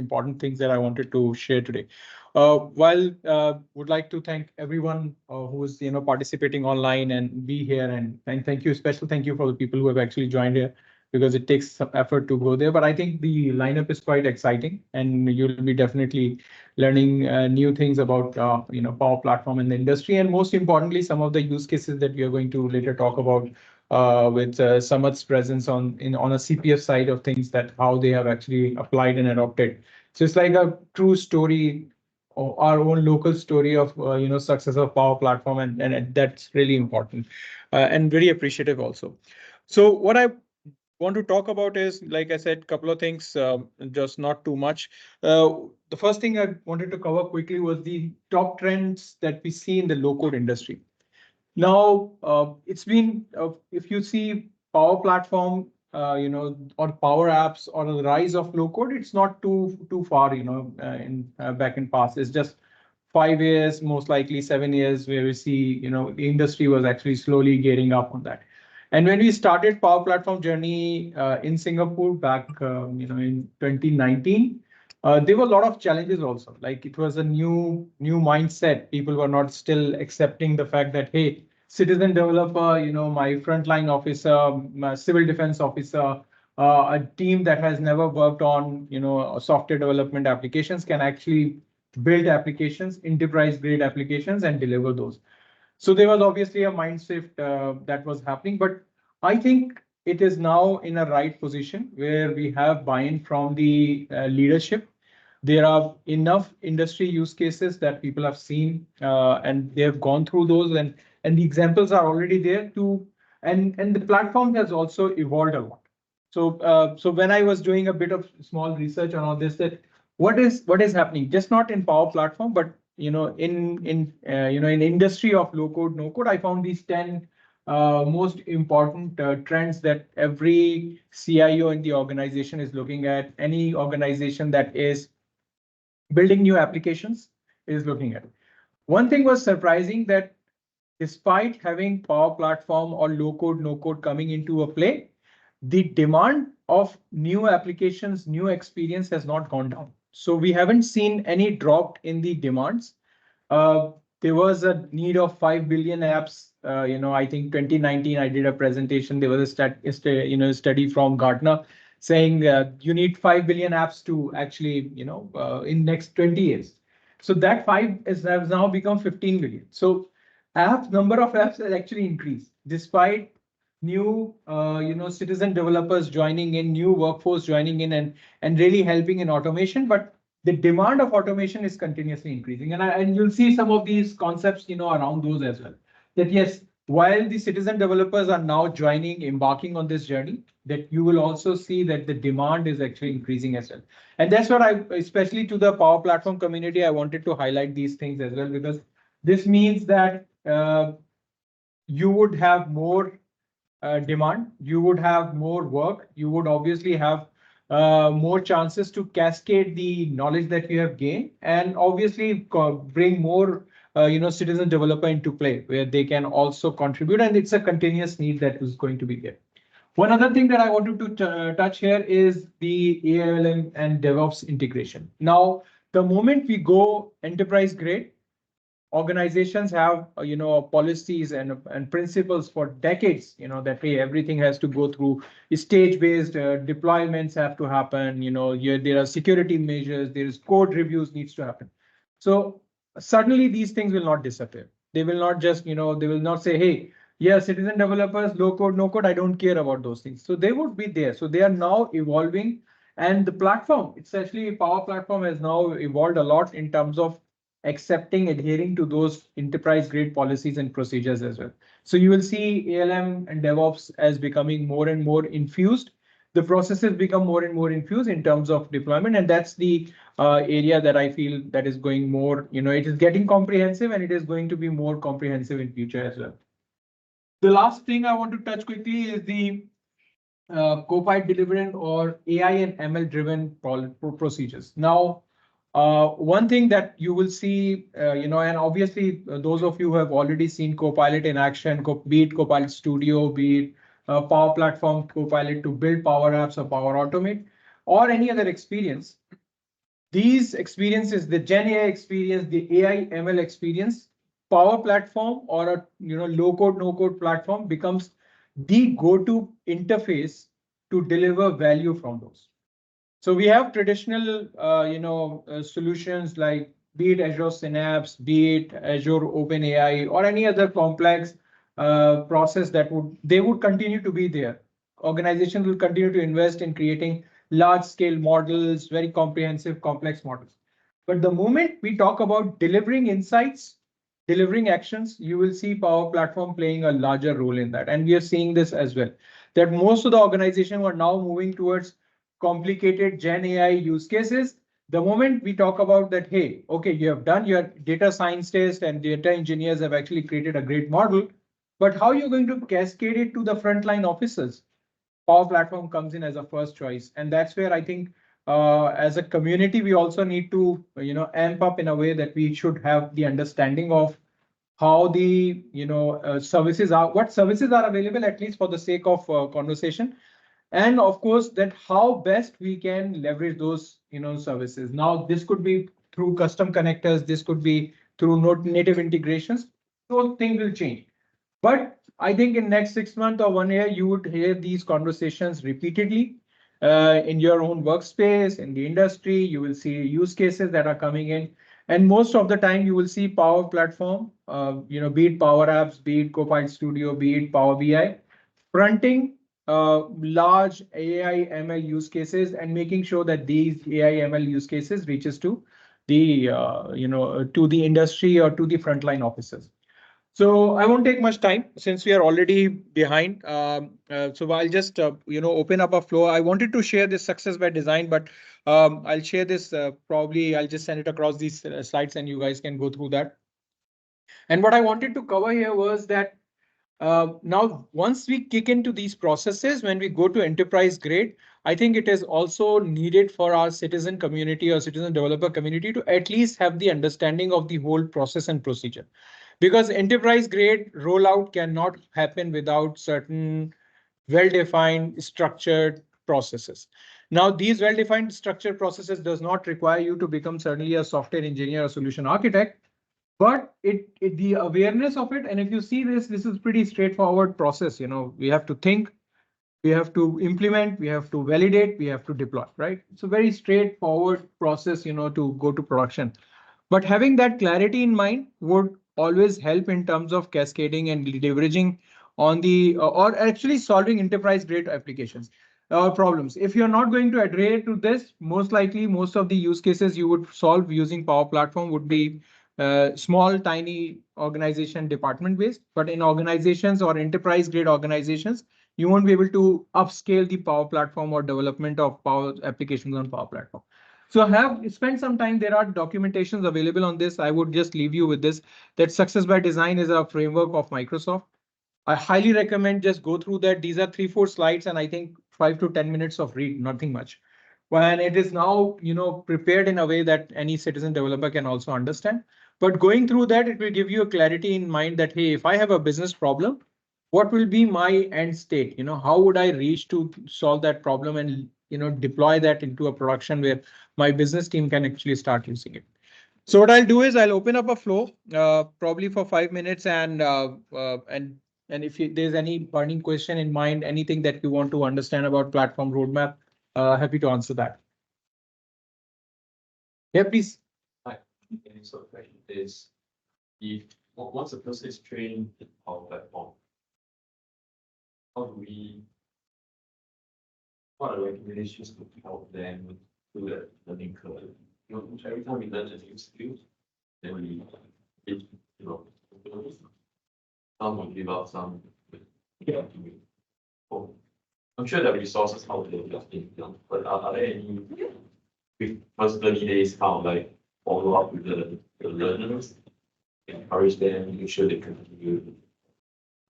important things that I wanted to share today. Would like to thank everyone who is participating online and be here, and thank you, special thank you for the people who have actually joined here, because it takes some effort to go there. But I think the lineup is quite exciting, and you'll be definitely learning new things about Power Platform in the industry, and most importantly, some of the use cases that we are going to later talk about with Samad's presence on a CPF side of things, that how they have actually applied and adopted. So it's like a true story, or our own local story of success of Power Platform, and that's really important and very appreciative also. So what I want to talk about is, like I said, couple of things, just not too much. The first thing I wanted to cover quickly was the top trends that we see in the low code industry. Now, it's been, if you see Power Platform, or Power Apps, or the rise of low code, it's not too far, in back in past. It's just 5 years, most likely 7 years, where we see, the industry was actually slowly gearing up on that. And when we started Power Platform journey in Singapore back, in 2019, there were a lot of challenges also. Like, it was a new mindset. People were not still accepting the fact that, hey, citizen developer, my frontline officer, my civil defense officer, a team that has never worked on, software development applications can actually build applications, enterprise grade applications, and deliver those. So there was obviously a mind shift that was happening, but I think it is now in a right position where we have buy-in from the leadership. There are enough industry use cases that people have seen, and they have gone through those, and the examples are already there too. And the platform has also evolved a lot. So when I was doing a bit of small research on all this, that what is happening, just not in Power Platform, but in industry of low code, no code, I found these 10 most important trends that every CIO in the organization is looking at. Any organization that is building new applications is looking at. One thing was surprising, that despite having Power Platform or low code, no code coming into a play, the demand of new applications, new experience has not gone down. So we haven't seen any drop in the demands. There was a need of 5 billion apps. I think 2019, I did a presentation. There was a study from Gartner saying you need 5 billion apps to actually, in next 20 years. So that has now become 15 billion. So number of apps has actually increased despite new, citizen developers joining in, new workforce joining in, and really helping in automation. But the demand of automation is continuously increasing, and you'll see some of these concepts, around those as well. That yes, while the citizen developers are now embarking on this journey, that you will also see that the demand is actually increasing as well. And that's what especially to the Power Platform community, I wanted to highlight these things as well, because this means that you would have more demand, you would have more work, you would obviously have more chances to cascade the knowledge that you have gained, and obviously bring more citizen developer into play, where they can also contribute, and it's a continuous need that is going to be there. One other thing that I wanted to touch here is the ALM and DevOps integration. Now, the moment we go enterprise grade, organizations have policies and principles for decades, that hey, everything has to go through stage based deployments have to happen, there are security measures, there is code reviews needs to happen. So suddenly these things will not disappear. They will not just, they will not say, hey, yeah, citizen developers, low code, no code, I don't care about those things. So they would be there. So they are now evolving, and the platform, it's actually Power Platform has now evolved a lot in terms of accepting, adhering to those enterprise grade policies and procedures as well. So you will see ALM and DevOps as becoming more and more infused. The processes become more and more infused in terms of deployment, and that's the area that I feel that is going more, it is getting comprehensive, and it is going to be more comprehensive in future as well. The last thing I want to touch quickly is the Copilot driven or AI and ML driven procedures. Now, one thing that you will see, and obviously those of you who have already seen Copilot in action, be it Copilot Studio, be it Power Platform Copilot to build Power Apps or Power Automate, or any other experience, these experiences, the Gen AI experience, the AI ML experience, Power Platform or a low code no code platform becomes the go-to interface to deliver value from those. So we have traditional solutions like be it Azure Synapse, be it Azure OpenAI, or any other complex process that would continue to be there. Organizations will continue to invest in creating large scale models, very comprehensive, complex models. But the moment we talk about delivering insights, delivering actions, you will see Power Platform playing a larger role in that. And we are seeing this as well, that most of the organizations are now moving towards complicated Gen AI use cases. The moment we talk about that, hey, okay, you have done your data scientists and data engineers have actually created a great model, but how are you going to cascade it to the frontline officers? Power Platform comes in as a first choice. And that's where I think as a community, we also need to, amp up in a way that we should have the understanding of how the, services are, what services are available, at least for the sake of conversation. And of course, that how best we can leverage those, services. Now, this could be through custom connectors. This could be through native integrations. Those things will change. But I think in next 6 months or 1 year, you would hear these conversations repeatedly in your own workspace, in the industry. You will see use cases that are coming in. And most of the time, you will see Power Platform, be it Power Apps, be it Copilot Studio, be it Power BI, fronting large AI ML use cases and making sure that these AI ML use cases reaches to the to the industry or to the frontline officers. So I won't take much time since we are already behind. So I'll just open up a floor. I wanted to share this success by design, but I'll share this probably. I'll just send it across these slides, and you guys can go through that. And what I wanted to cover here was that now, once we kick into these processes, when we go to enterprise grade, I think it is also needed for our citizen community or citizen developer community to at least have the understanding of the whole process and procedure. Because enterprise grade rollout cannot happen without certain well-defined structured processes. Now, these well-defined structured processes does not require you to become certainly a software engineer or solution architect, but the awareness of it. And if you see this is pretty straightforward process. We have to think, we have to implement, we have to validate, we have to deploy, right? It's a very straightforward process, to go to production. But having that clarity in mind would always help in terms of cascading and leveraging on the or actually solving enterprise grade applications problems. If you're not going to adhere to this, most likely most of the use cases you would solve using Power Platform would be small, tiny organization department based. But in organizations or enterprise grade organizations, you won't be able to upscale the Power Platform or development of Power applications on Power Platform. So have spent some time. There are documentations available on this. I would just leave you with this, that Success by Design is a framework of Microsoft. I highly recommend just go through that. These are 3-4 slides and I think 5 to 10 minutes of read, nothing much. When it is now, prepared in a way that any citizen developer can also understand. But going through that, it will give you a clarity in mind that, hey, if I have a business problem, what will be my end state? How would I reach to solve that problem and, deploy that into a production where my business team can actually start using it. So what I'll do is I'll open up a flow, probably for 5 minutes, and if there's any burning question in mind, anything that you want to understand about platform roadmap, happy to answer that. Yeah, please. Hi. So the question is, if once a person is trained in our platform, what are the recommendations to help them do that learning curve? Every time we learn a new skill, then some will give out some. Yeah. I'm sure there are resources out there but are there any first 30 days kind of like follow up with the learners, encourage them, make sure they continue?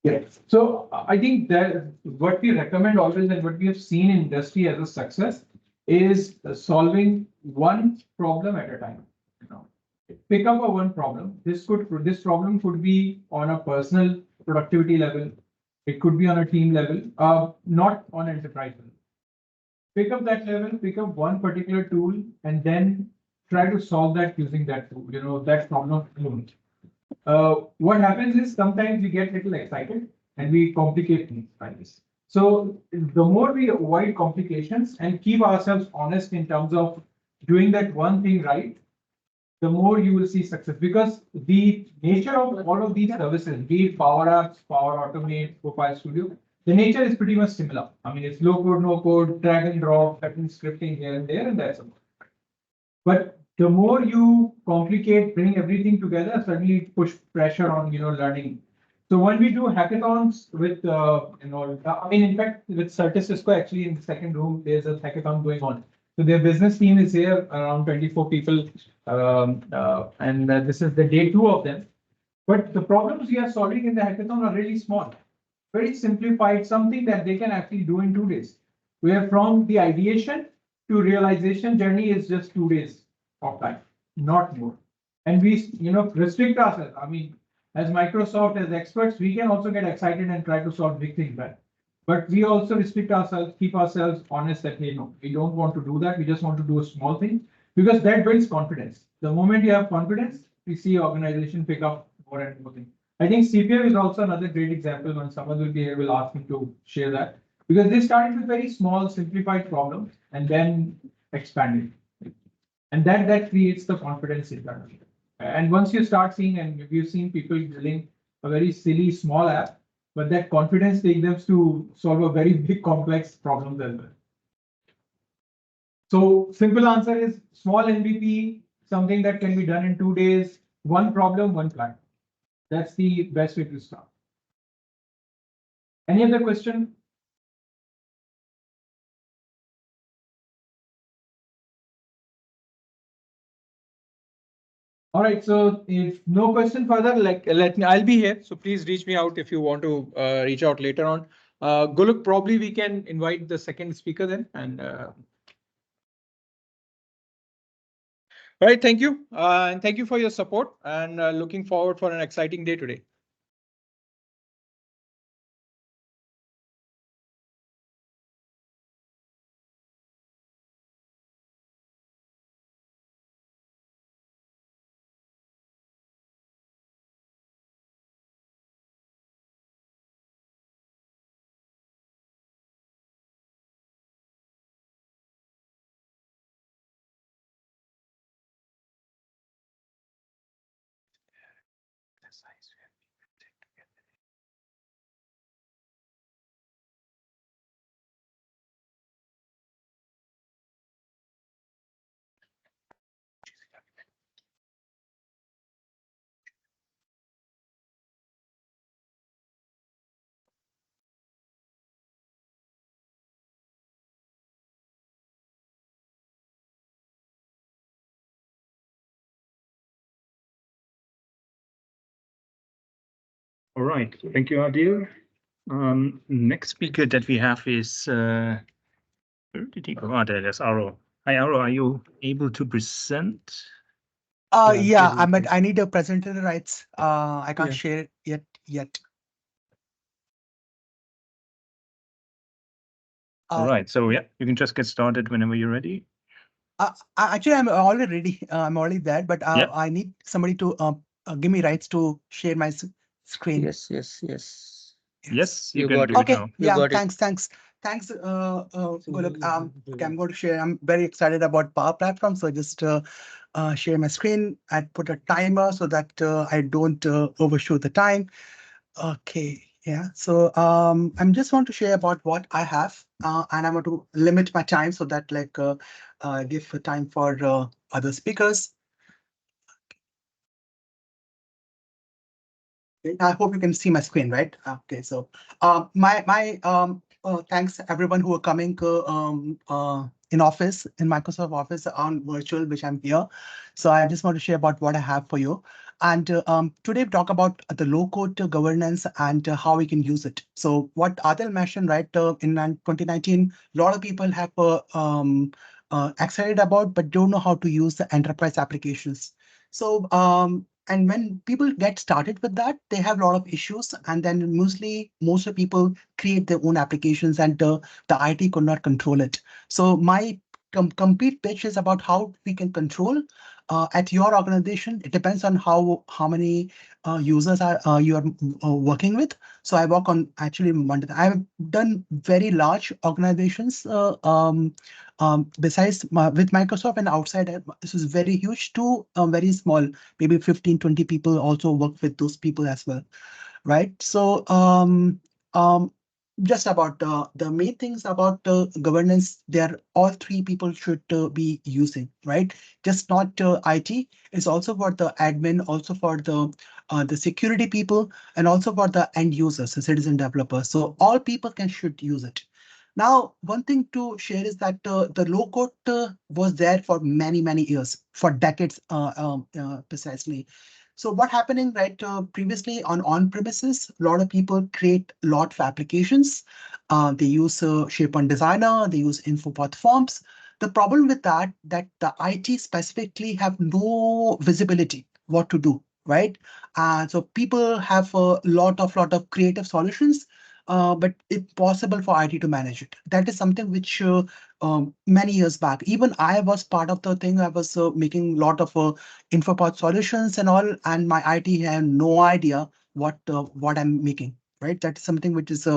Yeah. So I think that what we recommend always and what we have seen in industry as a success is solving one problem at a time. Pick up one problem. This problem could be on a personal productivity level. It could be on a team level, not on enterprise level. Pick up that level, pick up one particular tool, and then try to solve that using that tool, that problem alone. What happens is sometimes we get a little excited and we complicate things like this. So the more we avoid complications and keep ourselves honest in terms of doing that one thing right, the more you will see success, because the nature of all of these services, be it Power Apps, Power Automate, Profile Studio, the nature is pretty much similar. I mean, it's low code, no code, drag and drop, certain scripting here and there, and that's about it. But the more you complicate, bring everything together, suddenly push pressure on learning. So when we do hackathons with I mean, in fact, with Certis Cisco, actually in the second room, there's a hackathon going on. So their business team is here, around 24 people, and this is the day 2 of them. But the problems we are solving in the hackathon are really small, very simplified, something that they can actually do in 2 days. Where from the ideation to realization journey is just 2 days of time, not more. And we, restrict ourselves. I mean, as Microsoft, as experts, we can also get excited and try to solve big things, right? But we also restrict ourselves, keep ourselves honest that, hey, no, we don't want to do that. We just want to do a small thing, because that builds confidence. The moment you have confidence, we see organization pick up more and more things. I think CPM is also another great example. When someone will be here, will ask me to share that, because they started with very small, simplified problems and then expanded. And that creates the confidence internally. And once you start seeing, and you've seen people building a very silly small app, but that confidence takes them to solve a very big complex problem as well. So simple answer is small MVP, something that can be done in 2 days, one problem, one client. That's the best way to start. Any other question? All right, so if no question further, I'll be here. So please reach me out if you want to reach out later on. Goluk, probably we can invite the second speaker then. And all right, thank you. And thank you for your support, and looking forward for an exciting day today. All right, thank you, Adil. Next speaker that we have is, where did he go? Oh, there's Aro. Hi, Aro, are you able to present? Yeah, I need a presenter rights. I can't share it yet. All right, so yeah, you can just get started whenever you're ready. Actually, I'm already ready. I'm already there, but Yeah. I need somebody to give me rights to share my screen. Yes, Yes, you You can got do it. it Okay. now. You Yeah. got it. Thanks. Goluk. Okay, I'm going to share. I'm very excited about Power Platform. So just share my screen. I put a timer so that I don't overshoot the time. Okay. Yeah. So I'm just want to share about what I have, and I'm going to limit my time so that give time for other speakers. I hope you can see my screen, right? Okay, so thanks everyone who are coming in office, in Microsoft Office on virtual, which I'm here. So I just want to share about what I have for you. And today we talk about the low-code governance and how we can use it. So what Adil mentioned, right, in 2019, a lot of people have excited about, but don't know how to use the enterprise applications. So and when people get started with that, they have a lot of issues. And then most of people create their own applications and the IT could not control it. So my complete pitch is about how we can control at your organization. It depends on how many users are you are working with. So I work on actually Monday. I've done very large organizations besides with Microsoft and outside. This is very huge to very small, maybe 15, 20 people also work with those people as well, right? So just about the main things about governance, they're all three people should be using, right? Just not IT. It's also for the admin, also for the security people, and also for the end users, the citizen developers. So all people can should use it. Now, one thing to share is that the low code was there for many years, for decades, precisely. So what happening, right? Previously on premises, a lot of people create a lot of applications. They use SharePoint Designer, they use InfoPath forms. The problem with that the IT specifically have no visibility what to do, right? So people have a lot of creative solutions, but it's possible for IT to manage it. That is something which many years back, even I was part of the thing. I was making a lot of InfoPod solutions and all, and my IT had no idea what I'm making. Right, that is something which is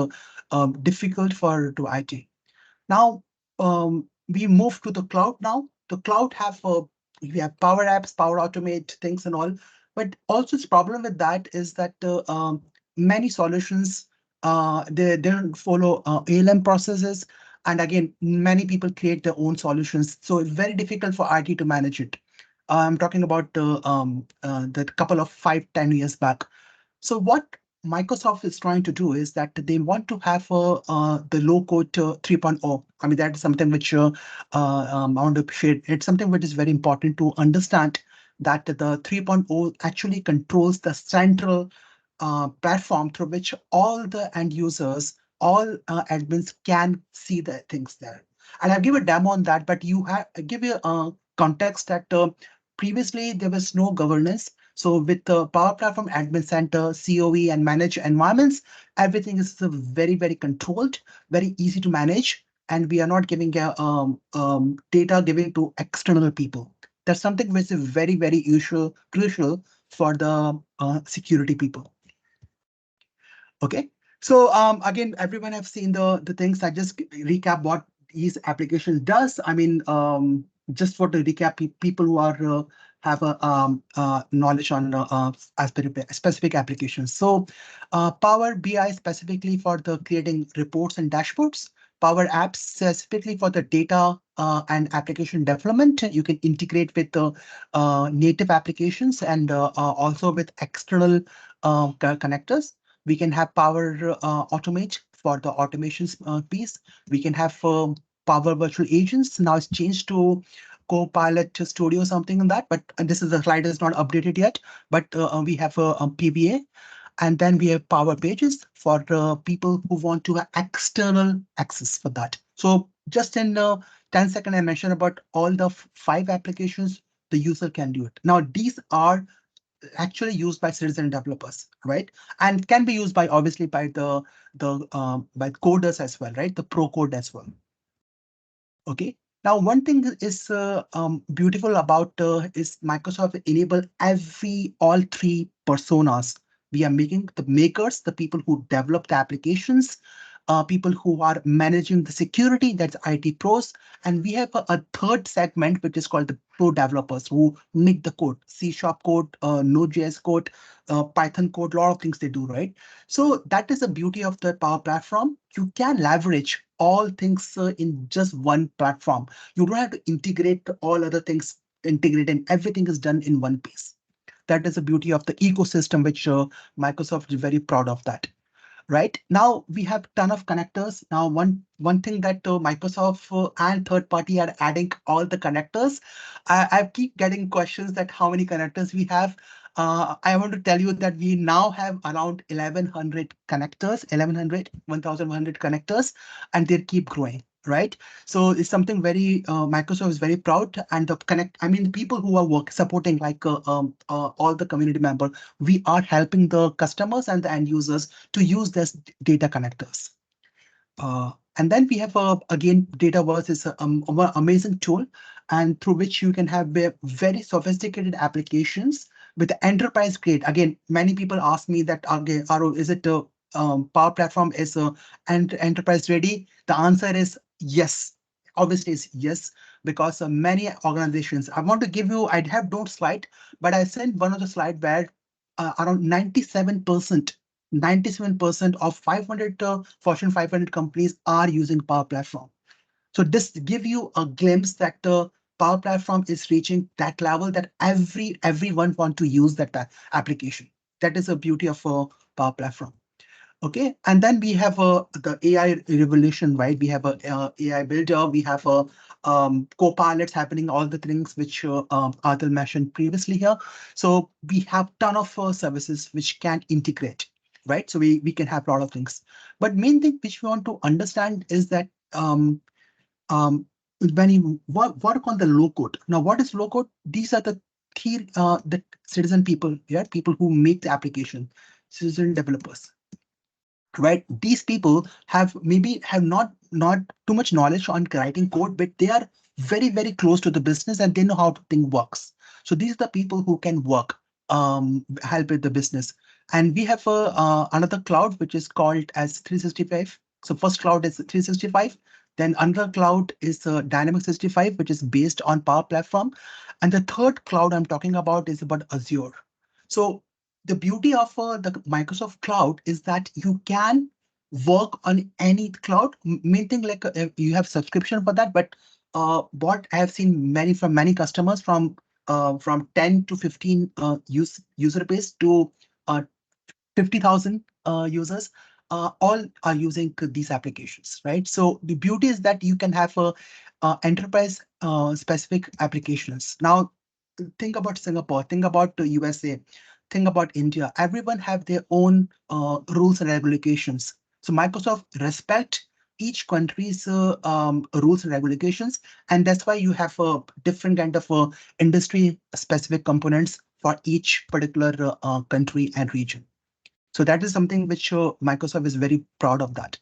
difficult for to IT. Now we move to the cloud. Now the cloud have we have Power Apps, Power Automate things and all, but also its problem with that is that many solutions they don't follow ALM processes, and again many people create their own solutions, so it's very difficult for IT to manage it. I'm talking about the couple of 5-10 years back. So what Microsoft is trying to do is that they want to have the low code 3.0. I mean, that is something which I want to appreciate. It's something which is very important to understand that the 3.0 actually controls the central platform through which all the end users, all admins can see the things there. And I'll give a demo on that, but you have give you a context that previously there was no governance. So with the Power Platform Admin Center, COE, and managed environments, everything is very controlled, very easy to manage, and we are not giving data giving to external people. That's something which is very crucial for the security people. Okay. So again, everyone have seen the things. I just recap what these application does. I mean, just for the recap, people who are have a knowledge on specific applications. So Power BI specifically for the creating reports and dashboards. Power Apps specifically for the data and application development. You can integrate with the native applications and also with external connectors. We can have Power Automate for the automations piece. We can have Power Virtual Agents. Now it's changed to Copilot Studio, something in that, but this is the slide is not updated yet, but we have a PBA. And then we have Power Pages for people who want to have external access for that. So just in 10 seconds, I mentioned about all the 5 applications the user can do it. Now, these are actually used by citizen developers, right? And can be used by obviously by the by coders as well, right? The pro code as well. Okay. Now, one thing is beautiful about is Microsoft enable all 3 personas. We are making the makers, the people who develop the applications, people who are managing the security, that's IT pros, and we have a third segment which is called the pro developers who make the code, C# code, Node.js code, Python code, a lot of things they do, right? So that is the beauty of the Power Platform. You can leverage all things in just one platform. You don't have to integrate all other things, integrate, and everything is done in one piece. That is the beauty of the ecosystem, which Microsoft is very proud of that. Right now, we have ton of connectors. Now, one thing that Microsoft and third party are adding all the connectors. I keep getting questions that how many connectors we have. I want to tell you that we now have around 1,100 connectors, 1,100 connectors, and they keep growing. Right, so it's something very Microsoft is very proud, and the connect. I mean, people who are supporting like all the community members, we are helping the customers and the end users to use this data connectors. And then we have again, Dataverse is an amazing tool, and through which you can have very sophisticated applications with the enterprise grade. Again, many people ask me that, okay, Aro, is it Power Platform is enterprise ready? The answer is yes. Obviously, is yes, because many organizations. I want to give you. I'd have no slide, but I sent one of the slide where around 97%. 97% of 500 Fortune 500 companies are using Power Platform. So this give you a glimpse that the Power Platform is reaching that level that everyone want to use that application. That is the beauty of a Power Platform. Okay, and then we have the AI revolution, right? We have a AI builder, we have a co-pilots happening, all the things which Adil mentioned previously here. So we have ton of services which can integrate, right? So we can have a lot of things. But main thing which we want to understand is that when you work on the low code. Now, what is low code? These are the citizen people, yeah, people who make the application, citizen developers. Right, these people have maybe have not too much knowledge on writing code, but they are very close to the business and they know how the thing works. So these are the people who can work, help with the business. And we have another cloud which is called as 365. So first cloud is 365. Then another cloud is Dynamic 65, which is based on Power Platform. And the third cloud I'm talking about is about Azure. So the beauty of the Microsoft Cloud is that you can work on any cloud. Main thing, like you have subscription for that, but what I have seen from many customers from 10 to 15 user base to 50,000 users, all are using these applications, right? So the beauty is that you can have a enterprise specific applications. Now, think about Singapore, think about the USA, think about India. Everyone have their own rules and regulations. So Microsoft respect each country's rules and regulations, and that's why you have a different kind of industry specific components for each particular country and region. So that is something which Microsoft is very proud of that.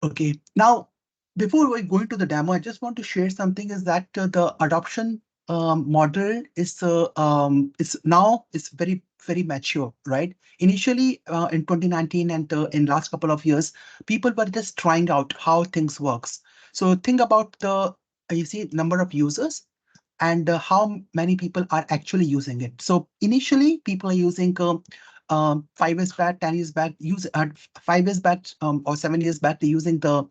Okay, now before we go into the demo, I just want to share something is that the adoption model is now is very mature, right? Initially in 2019 and in last couple of years, people were just trying out how things works. So think about the you see number of users and how many people are actually using it. So initially, people are using 5 years back, 10 years back, 5 years back or 7 years back, they're using the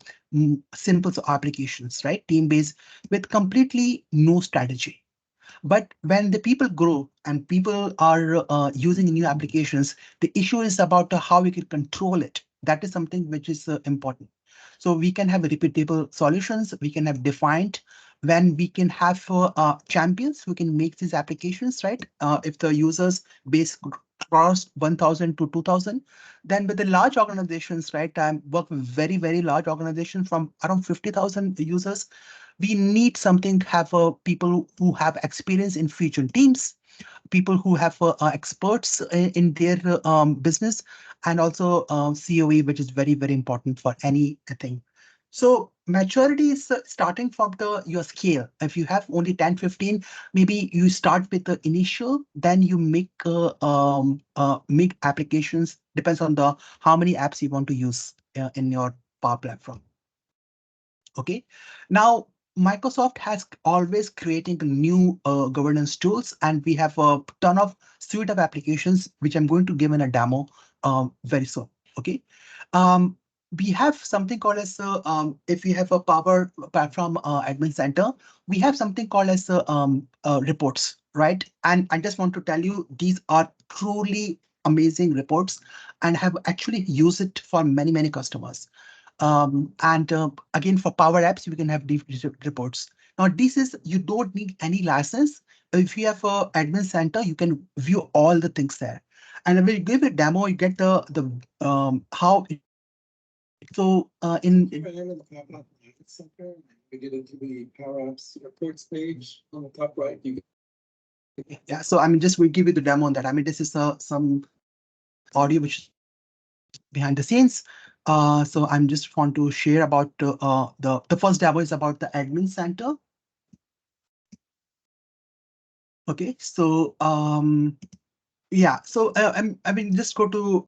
simple applications, right? Team-based with completely no strategy. But when the people grow and people are using new applications, the issue is about how we can control it. That is something which is important. So we can have repeatable solutions. We can have defined when we can have champions who can make these applications, right? If the users base cross 1,000 to 2,000, then with the large organizations, right? I work with very large organizations from around 50,000 users. We need something to have people who have experience in fusion teams, people who have experts in their business, and also COE, which is very important for anything. So maturity is starting from your scale. If you have only 10, 15, maybe you start with the initial, then you make applications, depends on the how many apps you want to use in your Power Platform. Okay, now Microsoft has always creating new governance tools, and we have a ton of suite of applications, which I'm going to give in a demo very soon. Okay, we have something called as if we have a Power Platform Admin Center, we have something called as reports, right? And I just want to tell you, these are truly amazing reports, and have actually used it for many customers. And again, for Power Apps, we can have these reports. Now, this is, you don't need any license. If you have a admin center, you can view all the things there. And when you give a demo, you get the how. So If I enter the Power Center, we get into the Power Apps reports page on the top right. Yeah, so I mean, just we give you the demo on that. I mean, this is some audio which is behind the scenes. So I'm just want to share about the first demo is about the admin center. Okay, so yeah, so I mean, just go to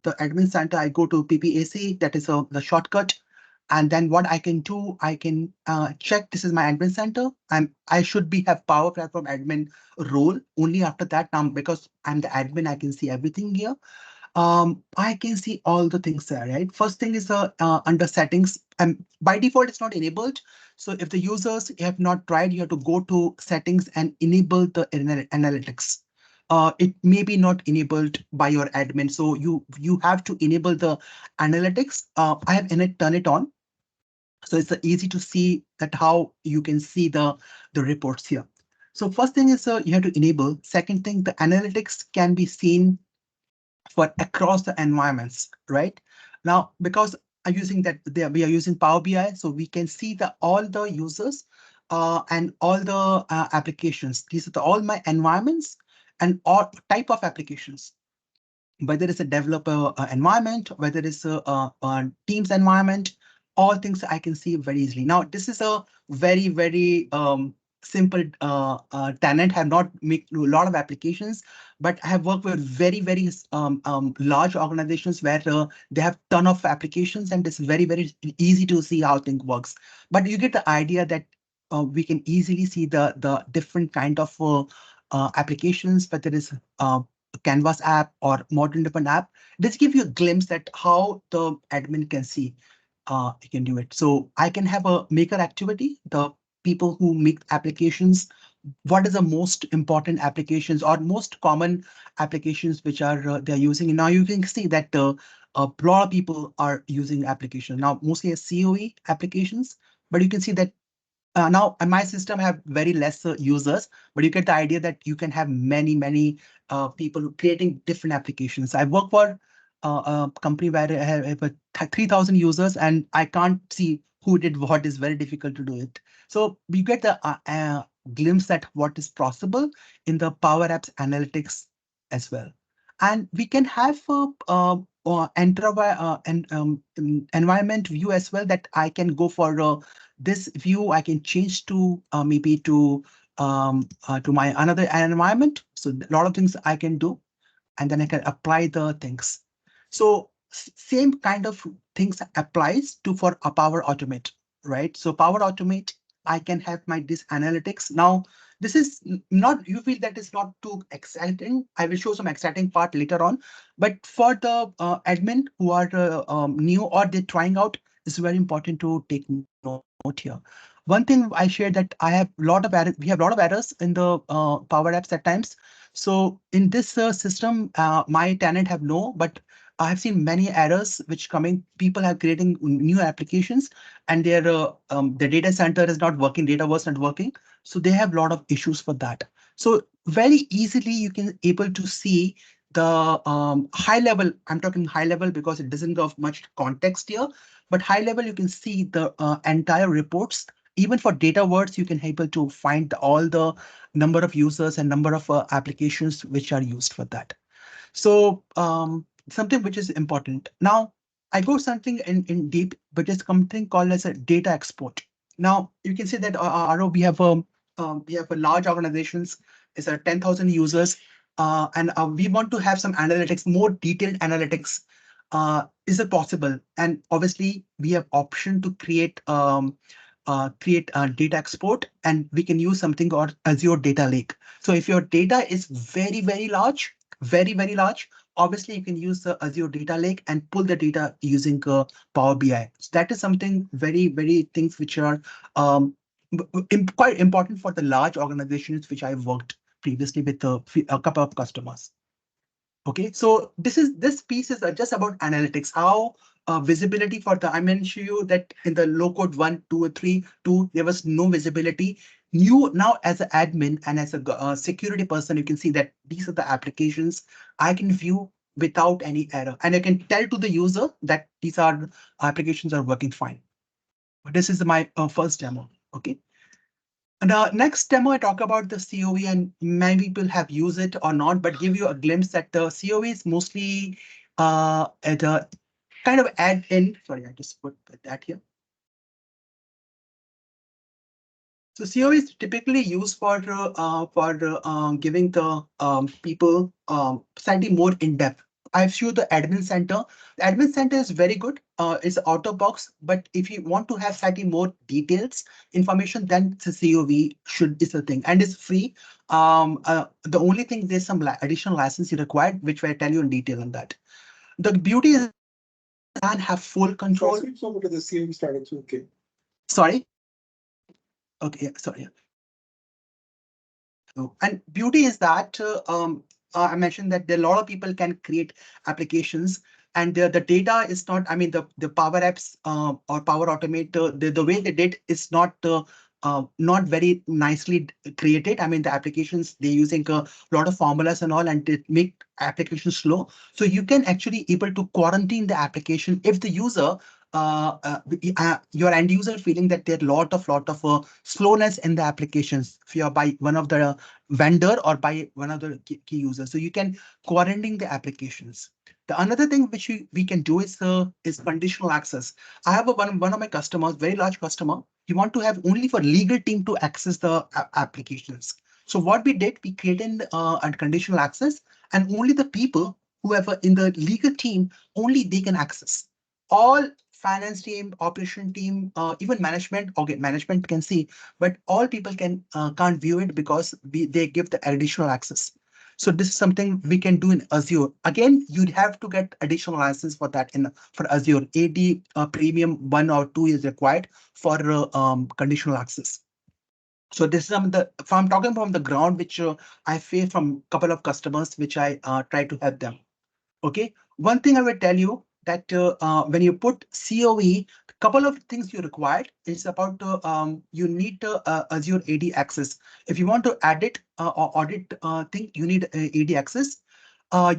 the admin center. I go to PPAC, that is the shortcut. And then what I can do, I can check this is my admin center, and I should be have Power Platform admin role. Only after that, now because I'm the admin, I can see everything here. I can see all the things there, right? First thing is under settings, and by default it's not enabled. So if the users have not tried, you have to go to settings and enable the analytics. It may be not enabled by your admin, so you have to enable the analytics. I have turn it on, so it's easy to see that how you can see the reports here. So first thing is you have to enable. Second thing, the analytics can be seen for across the environments, right? Now, because I'm using that we are using Power BI, so we can see all the users and all the applications. These are all my environments and all type of applications, whether it's a developer environment, whether it's a Teams environment, all things I can see very easily. Now, this is a very simple tenant. Have not made a lot of applications, but I have worked with very large organizations where they have ton of applications, and it's very easy to see how things works. But you get the idea that we can easily see the different kind of applications, whether it's Canvas app or modern different app. Just give you a glimpse at how the admin can see you can do it. So I can have a maker activity, the people who make applications, what is the most important applications or most common applications which are they're using. And now you can see that a lot of people are using applications now, mostly as COE applications, but you can see that now my system have very less users, but you get the idea that you can have many people creating different applications. I work for a company where I have 3,000 users, and I can't see who did what. Is very difficult to do it. So we get the glimpse at what is possible in the Power Apps analytics as well. And we can have environment view as well, that I can go for this view. I can change to maybe to my another environment. So a lot of things I can do, and then I can apply the things. So same kind of things applies to for a Power Automate, right? So Power Automate, I can have my this analytics. Now, this is not, you feel that is not too exciting. I will show some exciting part later on. But for the admin who are new or they're trying out, it's very important to take note here. One thing I shared that I have a lot of errors. We have a lot of errors in the Power Apps at times. So in this system, my tenant have no, but I have seen many errors which coming. People have creating new applications, and the data center is not working. Data was not working, so they have a lot of issues for that. So very easily you can able to see the high level. I'm talking high level because it doesn't have much context here, but high level you can see the entire reports. Even for data words, you can able to find all the number of users and number of applications which are used for that. So something which is important. Now I go something in deep, but it's something called as a data export. Now you can see that RO, we have a large organizations. It's 10,000 users, and we want to have some analytics, more detailed analytics. Is it possible? And obviously we have option to create a data export, and we can use something called Azure Data Lake. So if your data is very large, very large, obviously you can use the Azure Data Lake and pull the data using Power BI. So that is something very things which are quite important for the large organizations which I've worked previously with a couple of customers. Okay, so this piece is just about analytics, how visibility for the, I mentioned you that in the low code 1, 2, or 3, 2, there was no visibility. You now as an admin and as a security person, you can see that these are the applications I can view without any error. And I can tell to the user that these are applications are working fine. But this is my first demo, okay? The next demo, I talk about the COE, and many people have used it or not, but give you a glimpse that the COE is mostly at kind of add in, sorry, I just put that here. So CO is typically used for giving the people slightly more in depth. I've showed the admin center. The admin center is very good. It's out of box, but if you want to have slightly more details information, then the COV should is the thing, and it's free. The only thing, there's some additional license you required, which I tell you in detail on that. The beauty is and have full control. Switch over to the CM starter toolkit. Sorry. Okay, yeah, sorry. And beauty is that I mentioned that there are a lot of people can create applications, and the data is not, I mean, the Power Apps or Power Automate, the way they did is not very nicely created. I mean, the applications, they're using a lot of formulas and all, and they make applications slow. So you can actually able to quarantine the application if the user your end user feeling that there are lot of slowness in the applications if you are by one of the vendor or by one of the key users. So you can quarantine the applications. The another thing which we can do is conditional access. I have one of my customers, very large customer. He want to have only for legal team to access the applications. So what we did, we created a conditional access, and only the people who have in the legal team, only they can access. All finance team, operation team, even management. Okay, management can see, but all people can't view it because they give the additional access. So this is something we can do in Azure. Again, you'd have to get additional license for that for Azure. AD Premium 1 or 2 is required for conditional access. So this is if I'm talking from the ground, which I face from a couple of customers, which I try to help them. Okay, one thing I will tell you that when you put COE, couple of things you required is about you need Azure AD access. If you want to add it or audit thing, you need AD access.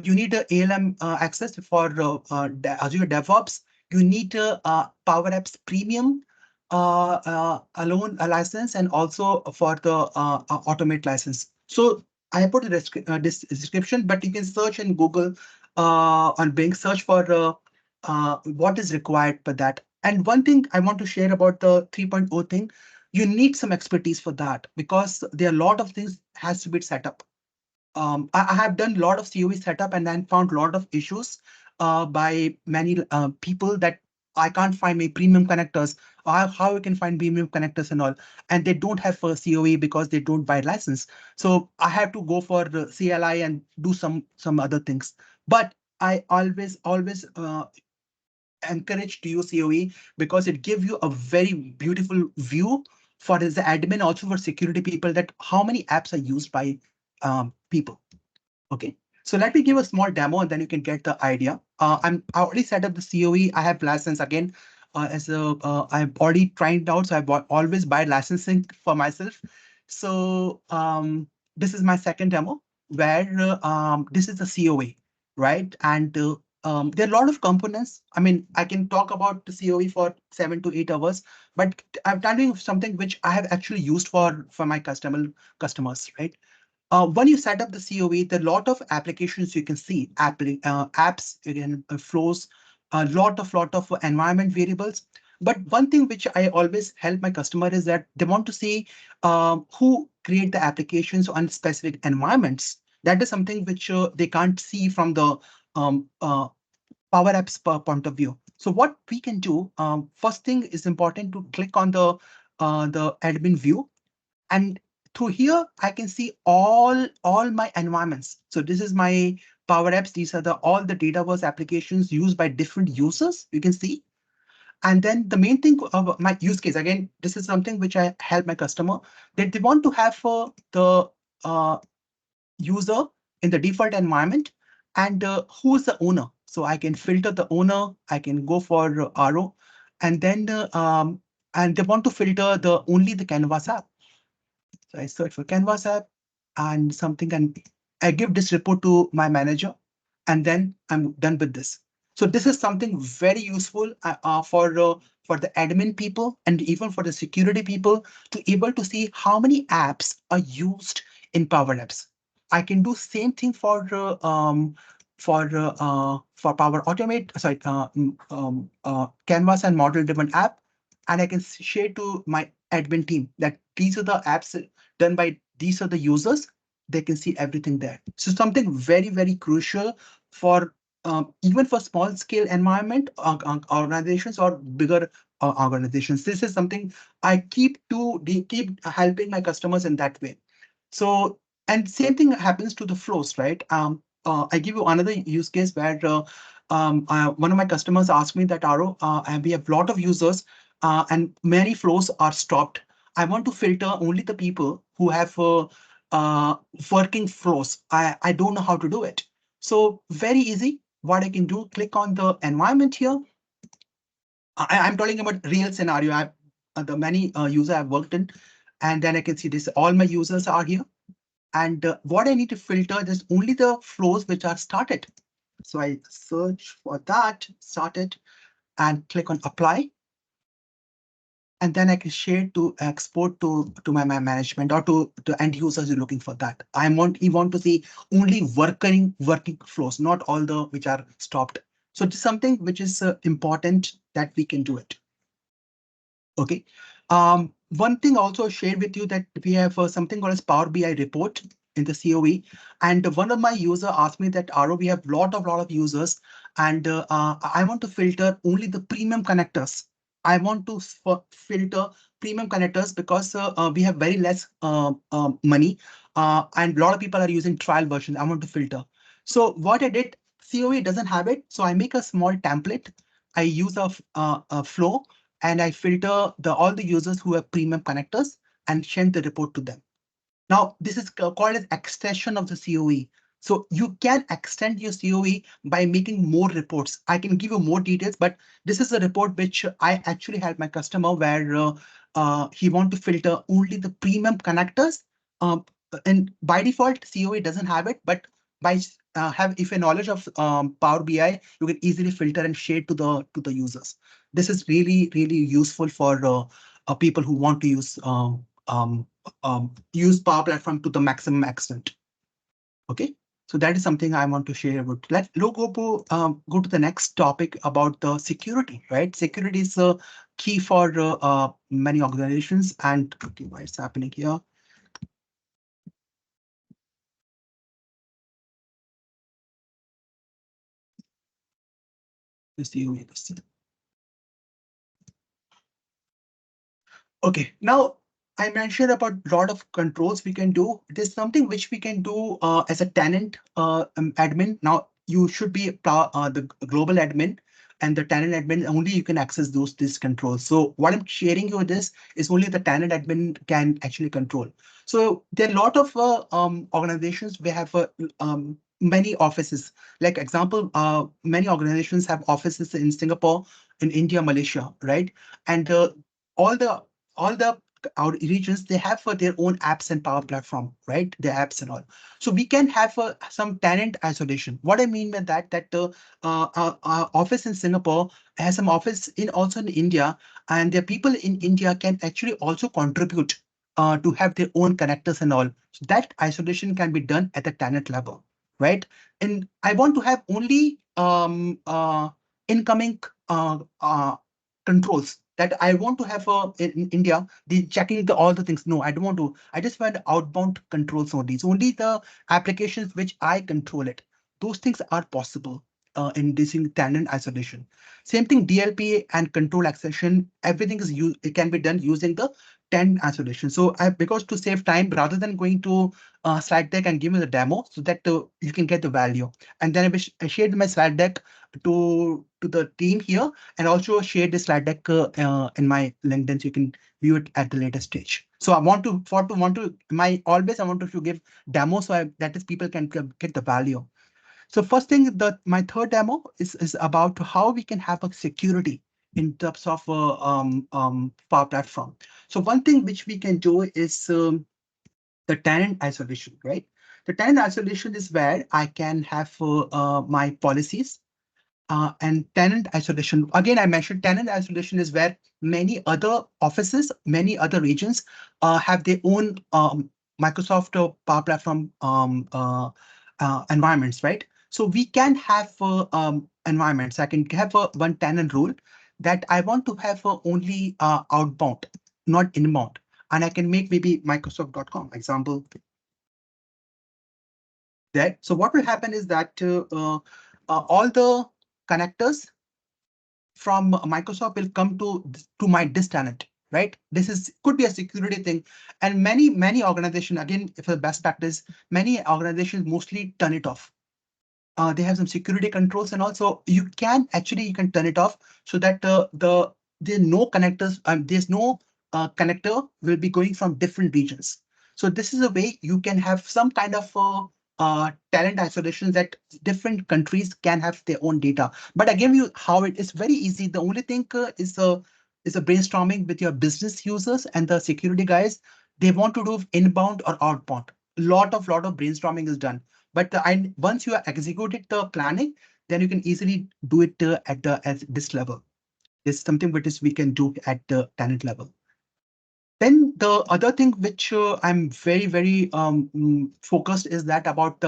You need ALM access for Azure DevOps. You need Power Apps Premium alone a license, and also for the Automate license. So I put this description, but you can search in Google on Bing, search for what is required for that. And one thing I want to share about the 3.0 thing, you need some expertise for that because there are a lot of things has to be set up. I have done a lot of COE setup and then found a lot of issues by many people that I can't find my premium connectors. How I can find premium connectors and all, and they don't have a COE because they don't buy license. So I have to go for the CLI and do some other things. But I always encourage to use COE because it gives you a very beautiful view for as the admin, also for security people, that how many apps are used by people. Okay, so let me give a small demo and then you can get the idea. I already set up the COE. I have license again. I've already tried it out, so I always buy licensing for myself. So this is my second demo where this is the COE, right? And there are a lot of components. I mean, I can talk about the COE for 7 to 8 hours, but I'm telling you something which I have actually used for my customers, right? When you set up the COE, there are a lot of applications you can see, apps, you can flows, a lot of environment variables. But one thing which I always help my customer is that they want to see who create the applications on specific environments. That is something which they can't see from the Power Apps point of view. So what we can do, first thing is important to click on the admin view, and through here I can see all my environments. So this is my Power Apps. These are all the Dataverse applications used by different users, you can see. And then the main thing of my use case, again, this is something which I help my customer, that they want to have the user in the default environment, and who is the owner. So I can filter the owner, I can go for RO, and then and they want to filter only the Canvas app. So I search for Canvas app and something, and I give this report to my manager, and then I'm done with this. So this is something very useful for the admin people and even for the security people to able to see how many apps are used in Power Apps. I can do same thing for Power Automate, sorry, Canvas and model-driven app, and I can share to my admin team that these are the apps done by these are the users. They can see everything there. So something very, very crucial for even for small scale environment organizations or bigger organizations. This is something I keep helping my customers in that way. So, and same thing happens to the flows, right? I give you another use case where one of my customers asked me that, Aro, and we have a lot of users and many flows are stopped. I want to filter only the people who have working flows. I don't know how to do it. So very easy. What I can do, click on the environment here. I'm talking about real scenario. The many user I've worked in, and then I can see this. All my users are here. And what I need to filter is only the flows which are started. So I search for that, started, and click on apply. And then I can share to export to my management or to end users who are looking for that. We want to see only working flows, not all the which are stopped. So it's something which is important that we can do it. Okay. One thing also shared with you that we have something called as Power BI report in the COE. And one of my user asked me that, Aro, we have lot of users, and I want to filter only the premium connectors. I want to filter premium connectors because we have very less money and a lot of people are using trial version. I want to filter. So what I did, COE doesn't have it. So I make a small template. I use a flow and I filter all the users who have premium connectors and send the report to them. Now, this is called as extension of the COE. So you can extend your COE by making more reports. I can give you more details, but this is a report which I actually had my customer where he want to filter only the premium connectors. And by default, COE doesn't have it, but by if you knowledge of Power BI, you can easily filter and share to the users. This is really useful for people who want to use use Power Platform to the maximum extent. Okay, so that is something I want to share about. Let's go to the next topic about the security. Right, security is key for many organizations. And okay, what is happening here? Okay, now I mentioned about a lot of controls we can do. There's something which we can do as a tenant admin. Now you should be the global admin and the tenant admin, only you can access these controls. So what I'm sharing you with this is only the tenant admin can actually control. So there are a lot of organizations. We have many offices. Like example, many organizations have offices in Singapore, in India, Malaysia, right? And all the our regions, they have their own apps and Power Platform, right? Their apps and all. So we can have some tenant isolation. What I mean by that, our office in Singapore has some office also in India, and the people in India can actually also contribute to have their own connectors and all. So that isolation can be done at the tenant level, right? And I want to have only incoming controls that I want to have in India, the checking all the things. No, I don't want to. I just want outbound controls only. It's only the applications which I control it. Those things are possible in this tenant isolation. Same thing, DLP and control accession. Everything is it can be done using the tenant isolation. So because to save time, rather than going to slide deck and give me the demo, so that you can get the value. And then I shared my slide deck to the team here, and also share the slide deck in my LinkedIn, so you can view it at the later stage. So I want to give demo, so that is people can get the value. So first thing, my third demo is about how we can have a security in terms of Power Platform. So one thing which we can do is the tenant isolation, right? The tenant isolation is where I can have my policies. And tenant isolation, again, I mentioned tenant isolation is where many other offices, many other regions have their own Microsoft Power Platform environments, right? So we can have environments. I can have a one tenant rule that I want to have only outbound, not inbound. And I can make maybe Microsoft.com example there. So what will happen is that all the connectors from Microsoft will come to my this tenant, right? This is could be a security thing, and many organizations, again, if a best practice, many organizations mostly turn it off. They have some security controls, and also you can turn it off so that there's no connectors. There's no connector will be going from different regions. So this is a way you can have some kind of talent isolation that different countries can have their own data. But again, how it is very easy. The only thing is a brainstorming with your business users and the security guys. They want to do inbound or outbound. Lot of brainstorming is done. But once you have executed the planning, then you can easily do it at this level. This is something which is we can do at the tenant level. Then the other thing which I'm very focused is that about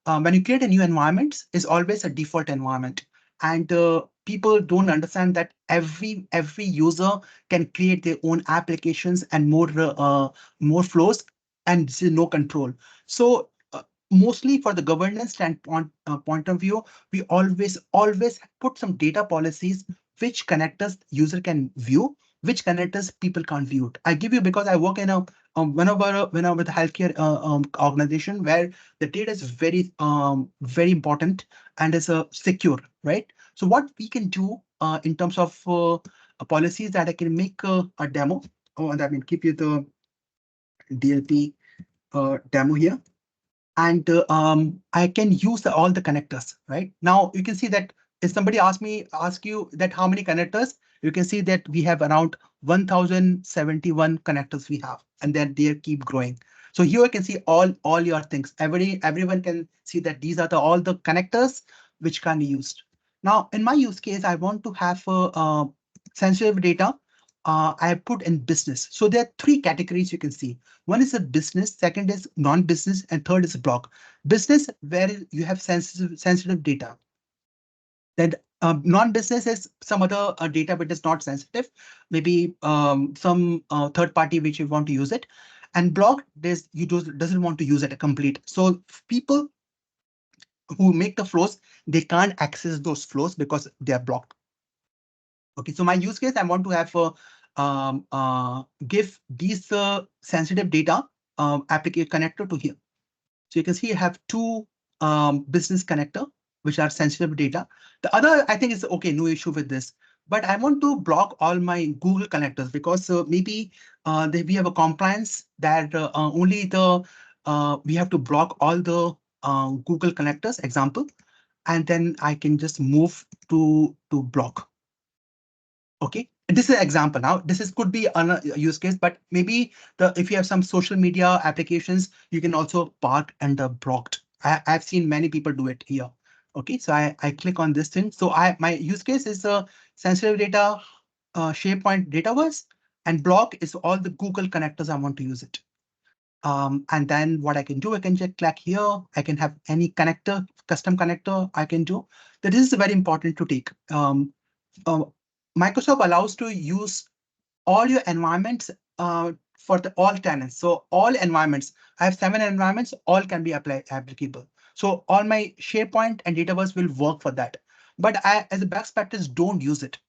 when you create a new environment is always a default environment, and people don't understand that every user can create their own applications and more flows, and this is no control. So mostly for the governance standpoint point of view, we always put some data policies which connectors user can view, which connectors people can't view it. I give you because I work in a whenever the healthcare organization where the data is very important and is secure, right? So what we can do in terms of policies that I can make a demo. Oh, and I mean give you the DLP demo here. And I can use all the connectors, right? Now you can see that if somebody ask you that how many connectors, you can see that we have around 1071 connectors we have, and then they keep growing. So here you can see all your things. Everyone can see that these are all the connectors which can be used. Now in my use case, I want to have sensitive data. I put in business. So there are three categories you can see. One is a business, second is non-business, and third is a block. Business, where you have sensitive data. Then non-business is some other data which is not sensitive, maybe some third party which you want to use it. And block, doesn't want to use it complete. So people who make the flows, they can't access those flows because they are blocked. Okay, so my use case, I want to have give these sensitive data application connector to here. So you can see I have two business connector, which are sensitive data. The other, I think is okay, no issue with this. But I want to block all my Google connectors because maybe we have a compliance that only we have to block all the Google connectors, example, and then I can just move to block. Okay, this is an example. Now this is could be a use case, but maybe if you have some social media applications, you can also park and blocked. I've seen many people do it here. Okay, so I click on this thing. So my use case is sensitive data, SharePoint Dataverse, and block is all the Google connectors I want to use it. And then what I can do, I can just click here. I can have any connector, custom connector I can do. That is very important to take. Microsoft allows to use all your environments for all tenants. So all environments, I have 7 environments, all can be applicable. So all my SharePoint and Dataverse will work for that. But I, as a best practice, don't use it.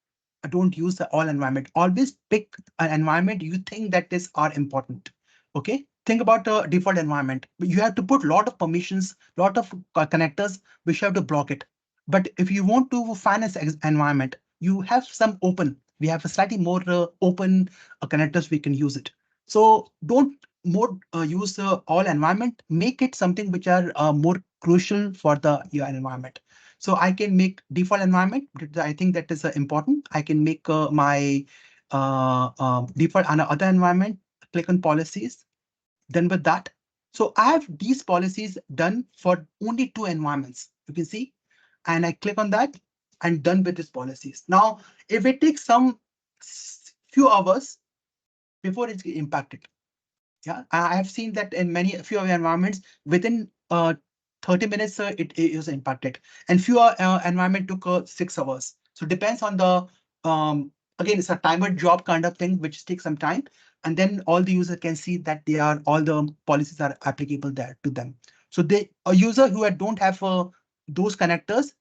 I don't use the all environment. Always pick an environment you think that is are important. Okay, think about the default environment. You have to put a lot of permissions, lot of connectors, which you have to block it. But if you want to finance environment, you have some open. We have a slightly more open connectors. We can use it. So don't more use all environment. Make it something which are more crucial for your environment. So I can make default environment. I think that is important. I can make my default on other environment. Click on policies. Then with that, so I have these policies done for only 2 environments. You can see, and I click on that and done with these policies. Now, if it takes some few hours before it's impacted, yeah, I have seen that in few of environments within 30 minutes it is impacted, and few environment took 6 hours. So depends on the again, it's a timer job kind of thing which takes some time, and then all the user can see that they are all the policies are applicable there to them. So they a user who don't have those connectors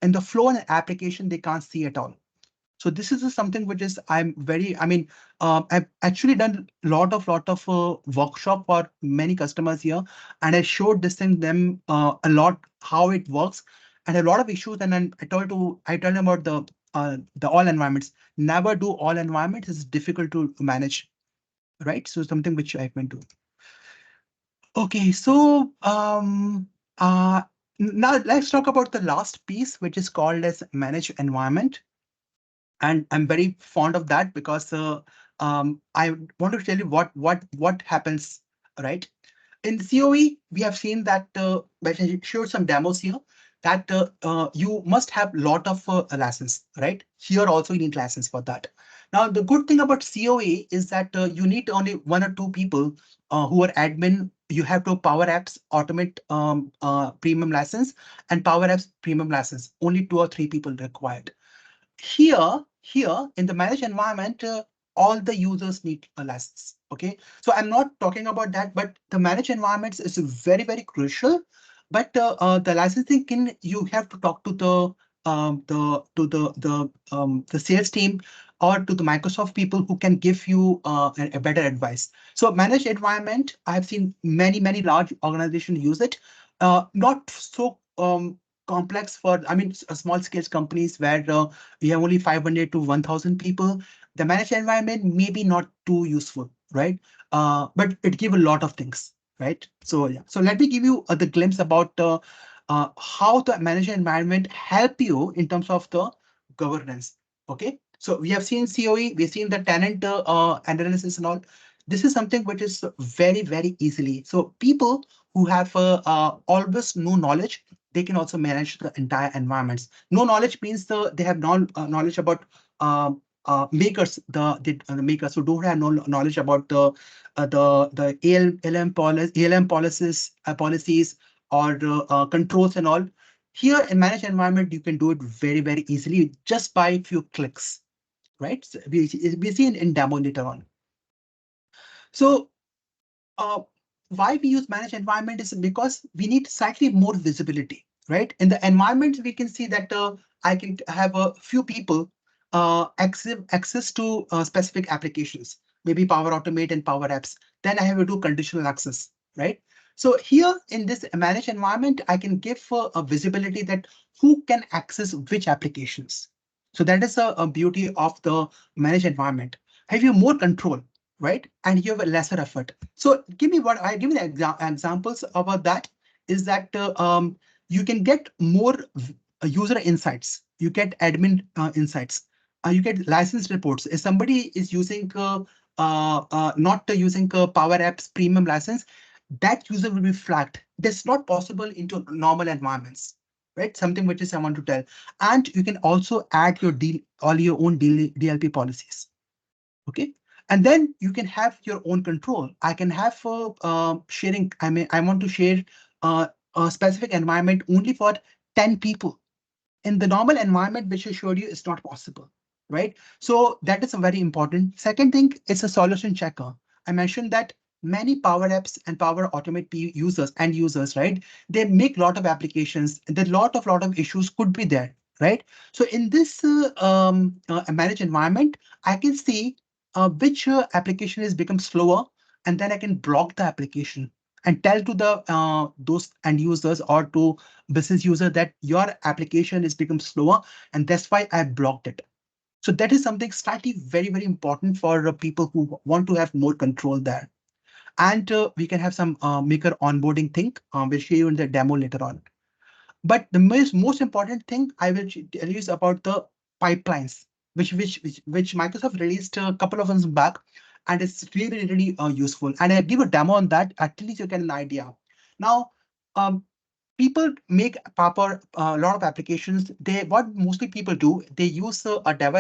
in the flow and application, they can't see at all. So this is something which is I've actually done lot of workshop for many customers here, and I showed this thing them a lot how it works, and a lot of issues. And then I told them about the all environments. Never do all environments, is difficult to manage, right? So something which I've been doing. Okay, so now let's talk about the last piece, which is called as manage environment. And I'm very fond of that because I want to tell you what happens, right? In COE, we have seen that, I showed some demos here, that you must have lot of license, right? Here also you need license for that. Now, the good thing about COE is that you need only 1 or 2 people who are admin. You have to Power Apps Automate premium license and Power Apps premium license. Only 2 or 3 people required. Here in the managed environment, all the users need a license. Okay, so I'm not talking about that, but the managed environments is very crucial. But the licensing you have to talk to the sales team or to the Microsoft people who can give you a better advice. So managed environment, I have seen many large organizations use it. Not so complex for, small scale companies where we have only 500 to 1,000 people. The managed environment may be not too useful, right? But it gives a lot of things, right? So yeah, so let me give you the glimpse about how the managed environment help you in terms of the governance. Okay, so we have seen COE, we've seen the tenant analysis and all. This is something which is very easily. So people who have always no knowledge, they can also manage the entire environments. No knowledge means they have knowledge about makers, the makers who don't have no knowledge about the ALM policies, or controls and all. Here in managed environment, you can do it very easily just by a few clicks, right? So we see in demo later on. So why we use managed environment is because we need slightly more visibility, right? In the environment, we can see that I can have a few people access to specific applications, maybe Power Automate and Power Apps. Then I have to do conditional access, right? So here in this managed environment, I can give a visibility that who can access which applications. So that is a beauty of the managed environment. I have more control, right? And you have a lesser effort. So give me the examples about that is that you can get more user insights. You get admin insights. You get license reports. If somebody is using not using Power Apps premium license, that user will be flagged. That's not possible into normal environments, right? Something which is I want to tell. And you can also add all your own DLP policies. Okay, and then you can have your own control. I can have sharing. I want to share a specific environment only for 10 people. In the normal environment, which I showed you, is not possible, right? So that is a very important. Second thing, it's a solution checker. I mentioned that many Power Apps and Power Automate end users, right? They make a lot of applications. The lot of issues could be there, right? So in this managed environment, I can see which application has become slower, and then I can block the application and tell to the those end users or to business user that your application has become slower, and that's why I blocked it. So that is something slightly very important for people who want to have more control there. And we can have some maker onboarding thing. We'll show you in the demo later on. But the most important thing I will tell you is about the pipelines, which Microsoft released a couple of months back, and it's really useful. And I give a demo on that. At least you get an idea. Now, people make a lot of applications. What mostly people do, they use a dev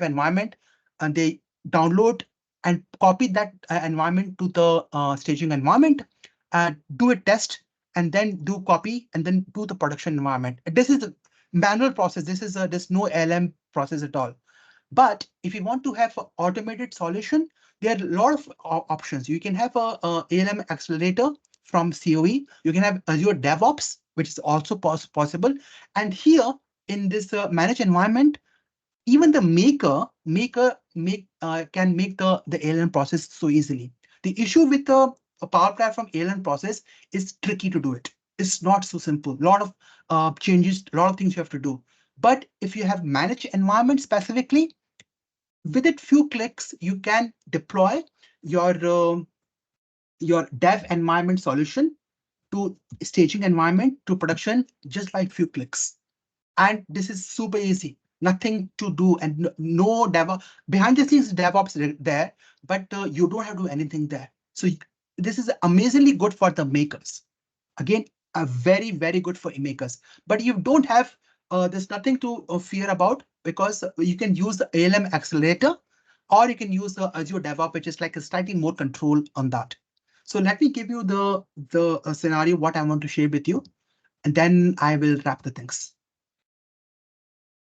environment, and they download and copy that environment to the staging environment and do a test and then do copy and then do the production environment. This is a manual process. There's no LM process at all. But if you want to have an automated solution, there are a lot of options. You can have a ALM accelerator from COE. You can have Azure DevOps, which is also possible. And here in this managed environment, even the can make the ALM process so easily. The issue with the Power Platform ALM process is tricky to do it. It's not so simple. A lot of changes, a lot of things you have to do. But if you have managed environment specifically, within few clicks, you can deploy your dev environment solution to staging environment to production just like few clicks. And this is super easy, nothing to do, and no dev behind the scenes DevOps there, but you don't have to do anything there. So this is amazingly good for the makers. Again, very, very good for makers. But you don't have, there's nothing to fear about, because you can use the ALM accelerator, or you can use the Azure DevOps, which is like a slightly more control on that. So let me give you the scenario, what I want to share with you, and then I will wrap the things.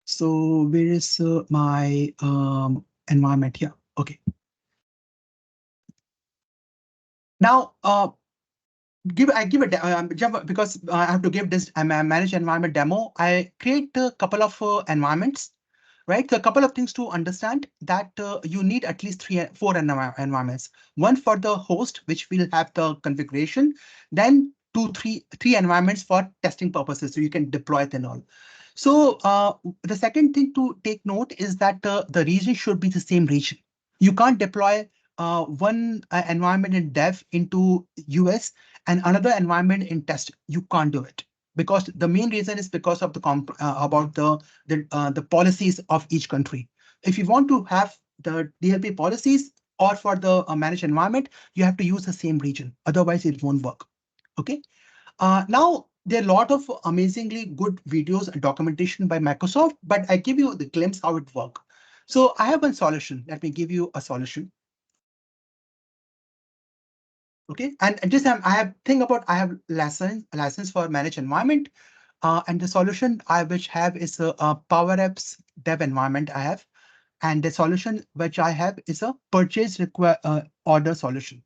So where is my environment here? Okay. Now, I give a because I have to give this managed environment demo. I create a couple of environments, right? So a couple of things to understand that you need at least four environments. One for the host, which will have the configuration, then three environments for testing purposes, so you can deploy it and all. So the second thing to take note is that the region should be the same region. You can't deploy one environment in dev into US and another environment in test. You can't do it, because the main reason is because of the policies of each country. If you want to have the DLP policies or for the managed environment, you have to use the same region. Otherwise, it won't work. Okay. Now, there are a lot of amazingly good videos and documentation by Microsoft, but I give you the glimpse how it works. So I have a solution. Let me give you a solution. Okay, and just I have license for managed environment, and the solution I have is a Power Apps dev environment I have, and the solution which I have is a purchase order solution.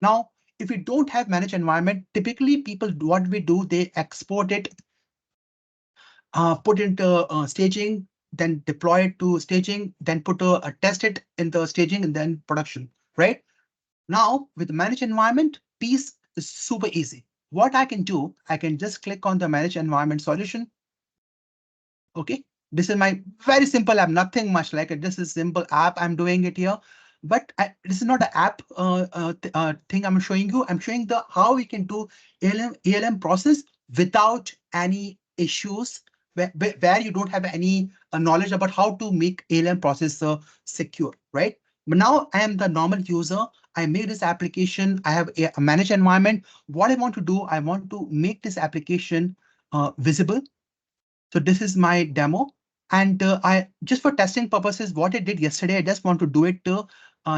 Now, if we don't have managed environment, typically people what we do, they export it, put into staging, then deploy it to staging, then test it in the staging and then production, right? Now, with the managed environment piece is super easy. What I can do, I can just click on the managed environment solution. Okay, this is my very simple app, nothing much like it. This is simple app. I'm doing it here, but this is not an app thing I'm showing you. I'm showing how we can do ALM process without any issues, where you don't have any knowledge about how to make ALM process secure, right? But now I am the normal user. I made this application. I have a managed environment. What I want to do, I want to make this application visible. So this is my demo. And I just for testing purposes, what I did yesterday, I just want to do it to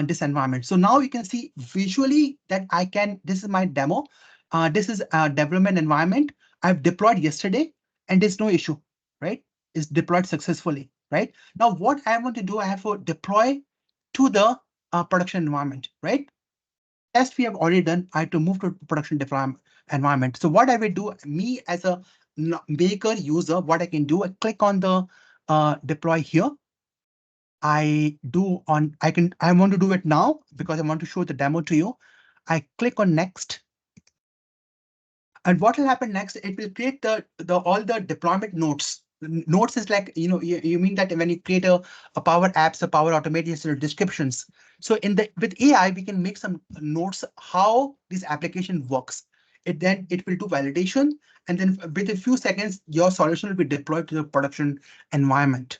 this environment. So now you can see visually that this is my demo. This is a development environment I've deployed yesterday, and there's no issue, right? It's deployed successfully, right? Now what I want to do, I have to deploy to the production environment, right? Test we have already done. I have to move to production deployment environment. So what I will do, me as a maker user, what I can do, I click on the deploy here. I want to do it now because I want to show the demo to you. I click on next. And what will happen next? It will create all the deployment notes. Notes is like, you mean that when you create a Power Apps, a Power Automate descriptions. So with AI, we can make some notes how this application works. Then it will do validation, and then within a few seconds, your solution will be deployed to the production environment.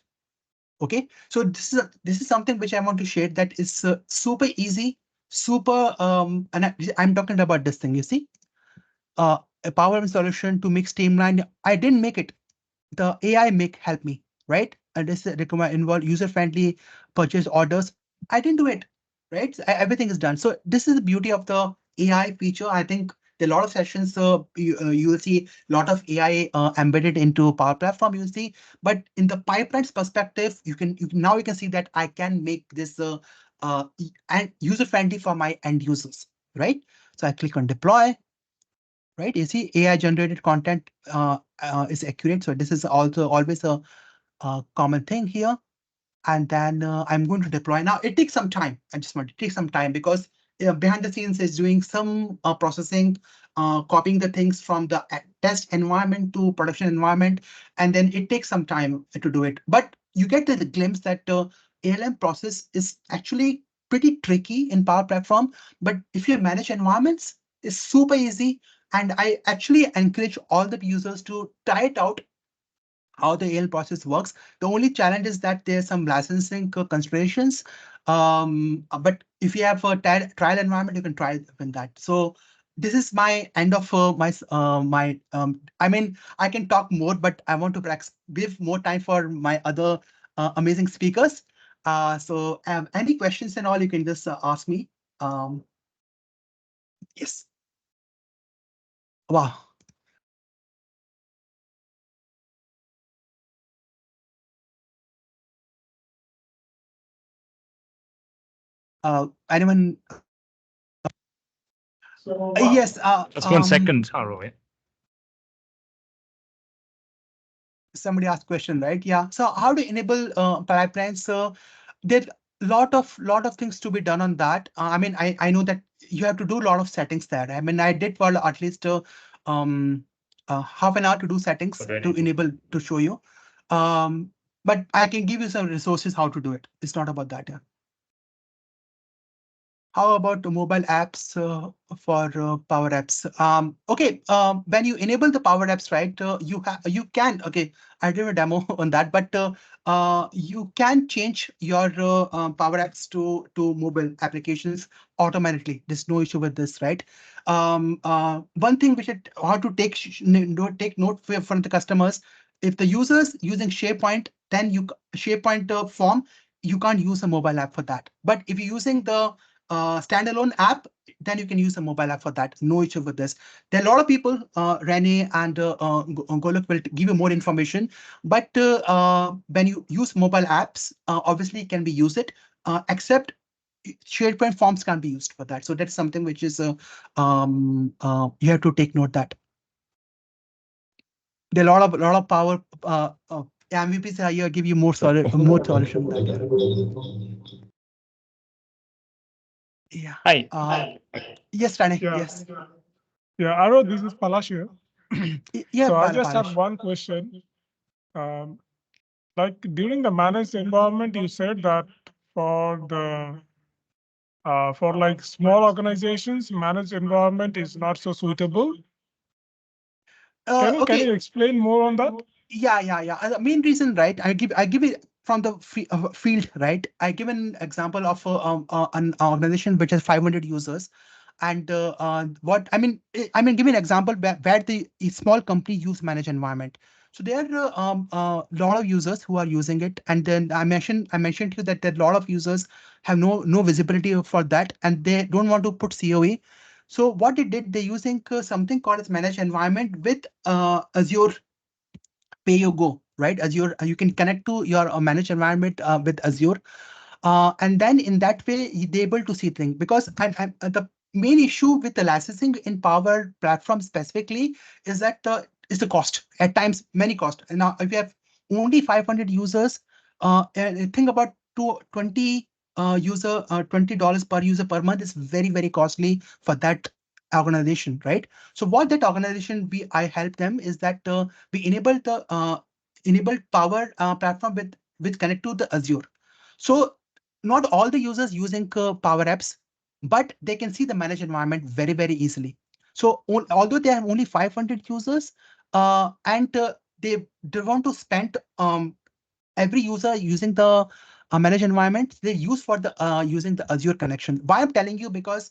Okay, so this is something which I want to share that is super easy, super and I'm talking about this thing. You see, a Power solution to make streamline. I didn't make it. The AI help me, right? And this involve user-friendly purchase orders. I didn't do it, right? So everything is done. So this is the beauty of the AI feature. I think There are a lot of sessions. You will see a lot of AI embedded into Power Platform. You'll see, but in the pipelines perspective, now you can see that I can make this and user friendly for my end users, right? So I click on deploy. Right, you see AI generated content is accurate. So this is also always a common thing here. And then I'm going to deploy. Now it takes some time. I just want to take some time because behind the scenes is doing some processing, copying the things from the test environment to production environment, and then it takes some time to do it. But you get the glimpse that ALM process is actually pretty tricky in Power Platform. But if you manage environments, it's super easy. And I actually encourage all the users to try it out how the AL process works. The only challenge is that there's some licensing considerations. But if you have a trial environment, you can try with that. So this is my end of I mean, I can talk more, but I want to give more time for my other amazing speakers. So any questions and all, you can just ask me. Yes. Wow. Anyone? Yes. Just 1 second, Haro. Yeah. Somebody asked question, right? Yeah. So how to enable pipelines? So there's lot of things to be done on that. I mean, I know that you have to do a lot of settings there. I mean, I did for at least half an hour to do settings to enable to show you. But I can give you some resources how to do it. It's not about that. Yeah. How about the mobile apps for Power Apps? Okay, when you enable the Power Apps, right, you can, okay, I did a demo on that, but you can change your Power Apps to mobile applications automatically. There's no issue with this, right? One thing which how to take note from the customers, if the users using SharePoint, then SharePoint form, you can't use a mobile app for that. But if you're using the standalone app, then you can use a mobile app for that. No issue with this. There are a lot of people, Rene and Golok will give you more information. But when you use mobile apps, obviously can be used it, except SharePoint forms can be used for that. So that's something which is you have to take note that. There are a lot of power MVPs are here, give you more solution than that. Yeah. Hi. Yes, Rane. Yeah. Yes. Yeah, Aro, this is Palash here. Yeah. So I just Palash. have one question. Like during the managed environment, you said that for the for like small organizations, managed environment is not so suitable. Can Okay. you explain more on that? Yeah. The main reason, right? I give it from the field, right? I give an example of an organization which has 500 users, and what I mean, give me an example where the small company use managed environment. So there are lot of users who are using it, and then I mentioned to you that there are a lot of users have no visibility for that, and they don't want to put COE. So what they did, they're using something called as managed environment with Azure pay you go, right? Azure, you can connect to your managed environment with Azure. And then in that way, they're able to see things, because the main issue with the licensing in Power Platform specifically is that is the cost. At times, many cost. And now, if you have only 500 users, think about 20 $20 per user per month is very, very costly for that organization, right? So what that organization I help them is that we enable the enabled Power Platform with connect to the Azure. So not all the users using Power Apps, but they can see the managed environment very, very easily. So although they have only 500 users, and they want to spend every user using the managed environment, they use for the using the Azure connection. Why I'm telling you, because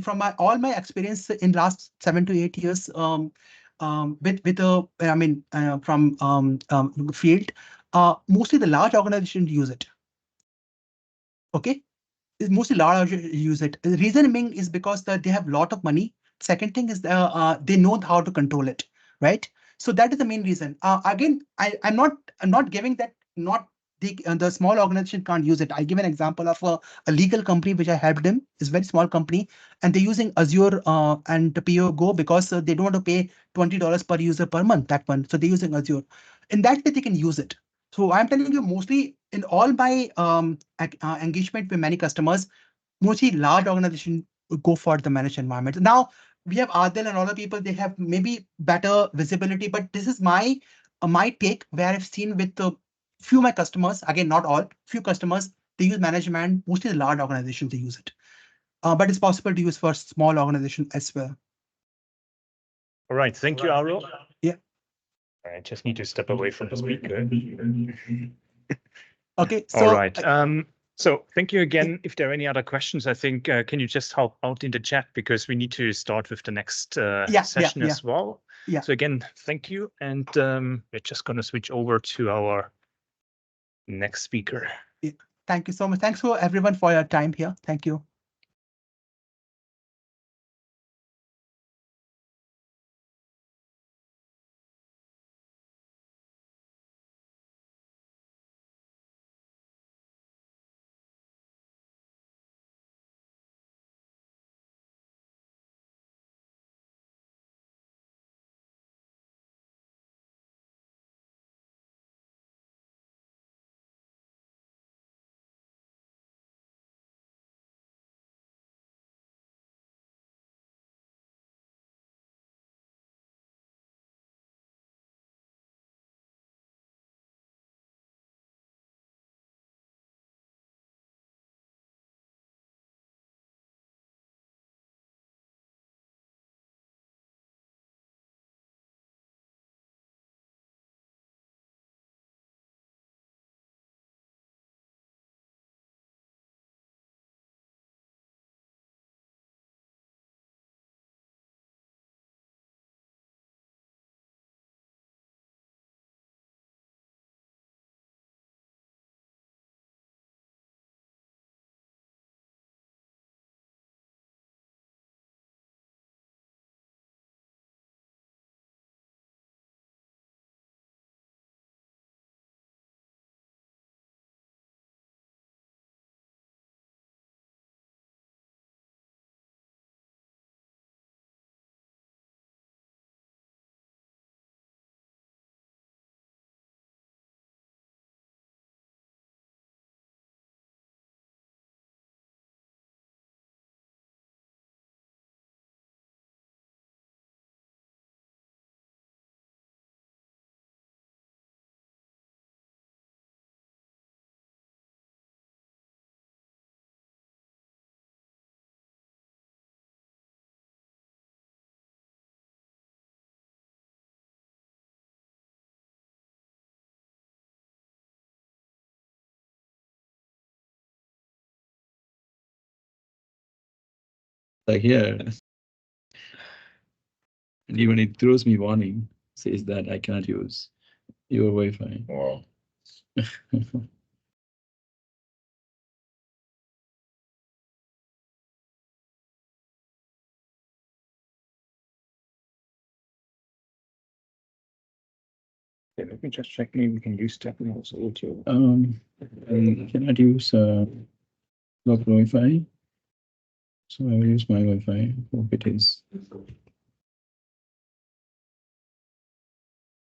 from all my experience in last 7 to 8 years, with from field, mostly the large organizations use it. Okay, mostly large use it. The reason being is because they have a lot of money second thing is they know how to control it, right? So that is the main reason. Again, I'm not giving that not the small organization can't use it. I give an example of a legal company which I helped them. It's a very small company, and they're using Azure and PO Go because they don't want to pay $20 per user per month that month. So they're using Azure. In that way, they can use it. So I'm telling you, mostly in all my engagement with many customers, mostly large organizations go for the managed environment. Now we have Adil and other people, they have maybe better visibility, but this is my take where I've seen with few of my customers, again, not all, few customers, they use management, mostly the large organizations, they use it. But it's possible to use for small organization as well. All right. Thank you, Aro. Yeah. I just need to step away from the speaker. Okay. So, all right. So thank you again. If there are any other questions, I think, can you just help out in the chat because we need to start with the next session as well. Yeah. So again, thank you. And we're just going to switch over to our next speaker. Yeah. Thank you so much. Thanks for everyone for your time here. Thank you. Like here, and even it throws me warning, says that I cannot use your Wi-Fi. Wow. Okay, let me just check. Maybe we can use that also audio. I cannot use local Wi-Fi, so I will use my Wi-Fi. Hope it is.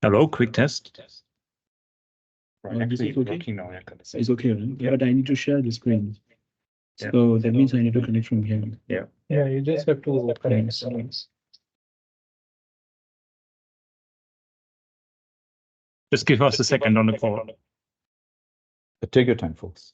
Hello, quick test. Oh, this is okay? Working now. It's okay, right? Yeah. But I need to share the screen. Yeah. So that means I need to connect from here. Yeah. Yeah, you just have to connect. Just give us a second on the call. Take your time, folks.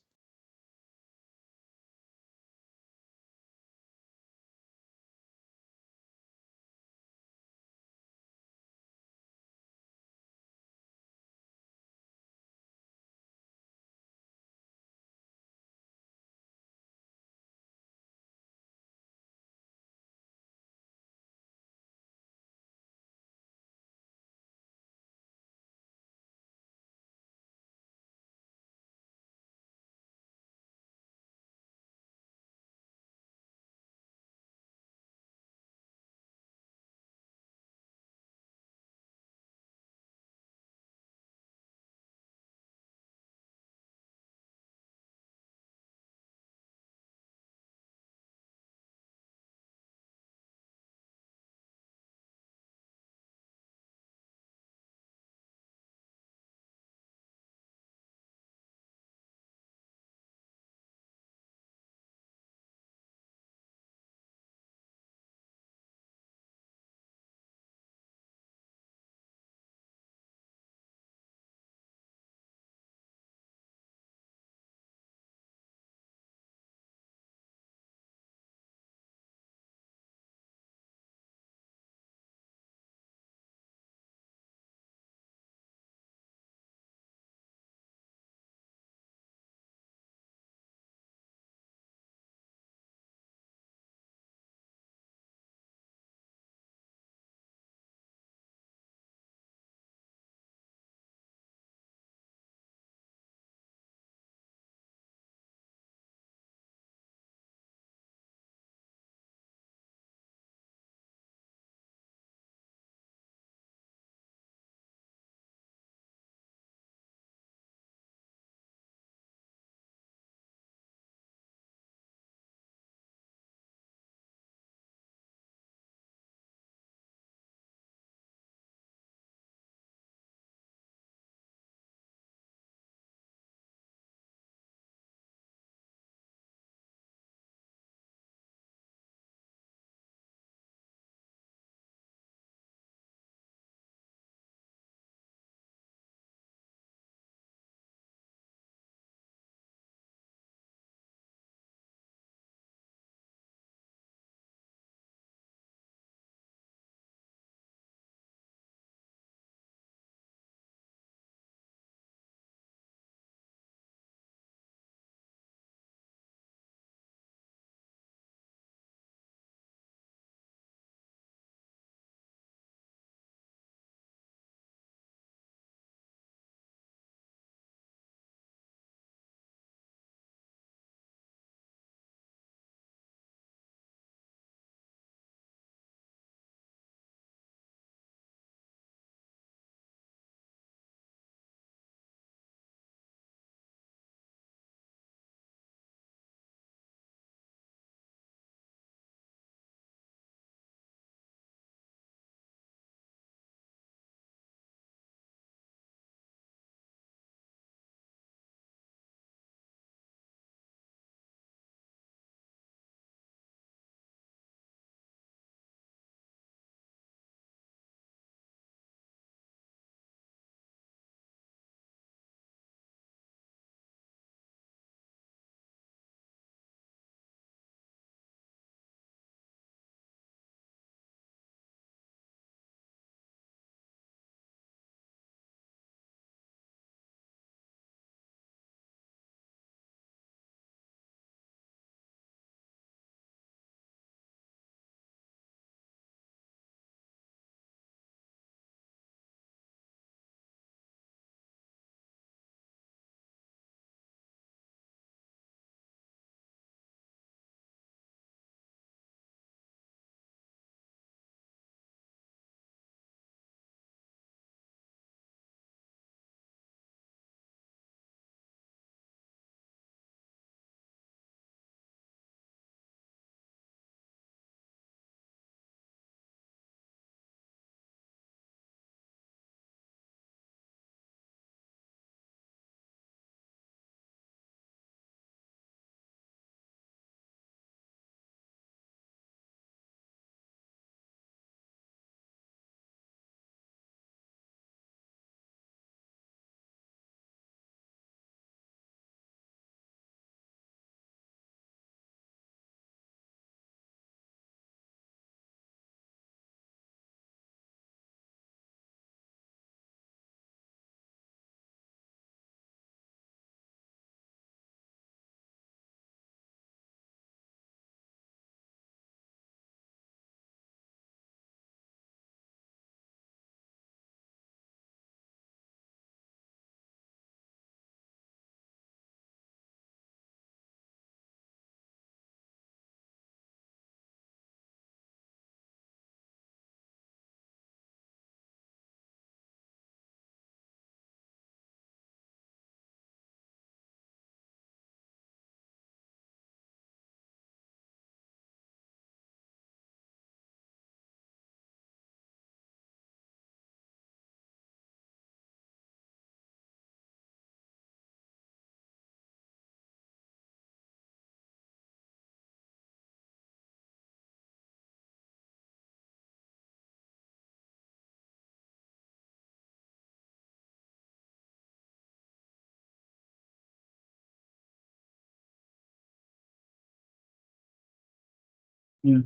Yeah,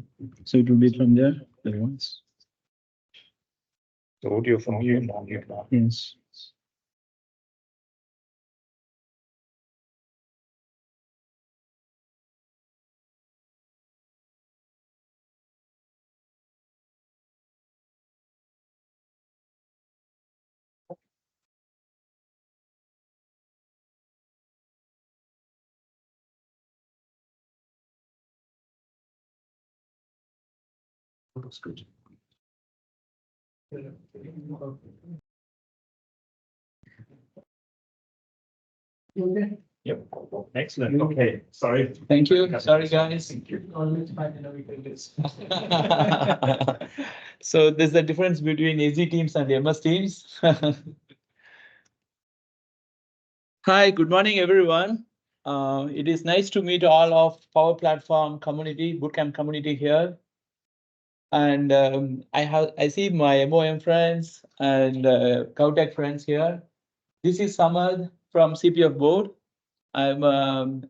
so it will be from there, the voice. The audio from you. Yes. Looks good. Yep, excellent. Okay, sorry. Thank you. Sorry, guys. So there's the difference between AZ teams and MS teams. Hi, good morning, everyone. It is nice to meet all of Power Platform community, Bootcamp community here. And I see my MOM friends and Cowtech friends here. This is Samad from CPF board. I'm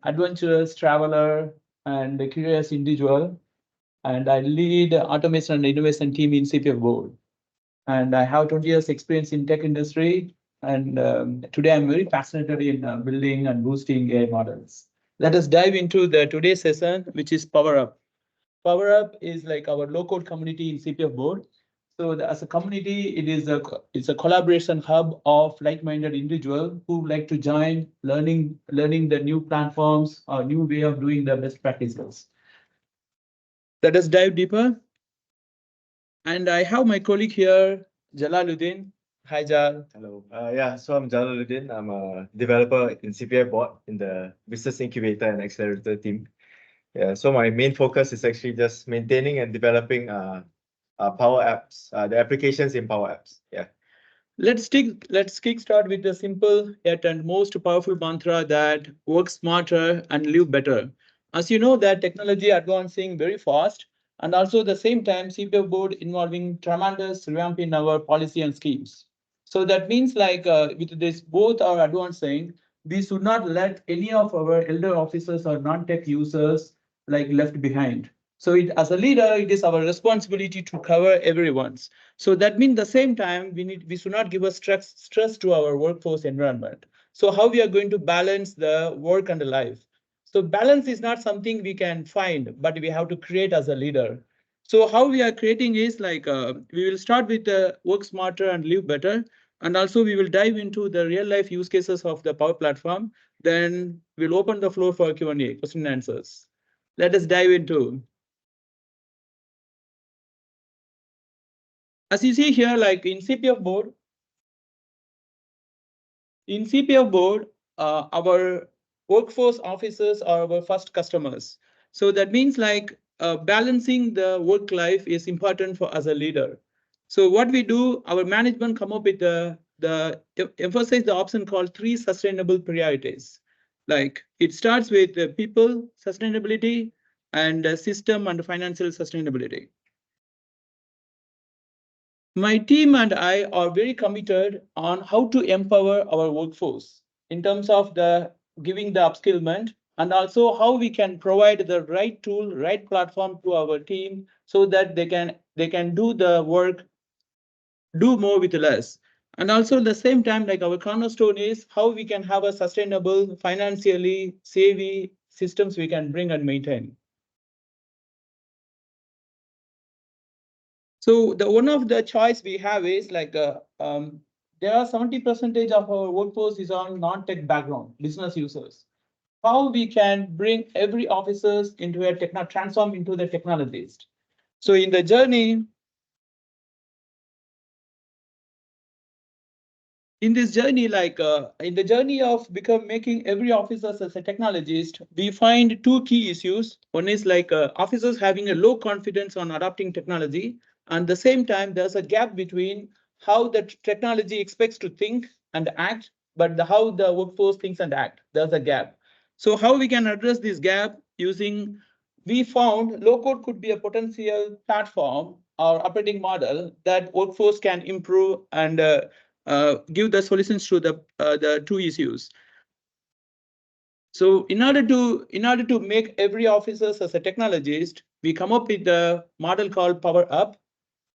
adventurous traveler and a curious individual, and I lead automation and innovation team in CPF board. And I have 20 years experience in tech industry. And today I'm very fascinated in building and boosting AI models. Let us dive into the today's session, which is Power Up. Power Up is like our low-code community in CPF board. So as a community, it's a collaboration hub of like-minded individuals who like to join learning the new platforms or new way of doing the best practices. Let us dive deeper. And I have my colleague here, Jalaluddin. Hi, Jal. Hello. Yeah, so I'm Jalaluddin. I'm a developer in CPF board in the business incubator and accelerator team. Yeah, so my main focus is actually just maintaining and developing Power Apps, the applications in Power Apps. Yeah. Let's kickstart with the simple yet and most powerful mantra that work smarter and live better. As you know that technology advancing very fast, and also the same time CPF board involving tremendous revamp in our policy and schemes. So that means like with this both are advancing, we should not let any of our elder officers or non-tech users like left behind. So as a leader, it is our responsibility to cover everyone's. So that means the same time we should not give a stress to our workforce environment. So how we are going to balance the work and the life. So balance is not something we can find, but we have to create as a leader. So how we are creating is like we will start with the work smarter and live better. And also we will dive into the real life use cases of the Power Platform. Then we'll open the floor for Q&A, question and answers. Let us dive into. As you see here, like in CPF board, our workforce officers are our first customers. So that means like balancing the work life is important for as a leader. So what we do, our management come up with emphasize the option called 3 sustainable priorities. Like it starts with people sustainability and system and financial sustainability. My team and I are very committed on how to empower our workforce in terms of the giving the upskillment and also how we can provide the right tool, right platform to our team so that they can do the work, do more with less. And also at the same time, like our cornerstone is how we can have a sustainable, financially savvy systems we can bring and maintain. So the one of the choice we have is like there are 70% of our workforce is on non-tech background, business users. How we can bring every officers into a transform into the technologist. So in the journey, in this journey, like in the journey of making every officer as a technologist, we find 2 key issues. One is like officers having a low confidence on adopting technology. And the same time, there's a gap between how the technology expects to think and act, but how the workforce thinks and act. There's a gap. So how we can address this gap using, we found low code could be a potential platform or operating model that workforce can improve and give the solutions to the 2 issues. So in order to make every officer as a technologist, we come up with a model called Power Up,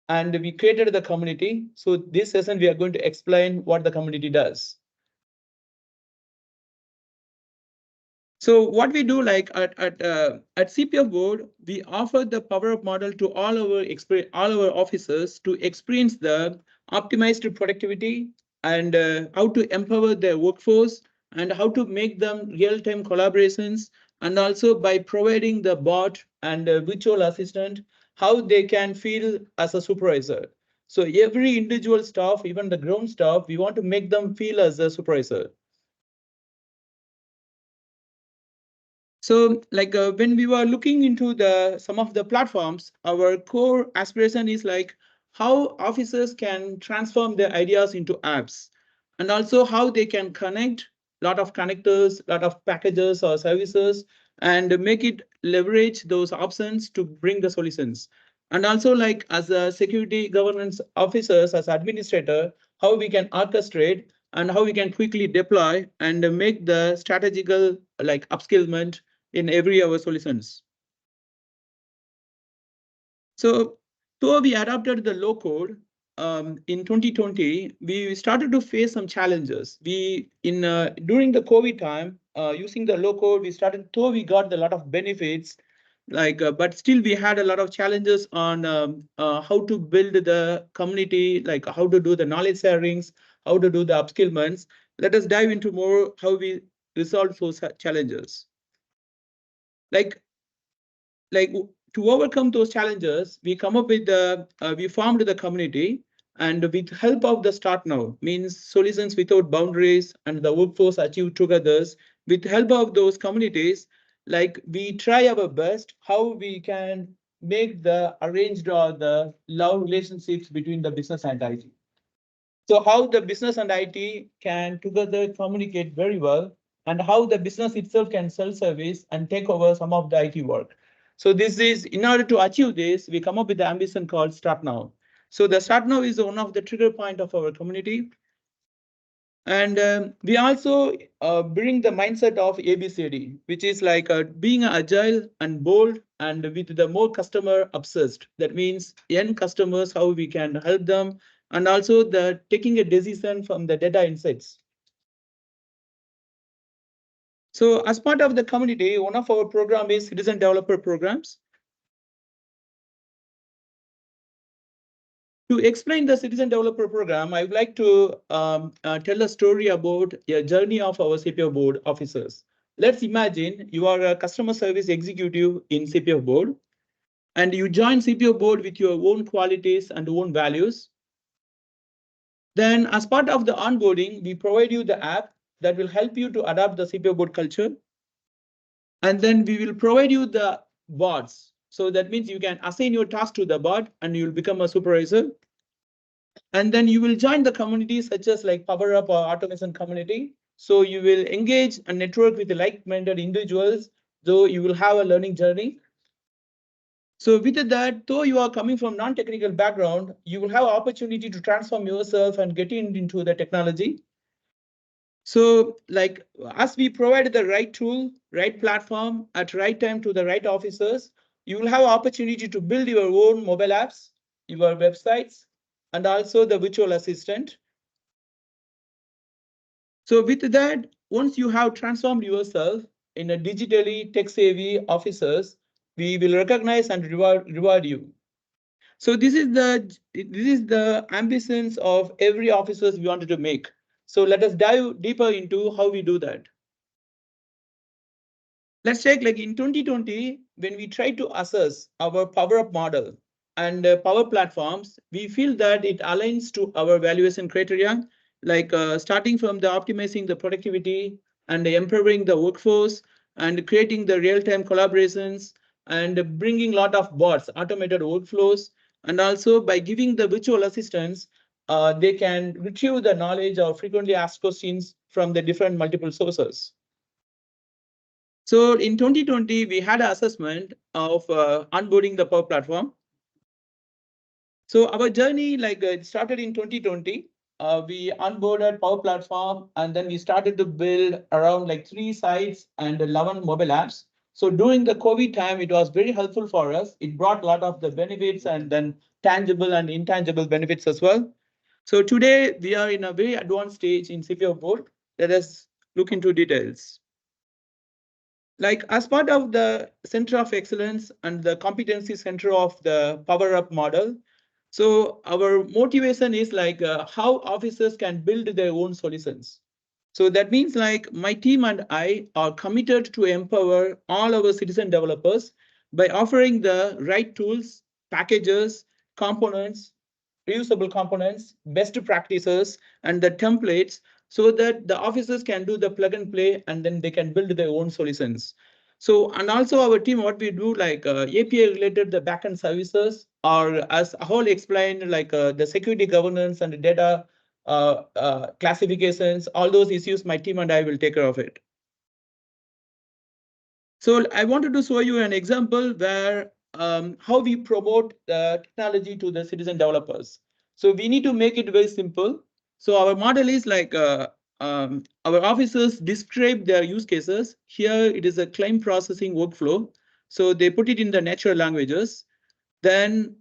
and we created the community. So this session we are going to explain what the community does. So what we do, like at CPF board, we offer the Power Up model to all our officers to experience the optimized productivity and how to empower their workforce and how to make them real-time collaborations, and also by providing the bot and virtual assistant, how they can feel as a supervisor. So every individual staff, even the ground staff, we want to make them feel as a supervisor. So like when we were looking into some of the platforms, our core aspiration is like how officers can transform their ideas into apps, and also how they can connect a lot of connectors, a lot of packages or services, and make it leverage those options to bring the solutions. And also like as a security governance officers, as administrator, how we can orchestrate and how we can quickly deploy and make the strategical like upskillment in every our solutions. So though we adopted the low code in 2020, we started to face some challenges. We during the COVID time, using the low code, though we got a lot of benefits, like but still we had a lot of challenges on how to build the community, like how to do the knowledge sharings, how to do the upskillments. Let us dive into more how we resolve those challenges. Like to overcome those challenges, we come up with we formed the community, and with help of the Start Now, means solutions without boundaries and the workforce achieve together. With help of those communities, like we try our best how we can make the arranged or the love relationships between the business and IT. So how the business and IT can together communicate very well, and how the business itself can self-service and take over some of the IT work. So this is, in order to achieve this, we come up with the ambition called Start Now. So the Start Now is one of the trigger point of our community. And we also bring the mindset of ABCD, which is like being agile and bold and with the more customer obsessed. That means end customers, how we can help them, and also the taking a decision from the data insights. So as part of the community, one of our program is citizen developer programs. To explain the citizen developer program, I would like to tell a story about a journey of our CPF board officers. Let's imagine you are a customer service executive in CPF board, and you join CPF board with your own qualities and own values. Then as part of the onboarding, we provide you the app that will help you to adapt the CPF board culture. And then we will provide you the bots. So that means you can assign your task to the bot and you will become a supervisor. And then you will join the communities such as like Power Up or Automation community. So you will engage and network with the like-minded individuals, though you will have a learning journey. So with that, though you are coming from non-technical background, you will have opportunity to transform yourself and get into the technology. So like as we provide the right tool, right platform at right time to the right officers, you will have opportunity to build your own mobile apps, your websites, and also the virtual assistant. So with that, once you have transformed yourself in a digitally tech-savvy officers, we will recognize and reward you. So this is the ambitions of every officers we wanted to make. So let us dive deeper into how we do that. Let's take like in 2020, when we try to assess our Power Up model and Power Platforms, we feel that it aligns to our valuation criteria, like starting from the optimizing the productivity and empowering the workforce and creating the real-time collaborations and bringing a lot of bots, automated workflows, and also by giving the virtual assistants, they can retrieve the knowledge or frequently asked questions from the different multiple sources. So in 2020, we had an assessment of onboarding the Power Platform. So our journey like started in 2020. we onboarded Power Platform, and then we started to build around like 3 sites and 11 mobile apps. So during the COVID time, it was very helpful for us. It brought a lot of the benefits and then tangible and intangible benefits as well. So today we are in a very advanced stage in CPO board. Let us look into details. Like as part of the Center of Excellence and the Competency Center of the Power Up model, so our motivation is like how officers can build their own solutions. So that means like my team and I are committed to empower all our citizen developers by offering the right tools, packages, components, reusable components, best practices, and the templates so that the officers can do the plug and play and then they can build their own solutions. So, and also our team, what we do like API related the backend services, or as a whole explained, like the security governance and the data classifications, all those issues, my team and I will take care of it. So I wanted to show you an example where how we promote the technology to the citizen developers. So we need to make it very simple. So our model is like our officers describe their use cases. Here it is a claim processing workflow. So they put it in the natural languages. Then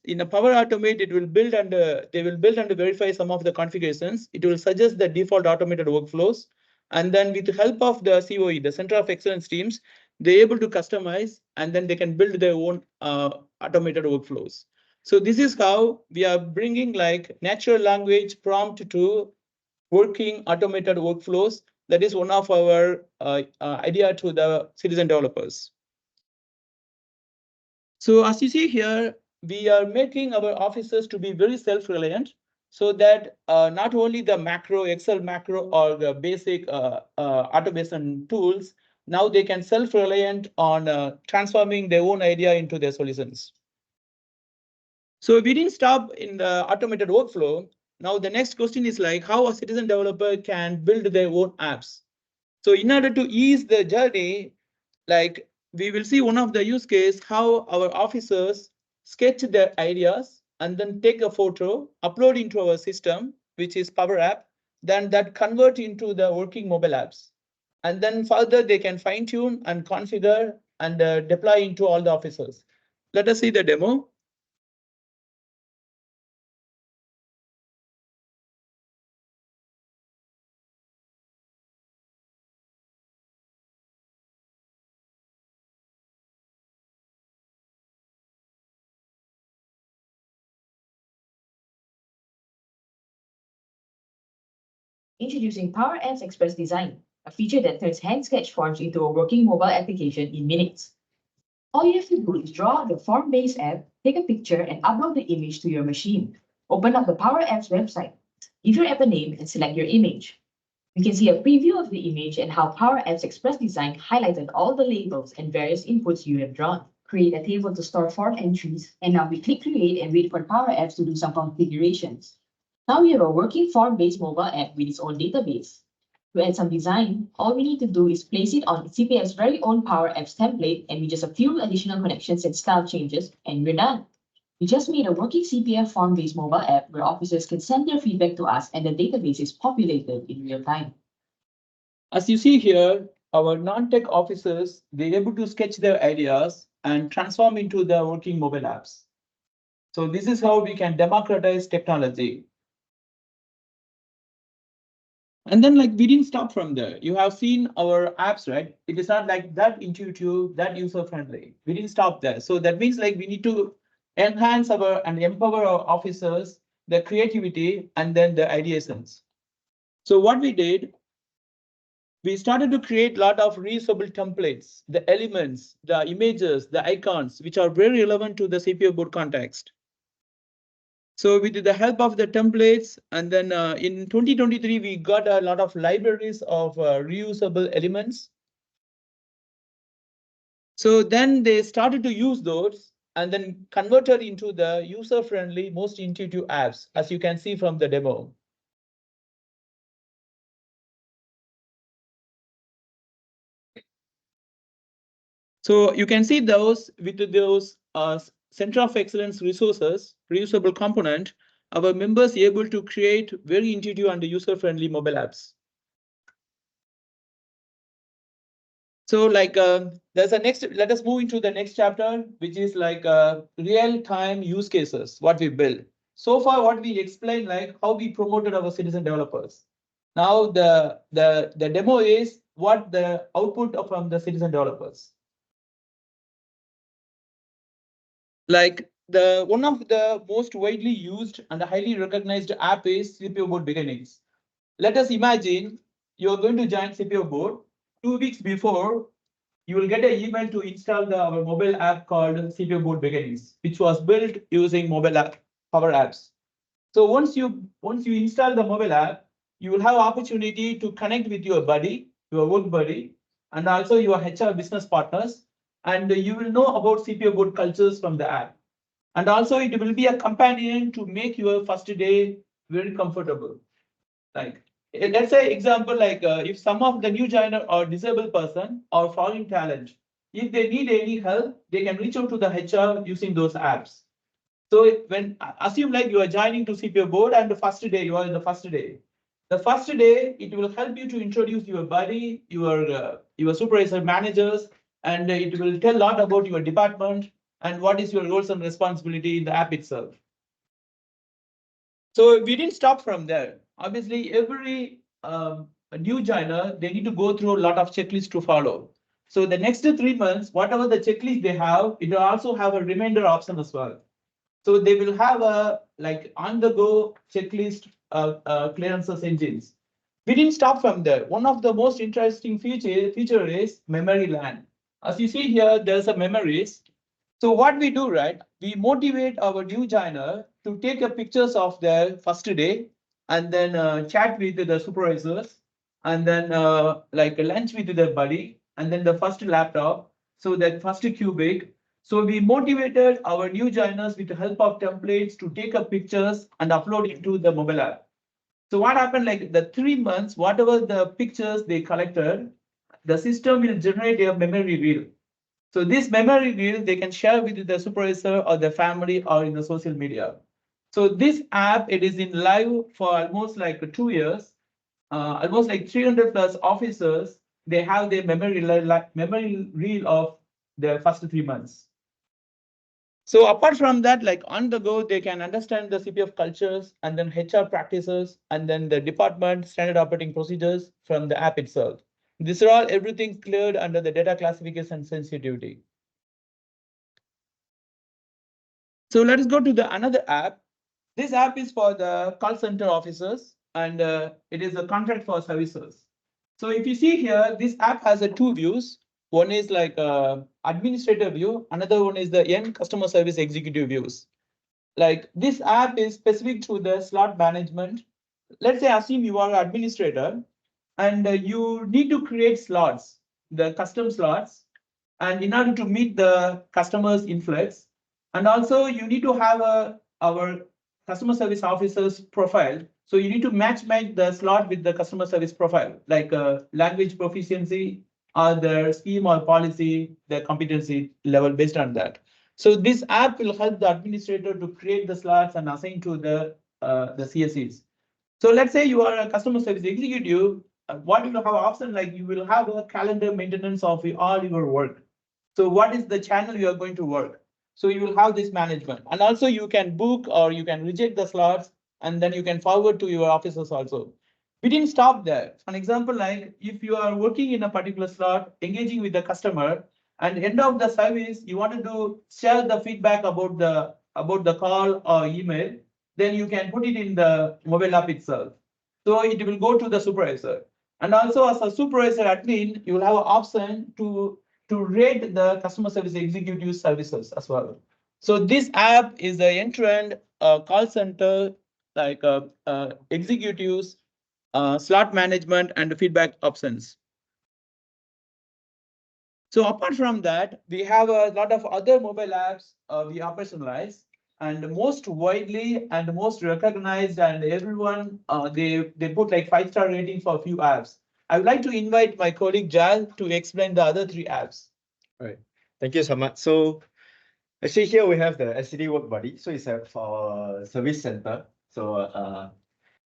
in a Power Automate, it will build and they will build and verify some of the configurations. It will suggest the default automated workflows. And then with the help of the COE, the Center of Excellence teams, they're able to customize and then they can build their own automated workflows. So this is how we are bringing like natural language prompt to working automated workflows. That is one of our idea to the citizen developers. So as you see here, we are making our officers to be very self-reliant so that not only the macro, Excel macro or the basic automation tools, now they can self-reliant on transforming their own idea into their solutions. So we didn't stop in the automated workflow. Now the next question is like how a citizen developer can build their own apps. So in order to ease the journey, like we will see one of the use case how our officers sketch their ideas and then take a photo, upload into our system, which is Power App, then that convert into the working mobile apps. And then further they can fine tune and configure and deploy into all the officers. Let us see the demo. Introducing Power Apps Express Design, a feature that turns hand sketch forms into a working mobile application in minutes. All you have to do is draw the form-based app, take a picture, and upload the image to your machine. Open up the Power Apps website, give your app a name, and select your image. You can see a preview of the image and how Power Apps Express Design highlighted all the labels and various inputs you have drawn. Create a table to store form entries, and now we click Create and wait for Power Apps to do some configurations. Now we have a working form-based mobile app with its own database. To add some design, all we need to do is place it on CPF's very own Power Apps template, and with just a few additional connections and style changes, and we're done. We just made a working CPF form-based mobile app where officers can send their feedback to us and the database is populated in real time. As you see here, our non-tech officers, they're able to sketch their ideas and transform into the working mobile apps. So this is how we can democratize technology. And then like we didn't stop from there. You have seen our apps, right? It is not like that intuitive, that user-friendly. We didn't stop there. So that means like we need to enhance our and empower our officers, the creativity, and then the ideations. So what we did, we started to create a lot of reusable templates, the elements, the images, the icons, which are very relevant to the CPO board context. So with the help of the templates, and then in 2023, we got a lot of libraries of reusable elements. So then they started to use those and then converted into the user-friendly, most intuitive apps, as you can see from the demo. So you can see those with those Center of Excellence resources, reusable component, our members able to create very intuitive and user-friendly mobile apps. So like there's a next, let us move into the next chapter, which is like real-time use cases, what we build. So far, what we explained, like how we promoted our citizen developers. Now the demo is what the output from the citizen developers. Like one of the most widely used and highly recognized app is CPO board beginnings. Let us imagine you're going to join CPO board 2 weeks before. You will get an email to install our mobile app called CPO Boot Beginnings, which was built using mobile app Power Apps. So once you install the mobile app, you will have opportunity to connect with your buddy, your work buddy, and also your HR business partners, and you will know about CPO Boot cultures from the app. And also it will be a companion to make your first day very comfortable. Like let's say example, like if some of the new joiner or disabled person or foreign talent, if they need any help, they can reach out to the HR using those apps. So when assume like you are joining to CPO board and the first day you are in the first day. The first day it will help you to introduce your buddy, your supervisor managers, and it will tell a lot about your department and what is your roles and responsibility in the app itself. So we didn't stop from there. Obviously, every new joiner, they need to go through a lot of checklists to follow. So the next 3 months, whatever the checklist they have, it will also have a reminder option as well. So they will have a like on-the-go checklist clearances engines. We didn't stop from there. One of the most interesting feature is memory land. As you see here, there's a memories. So what we do, right? We motivate our new joiner to take a pictures of their first day and then chat with the supervisors and then like a lunch with their buddy and then the first laptop. So that first cubic. So we motivated our new joiners with the help of templates to take up pictures and upload it to the mobile app. So what happened, like the 3 months, whatever the pictures they collected, the system will generate a memory reel. So this memory reel, they can share with the supervisor or the family or in the social media. So this app, it is in live for almost like 2 years, almost like 300 plus officers, they have their memory reel of their first 3 months. So apart from that, like on the go, they can understand the CPF cultures and then HR practices and then the department standard operating procedures from the app itself. These are all everything cleared under the data classification sensitivity. So let us go to the another app. This app is for the call center officers and it is a contract for services. So if you see here, this app has a 2 views. One is like administrator view. Another one is the end customer service executive views. Like this app is specific to the slot management. Let's say assume you are an administrator and you need to create slots, the custom slots, and in order to meet the customer's influx, and also you need to have our customer service officer's profile. So you need to match the slot with the customer service profile, like language proficiency or the scheme or policy, the competency level based on that. So this app will help the administrator to create the slots and assign to the CSEs. So let's say you are a customer service executive. What you have option, like you will have a calendar maintenance of all your work. So what is the channel you are going to work? So you will have this management, and also you can book or you can reject the slots, and then you can forward to your officers also. We didn't stop there. For example, like if you are working in a particular slot, engaging with the customer, and end of the service, you wanted to share the feedback about the call or email, then you can put it in the mobile app itself. So it will go to the supervisor. And also as a supervisor admin, you will have an option to rate the customer service executive services as well. So this app is the end-to-end call center, like executives, slot management and feedback options. So apart from that, we have a lot of other mobile apps we operationalize, and most widely and most recognized, and everyone they put like 5-star rating for a few apps. I would like to invite my colleague Jal to explain the other 3 apps. All right. Thank you, Samad. So actually here we have the SCD Work Buddy. So it's for our service center. So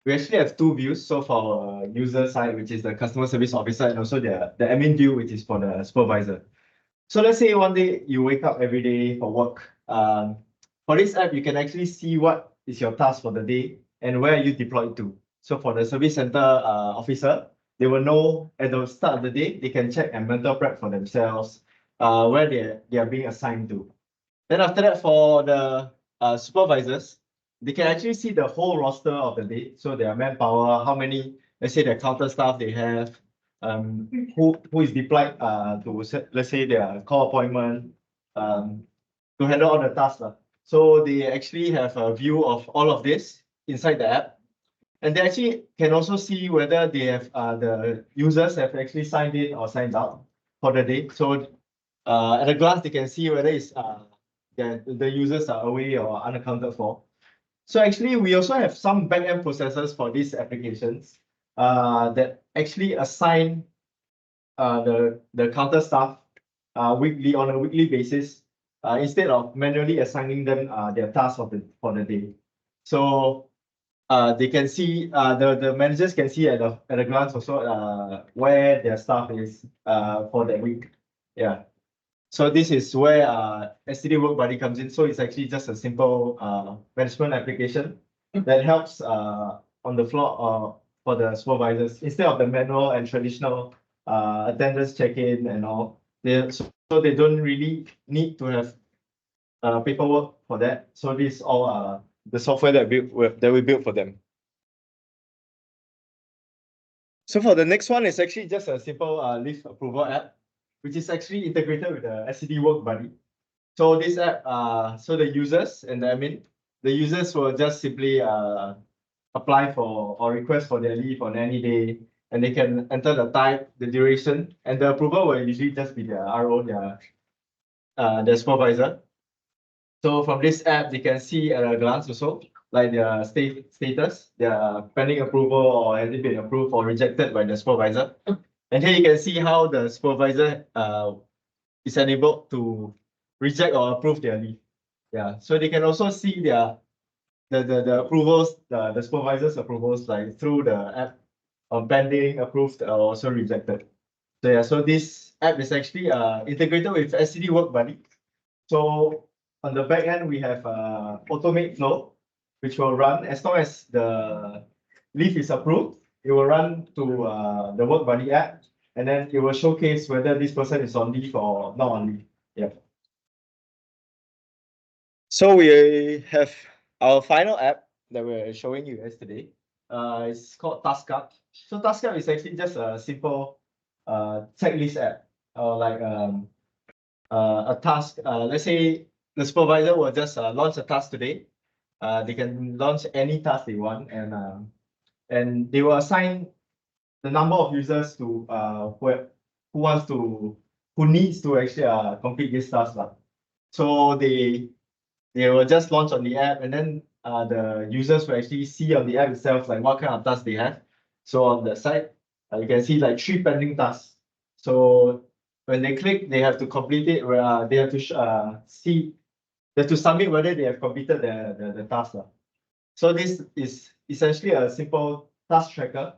we actually have two views. So for our user side, which is the customer service officer, and also the admin view, which is for the supervisor. So let's say one day you wake up every day for work. For this app, you can actually see what is your task for the day and where you deployed to. So for the service center officer, they will know at the start of the day, they can check and mental prep for themselves, where they are being assigned to. Then after that, for the supervisors, they can actually see the whole roster of the day. So their manpower, how many, let's say, their counter staff they have, who is deployed to, let's say, their call appointment, to handle all the tasks. So they actually have a view of all of this inside the app. And they actually can also see whether they have the users have actually signed in or signed out for the day. So at a glance, they can see whether it's the users are away or unaccounted for. So actually, we also have some backend processes for these applications that actually assign the counter staff weekly on a weekly basis instead of manually assigning them their tasks for the day. So they can see the managers can see at a glance also where their staff is for that week. Yeah. So this is where STD Work Buddy comes in. So it's actually just a simple management application that helps on the floor for the supervisors instead of the manual and traditional attendance check-in and all. So they don't really need to have paperwork for that. So this all the software that we built for them. So for the next one, it's actually just a simple leave approval app, which is actually integrated with the SCD Work Buddy. So this app, so the users and the admin, the users will just simply apply for or request for their leave on any day, and they can enter the type, the duration, and the approval will usually just be their RO, their supervisor. So from this app, they can see at a glance also, like their status, their pending approval, or has it been approved or rejected by the supervisor. And here you can see how the supervisor is enabled to reject or approve their leave. Yeah, so they can also see the approvals, the supervisor's approvals, like through the app on pending, approved, or also rejected. So yeah, so this app is actually integrated with SCD Work Buddy. So on the back end, we have automate flow, which will run as long as the leave is approved. It will run to the Work Buddy app, and then it will showcase whether this person is on leave or not on leave. Yeah. So we have our final app that we're showing you guys today. It's called TaskUp. So TaskUp is actually just a simple checklist app, or like a task. Let's say the supervisor will just launch a task today. They can launch any task they want, and they will assign the number of users to who needs to actually complete this task. So they will just launch on the app, and then the users will actually see on the app itself like what kind of tasks they have. So on the side, you can see like 3 pending tasks. So when they click, they have to complete it. They have to they have to submit whether they have completed the task. So this is essentially a simple task tracker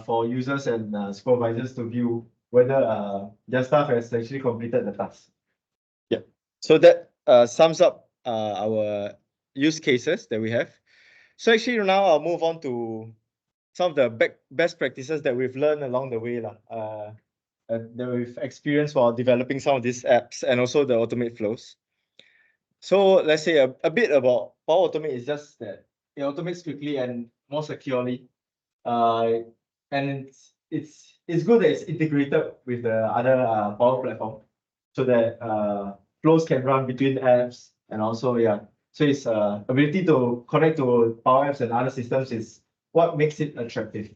for users and supervisors to view whether their staff has actually completed the task. Yeah. So that sums up our use cases that we have. So actually now I'll move on to some of the best practices that we've learned along the way that we've experienced while developing some of these apps and also the automate flows. So let's say a bit about Power Automate is just that it automates quickly and more securely. And it's good that it's integrated with the other Power Platform so that flows can run between apps, and also so its ability to connect to Power Apps and other systems is what makes it attractive.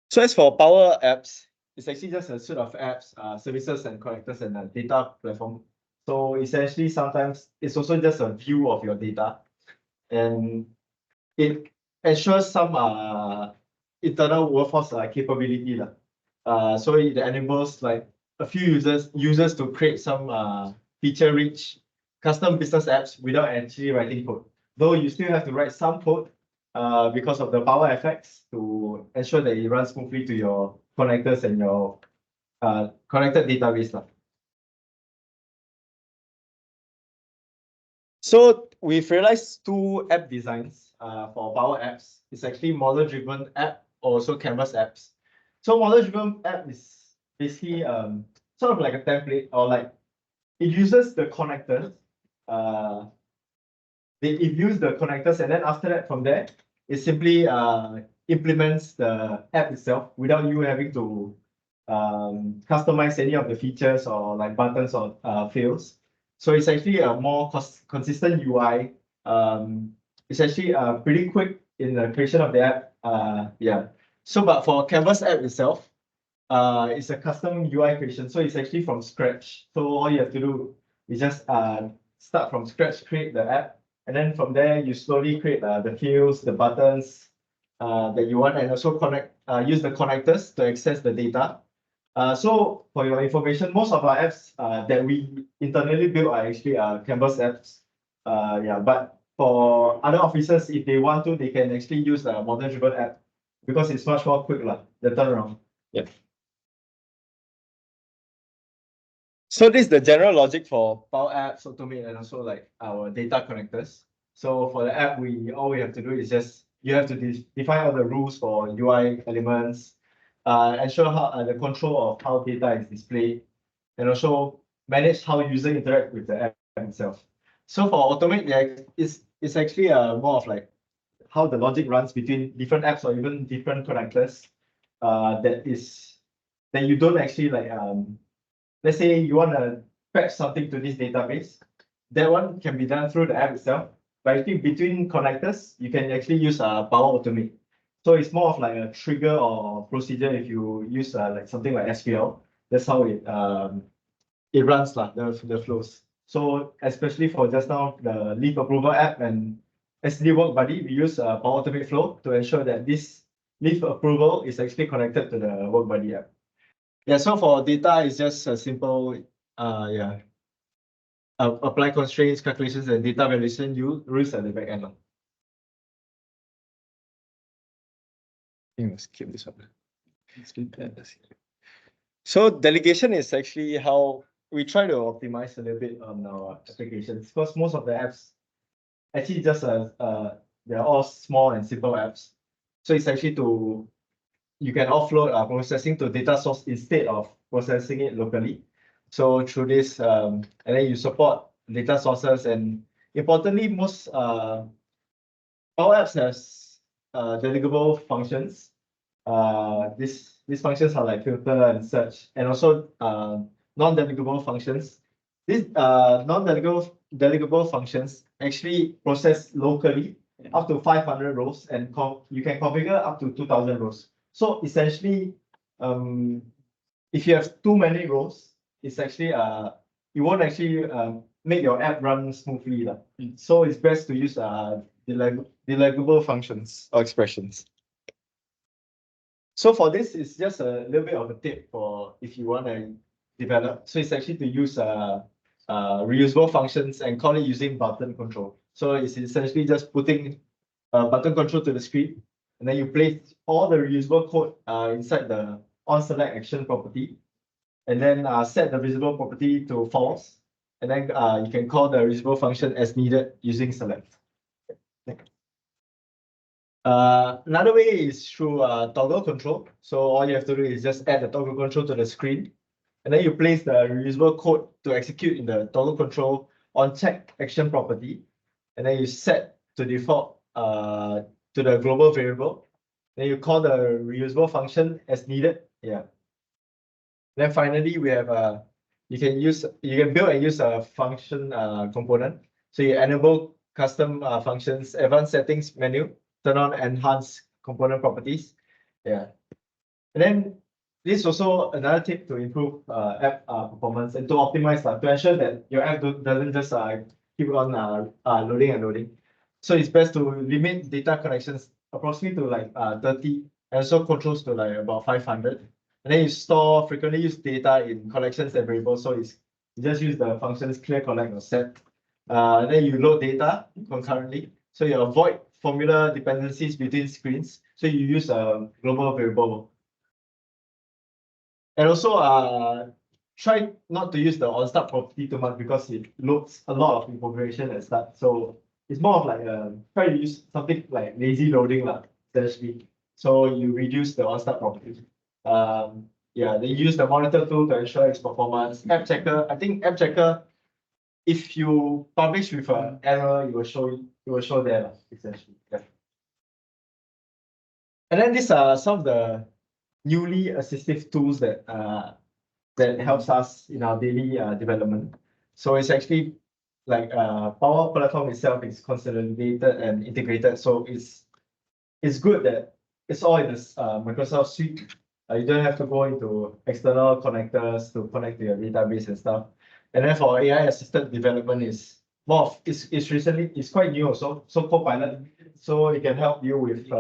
So as for Power Apps, it's actually just a suite of apps, services and connectors and a data platform. So essentially, sometimes it's also just a view of your data, and it ensures some internal workforce capability. So it enables like a few users to create some feature-rich custom business apps without actually writing code. though you still have to write some code because of the power effects to ensure that it runs smoothly to your connectors and your connected database. So we've realized two app designs for Power Apps. It's actually model-driven app or also canvas apps. So model-driven app is basically sort of like a template, or like it uses the connectors. It uses the connectors, and then after that, from there, it simply implements the app itself without you having to customize any of the features or like buttons or fields. So it's actually a more consistent UI. It's actually pretty quick in the creation of the app. Yeah. So, but for Canvas app itself, it's a custom UI creation. So it's actually from scratch. So all you have to do is just start from scratch, create the app, and then from there you slowly create the fields, the buttons that you want, and also use the connectors to access the data. So for your information, most of our apps that we internally build are actually Canvas apps. Yeah, but for other officers, if they want to, they can actually use a model-driven app because it's much more quick, the turnaround. Yeah. So this is the general logic for Power Apps, Automate, and also like our data connectors. So for the app, all we have to do is just you have to define all the rules for UI elements, ensure how the control of how data is displayed, and also manage how user interact with the app itself. So for Automate, yeah, it's actually more of like how the logic runs between different apps or even different connectors. That you don't actually like let's say you want to fetch something to this database, that one can be done through the app itself. But I think between connectors, you can actually use Power Automate. So it's more of like a trigger or procedure if you use like something like SQL. That's how it runs the flows. So especially for just now, the leave approval app and SD Work Buddy, we use Power Automate Flow to ensure that this leave approval is actually connected to the Work Buddy app. Yeah, so for data, it's just a simple, apply constraints, calculations, and data validation rules at the back end. Let's keep this up. So delegation is actually how we try to optimize a little bit on our applications, because most of the apps actually just they're all small and simple apps. So it's actually you can offload processing to data source instead of processing it locally. So through this, and then you support data sources, and importantly, most Power Apps has delegable functions. These functions are like filter and search, and also non-delegable functions. These non-delegable functions actually process locally up to 500 rows, and you can configure up to 2,000 rows. So essentially, if you have too many rows, it's actually it won't actually make your app run smoothly. So it's best to use delegable functions or expressions. So for this, it's just a little bit of a tip for if you want to develop. So it's actually to use reusable functions and call it using button control. So it's essentially just putting button control to the screen, and then you place all the reusable code inside the onSelect action property, and then set the visible property to false, and then you can call the reusable function as needed using select. Another way is through toggle control. So all you have to do is just add the toggle control to the screen, and then you place the reusable code to execute in the toggle control on check action property, and then you set to default to the global variable. Then you call the reusable function as needed. Yeah. Then finally, we have you can build and use a function component. So you enable custom functions, advanced settings menu, turn on enhanced component properties. Yeah. And then this is also another tip to improve app performance and to optimize to ensure that your app doesn't just keep on loading and loading. So it's best to limit data connections approximately to like 30, and also controls to like about 500. And then you store frequently used data in collections and variables. So you just use the functions clear, collect, or set. And then you load data concurrently. So you avoid formula dependencies between screens. So you use a global variable. And also try not to use the on-start property too much because it loads a lot of information at start. So it's more of like try to use something like lazy loading essentially. So you reduce the on-start property. Yeah, they use the monitor tool to ensure its performance. App checker, I think app checker, if you publish with an error, it will show there essentially. Yeah. And then these are some of the newly assistive tools that that helps us in our daily development. So it's actually like Power Platform itself is consolidated and integrated. So it's good that it's all in this Microsoft Suite. You don't have to go into external connectors to connect to your database and stuff. And then for AI assisted development is more of, it's recently, it's quite new also. So Copilot, so it can help you with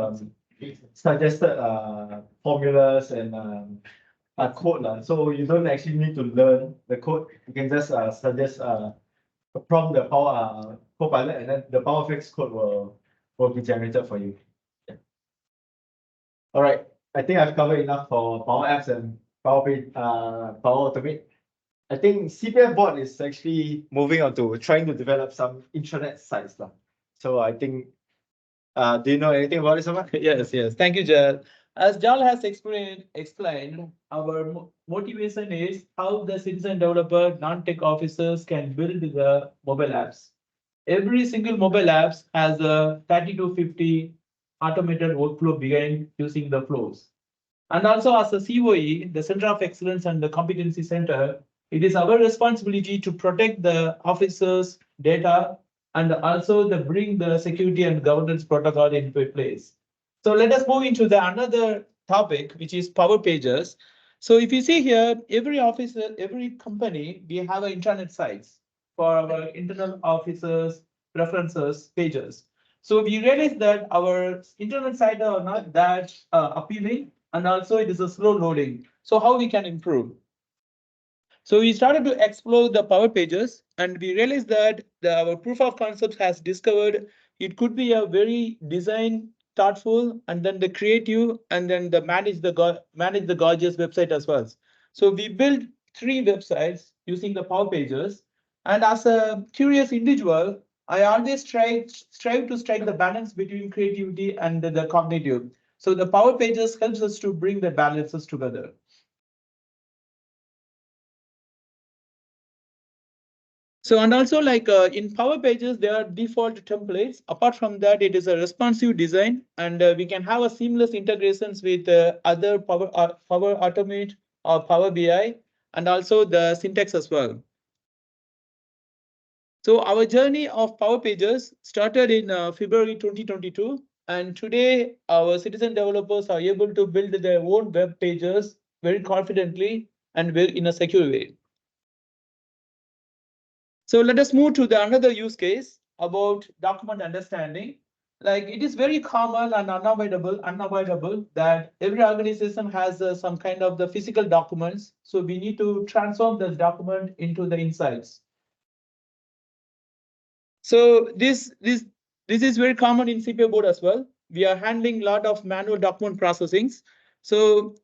suggested formulas and code. So you don't actually need to learn the code. You can just suggest prompt the Power Copilot, and then the PowerFX code will be generated for you. Yeah. All right, I think I've covered enough for Power Apps and Power Automate. I think CPF board is actually moving on to trying to develop some intranet sites. So I think, do you know anything about it, Saman? Yes, yes. Thank you, Jal. As Jal has explained, our motivation is how the citizen developer, non-tech officers can build the mobile apps. Every single mobile apps has a 30 to 50 automated workflow behind using the flows. And also as a COE, the Center of Excellence and the Competency Center, it is our responsibility to protect the officers' data and also the bring the security and governance protocol into place. So let us move into the another topic, which is Power Pages. So if you see here, every officer, every company, we have an intranet sites for our internal officers, preferences, pages. So we realized that our internet site are not that appealing, and also it is a slow loading. So how we can improve? So we started to explore the Power Pages, and we realized that our proof of concepts has discovered it could be a very design thoughtful, and then the creative, and then the manage the gorgeous website as well. So we built 3 websites using the Power Pages, and as a curious individual, I always strive to strike the balance between creativity and the cognitive. So the Power Pages helps us to bring the balances together. So, and also like in Power Pages, there are default templates. Apart from that, it is a responsive design, and we can have a seamless integrations with other Power Automate or Power BI, and also the syntax as well. So our journey of Power Pages started in February 2022, and today our citizen developers are able to build their own web pages very confidently and very in a secure way. So let us move to the another use case about document understanding. Like it is very common and unavoidable that every organization has some kind of the physical documents. So we need to transform this document into the insights. So this is very common in CPA board as well. We are handling a lot of manual document processings. So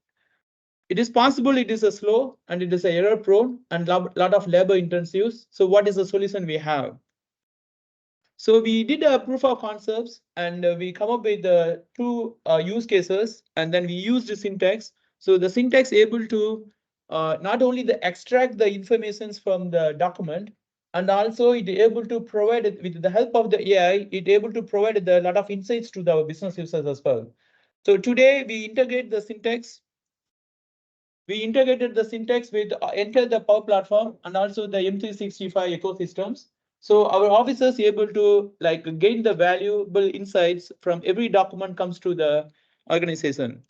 it is possible it is a slow and it is a error prone and lot of labor intensive. So what is the solution we have? So we did a proof of concepts, and we come up with 2 use cases, and then we used the syntax. So the syntax able to not only extract the informations from the document, and also it able to provide it with the help of the AI, it able to provide a lot of insights to our business users as well. So today we integrate the syntax. We integrated the syntax with enter the Power Platform and also the M365 ecosystems. So our officers able to like gain the valuable insights from every document comes to the organization.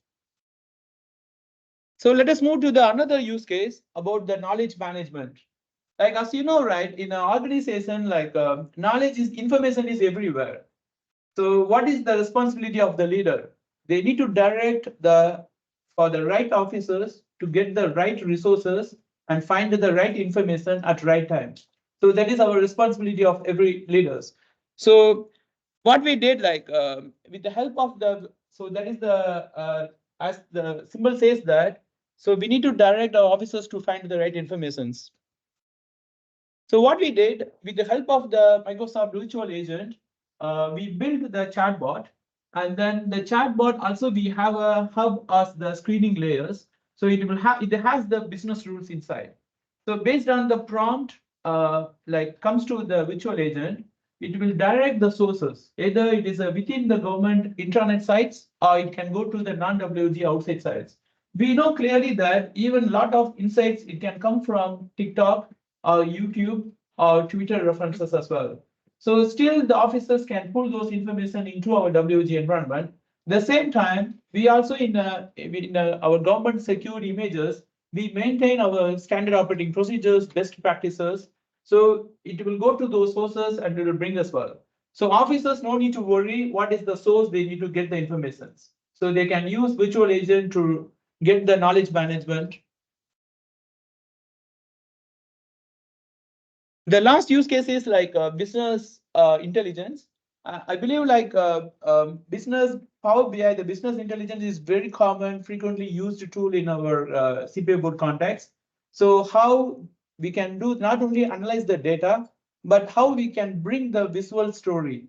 So let us move to the another use case about the knowledge management. Like as you know, right, in an organization, like knowledge is information is everywhere. So what is the responsibility of the leader? They need to direct for the right officers to get the right resources and find the right information at right time. So that is our responsibility of every leaders. So what we did, like with the help of so that is as the symbol says that, so we need to direct our officers to find the right informations. So what we did with the help of the Microsoft Virtual Agent, we built the chatbot, and then the chatbot also we have a hub as the screening layers. So it has the business rules inside. So based on the prompt, like comes to the virtual agent, it will direct the sources. Either it is within the government intranet sites, or it can go to the non-WG outside sites. We know clearly that even a lot of insights, it can come from TikTok or YouTube or Twitter references as well. So still the officers can pull those information into our WG environment. At the same time, we also in our government secured images, we maintain our standard operating procedures, best practices. So it will go to those sources and it will bring as well. So officers no need to worry what is the source they need to get the information. So they can use virtual agent to get the knowledge management. The last use case is like business intelligence. I believe like business Power BI, the business intelligence is very common, frequently used tool in our CPA board context. So how we can do not only analyze the data, but how we can bring the visual story,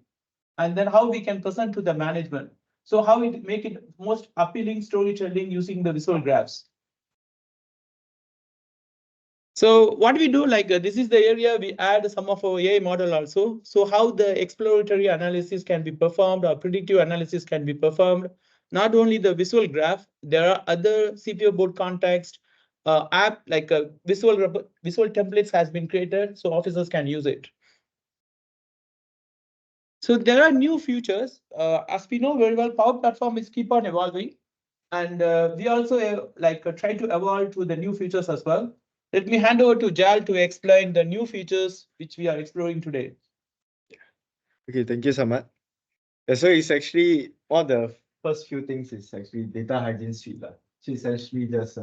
and then how we can present to the management. So how we make it most appealing storytelling using the visual graphs. So what we do, like this is the area we add some of our AI model also. So how the exploratory analysis can be performed or predictive analysis can be performed. Not only the visual graph, there are other CPO board context app like a visual templates has been created, so officers can use it. So there are new features. As we know very well, Power Platform is keep on evolving, and we also try to evolve to the new features as well. Let me hand over to Jal to explain the new features which we are exploring today. Okay, thank you, Samad. Yeah, so it's actually one of the first few things is actually data hygiene suite. So it's actually just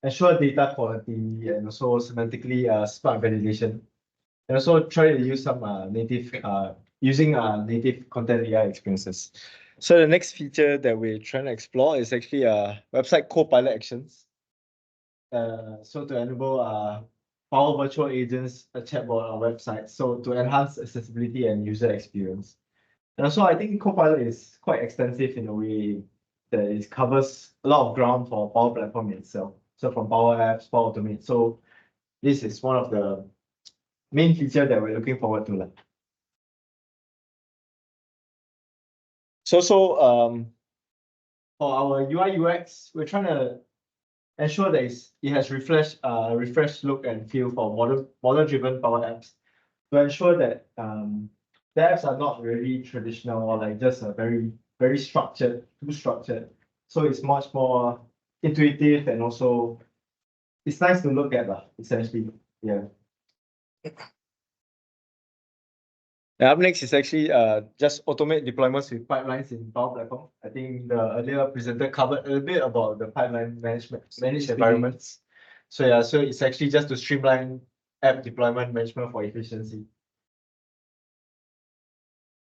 ensure data quality and also semantically smart validation. And also try to use some native native content AI experiences. So the next feature that we're trying to explore is actually website co-pilot actions. So to enable Power Virtual Agents, a chatbot on website, so to enhance accessibility and user experience. And also, I think Copilot is quite extensive in a way that it covers a lot of ground for Power Platform itself. So from Power Apps, Power Automate. So this is one of the main feature that we're looking forward to. So for our UI UX, we're trying to ensure that it has refreshed look and feel for model-driven Power Apps to ensure that the apps are not really traditional or like just a very structured, too structured. So it's much more intuitive and also it's nice to look at, essentially. Yeah. Up next is actually just automate deployments with pipelines in Power Platform. I think the earlier presenter covered a little bit about the pipeline managed environments. So yeah, so it's actually just to streamline app deployment management for efficiency.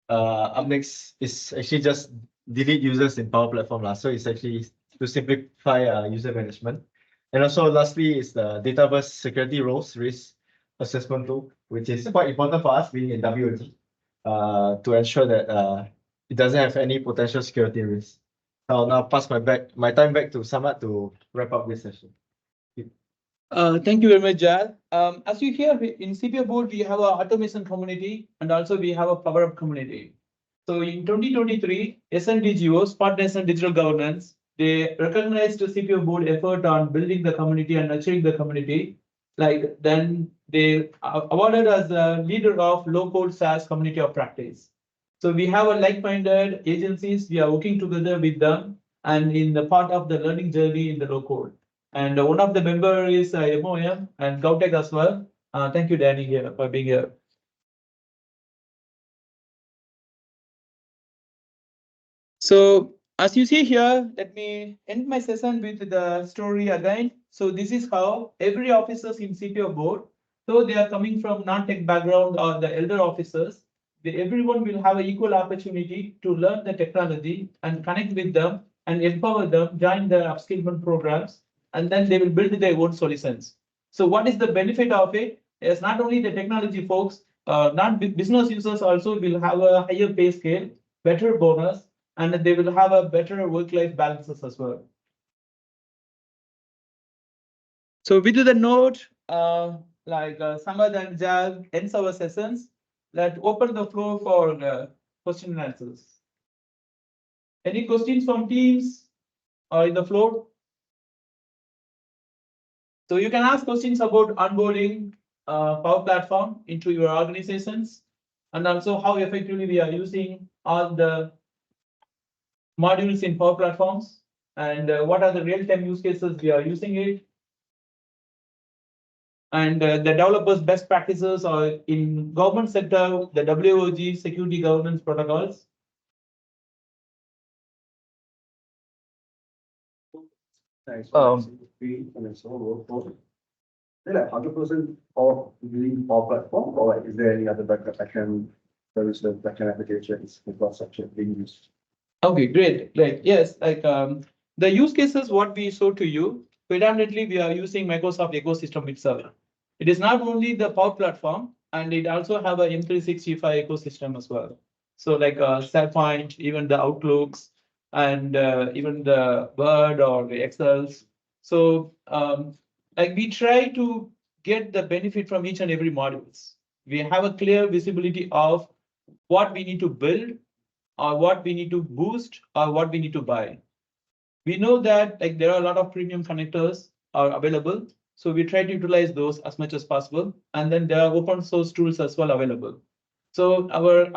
Up next is actually just delete users in Power Platform. So it's actually to simplify user management. And also lastly is the Dataverse security roles risk assessment tool, which is quite important for us being in WOG. To ensure that it doesn't have any potential security risks. I'll now pass my time back to Samad to wrap up this session. Thank you very much, Jal. As you hear in CPO board, we have a automation community and also we have a power up community. So in 2023, SNDGO, Smart Nation Digital Governance, they recognized the CPO board effort on building the community and nurturing the community. Then they awarded us the leader of low code SaaS community of practice. So we have a like-minded agencies. We are working together with them and in the part of the learning journey in the low code. And one of the member is MOM and GovTech as well. Thank you, Danny, here for being here. So as you see here, let me end my session with the story again. So this is how every officers in CPO board, so they are coming from non-tech background or the elder officers, everyone will have an equal opportunity to learn the technology and connect with them and empower them, join the upskillment programs, and then they will build their own solutions. So what is the benefit of it? It's not only the technology folks, business users also will have a higher pay scale, better bonus, and they will have a better work-life balances as well. So we do the note, Samad and Jag ends our sessions. Let's open the floor for question and answers. Any questions from teams or in the floor? So you can ask questions about onboarding Power Platform into your organizations, and also how effectively we are using all the modules in Power Platforms, and what are the real-time use cases we are using it, and the developers' best practices or in government sector, the WOG security governance protocols. Like 100% of using Power Platform, or like, is there any other backend services, backend applications, infrastructure being used? Okay, great. Yes, the use cases what we show to you, predominantly we are using Microsoft ecosystem itself. It is not only the Power Platform, and it also have a M365 ecosystem as well. So SharePoint, even the Outlooks, and even the Word or the Excels. So we try to get the benefit from each and every modules. We have a clear visibility of what we need to build, or what we need to boost, or what we need to buy. We know that there are a lot of premium connectors are available, so we try to utilize those as much as possible. And then there are open source tools as well available. So our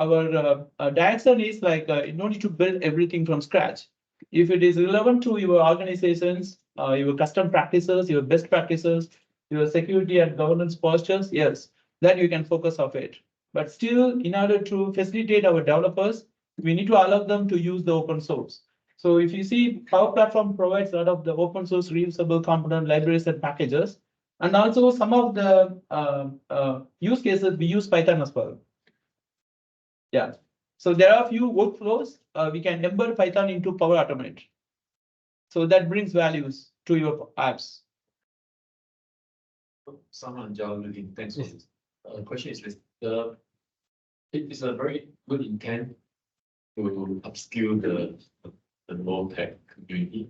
direction is you don't need to build everything from scratch. If it is relevant to your organizations, your custom practices, your best practices, your security and governance postures, yes, then you can focus on it. But still, in order to facilitate our developers, we need to allow them to use the open source. So if you see, Power Platform provides a lot of the open source reusable component libraries and packages. And also some of the use cases, we use Python as well. Yeah. So there are a few workflows. We can embed Python into Power Automate. So that brings values to your apps. Someone, thanks for this. The question is this. It is a very good intent to upskill the low-tech community.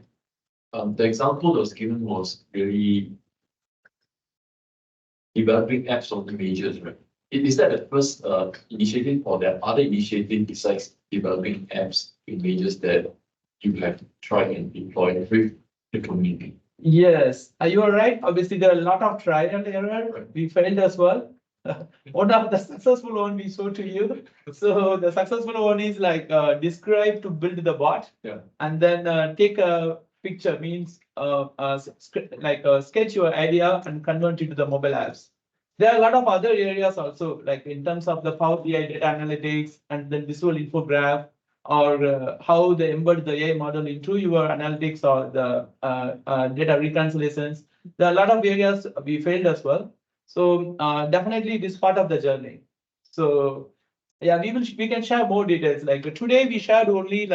The example that was given was really developing apps on images, right? Is that the first initiative, or there are other initiatives besides developing apps images that you have tried and deployed with the community? Yes, you are right. Obviously, there are a lot of trial and error. Right. We failed as well. One of the successful one we show to you. So the successful one is describe to build the bot. Yeah. And then take a picture, means sketch your idea and convert it to the mobile apps. There are a lot of other areas also, like in terms of the Power BI data analytics and the visual infograph, or how they embed the AI model into your analytics or the data reconciliations. There are a lot of areas we failed as well. So definitely this part of the journey. So yeah, we can share more details. Like today we shared only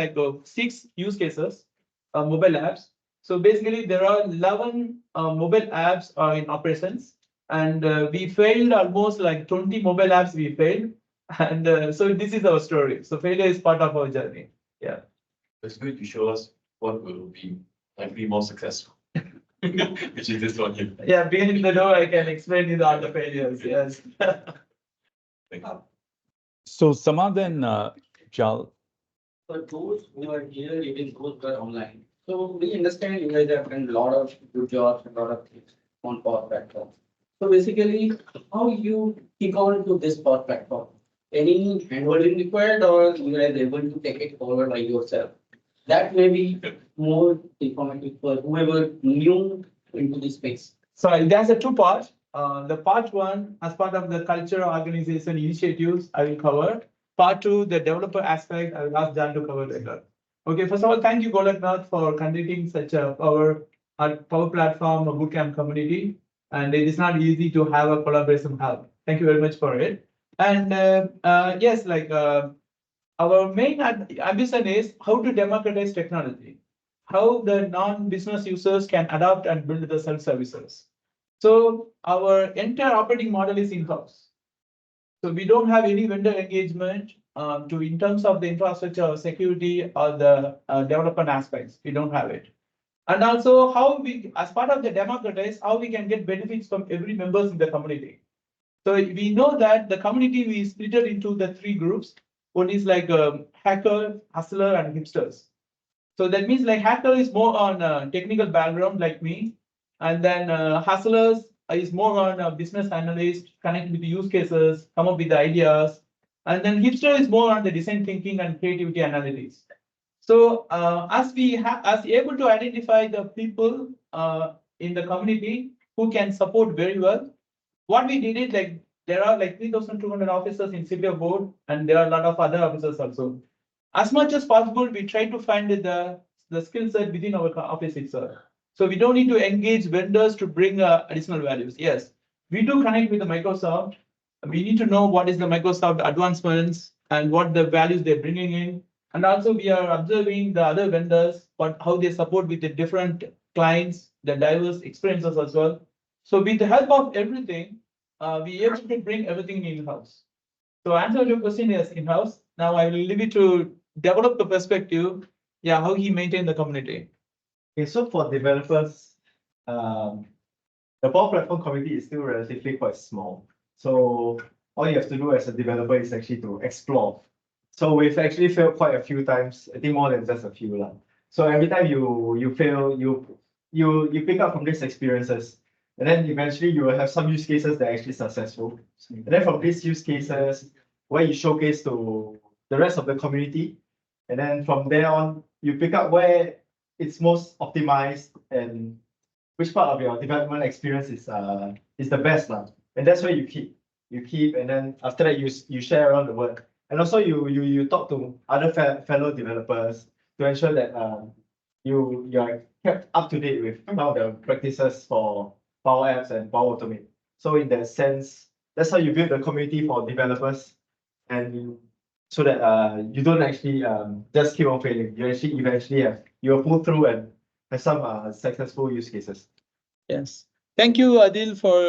6 use cases, mobile apps. So basically there are 11 mobile apps in operations, and we failed almost 20 mobile apps we failed. And so this is our story. So failure is part of our journey. Yeah. It's good to show us what will be likely more successful, which is this one here. Yeah, being in the door, I can explain you all the failures. Yes. Thank you. So Samad and Jal, For those who are here, even those who are online. So we understand you guys have done a lot of good jobs and a lot of things on Power Platform. So basically, how you kick on to this Power Platform? Any handholding required, or you guys able to take it forward by yourself? That may be more informative for whoever new into this space. So there's a 2 parts. The part 1, as part of the culture organization initiatives, I will cover. Part 2, the developer aspect, I will ask Jan to cover later. Okay, first of all, thank you, Golaknath, for conducting such a Power Platform, a bootcamp community. And it is not easy to have a collaboration help. Thank you very much for it. And yes, like our main ambition is how to democratize technology, how the non-business users can adopt and build the self-services. So our entire operating model is in-house. So we don't have any vendor engagement to in terms of the infrastructure or security or the development aspects. We don't have it. And also how we, as part of the democratize, how we can get benefits from every members in the community. So we know that the community we split it into the three groups. One is like hacker, hustler, and hipsters. So that means like hacker is more on technical background like me, and then hustlers is more on a business analyst, connect with the use cases, come up with the ideas, and then hipster is more on the design thinking and creativity analytics. So as we have, as able to identify the people in the community who can support very well, what we did is like there are like 3,200 officers in CPO board, and there are a lot of other officers also. As much as possible, we try to find the skill set within our office itself. So we don't need to engage vendors to bring additional values. Yes, we do connect with the Microsoft. We need to know what is the Microsoft advancements and what the values they're bringing in. And also we are observing the other vendors, how they support with the different clients, the diverse experiences as well. So with the help of everything, we able to bring everything in-house. So answer your question is in-house. Now I will leave it to develop the perspective, yeah, how he maintain the community. Okay, so for developers, the Power Platform community is still relatively quite small. So all you have to do as a developer is actually to explore. So we've actually failed quite a few times, I think more than just a few lah. So every time you fail, you pick up from these experiences. And then eventually you will have some use cases that are actually successful. And then from these use cases, where you showcase to the rest of the community. And then from there on, you pick up where it's most optimized and which part of your development experience is the best lah. And that's where you keep, and then after that you share around the word. And also you talk to other fellow developers to ensure that you are kept up to date with some of the practices for Power Apps and Power Automate. So in that sense, that's how you build the community for developers, and so that you don't actually just keep on failing. You actually eventually you'll pull through and have some successful use cases. Yes. Thank you, Adil, for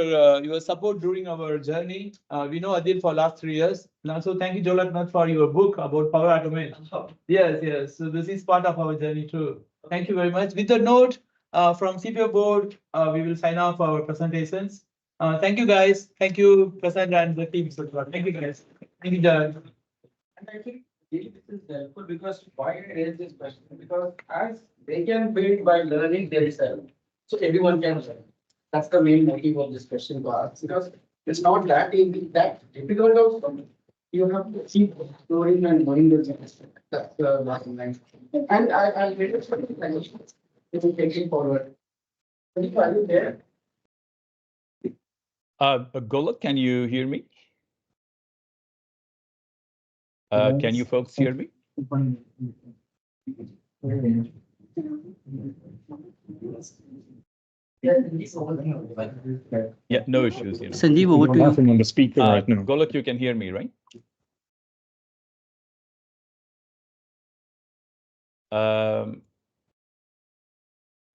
your support during our journey. We know Adil for last 3 years. And also thank you, Jolaknath, for your book about Power Automate. Yes, yes. So this is part of our journey too. Thank you very much. With the note from CPO board, we will sign off our presentations. Thank you, guys. Thank you, Prasanth and the team. Thank you, guys. Thank you, John. And I think this is helpful because why I raise this question? Because as they can build by learning themselves, so everyone can learn. That's the main motive of this question to ask, because it's not that difficult also. You have to keep exploring and knowing the things. That's the bottom line. And I'll make it something like it will take it forward. Are you there? Golok, can you hear me? Can you folks hear me? Yeah, no issues. Sanjeev, over to you. Nothing on the speaker right now. Golok, you can hear me, right?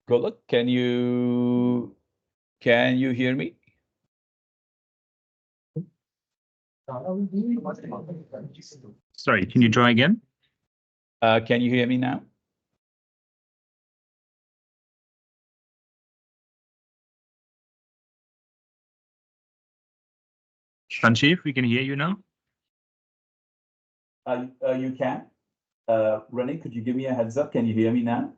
Golok, can you hear me? Sorry, can you try again? Can you hear me now? Sanjeev, we can hear you now. You can. Renee, could you give me a heads up? Can you hear me now?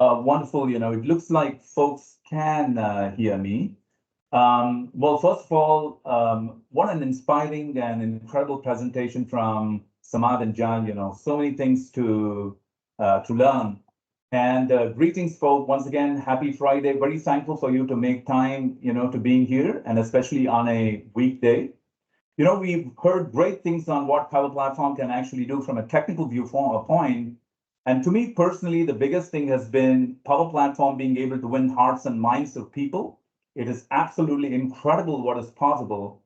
Wonderful. It looks like folks can hear me. Well, first of all, what an inspiring and incredible presentation from Samad and John. So many things to learn. And greetings, folks. Once again, happy Friday. Very thankful for you to make time, to being here, and especially on a weekday. We've heard great things on what Power Platform can actually do from a technical viewpoint. And to me personally, the biggest thing has been Power Platform being able to win hearts and minds of people It is absolutely incredible what is possible.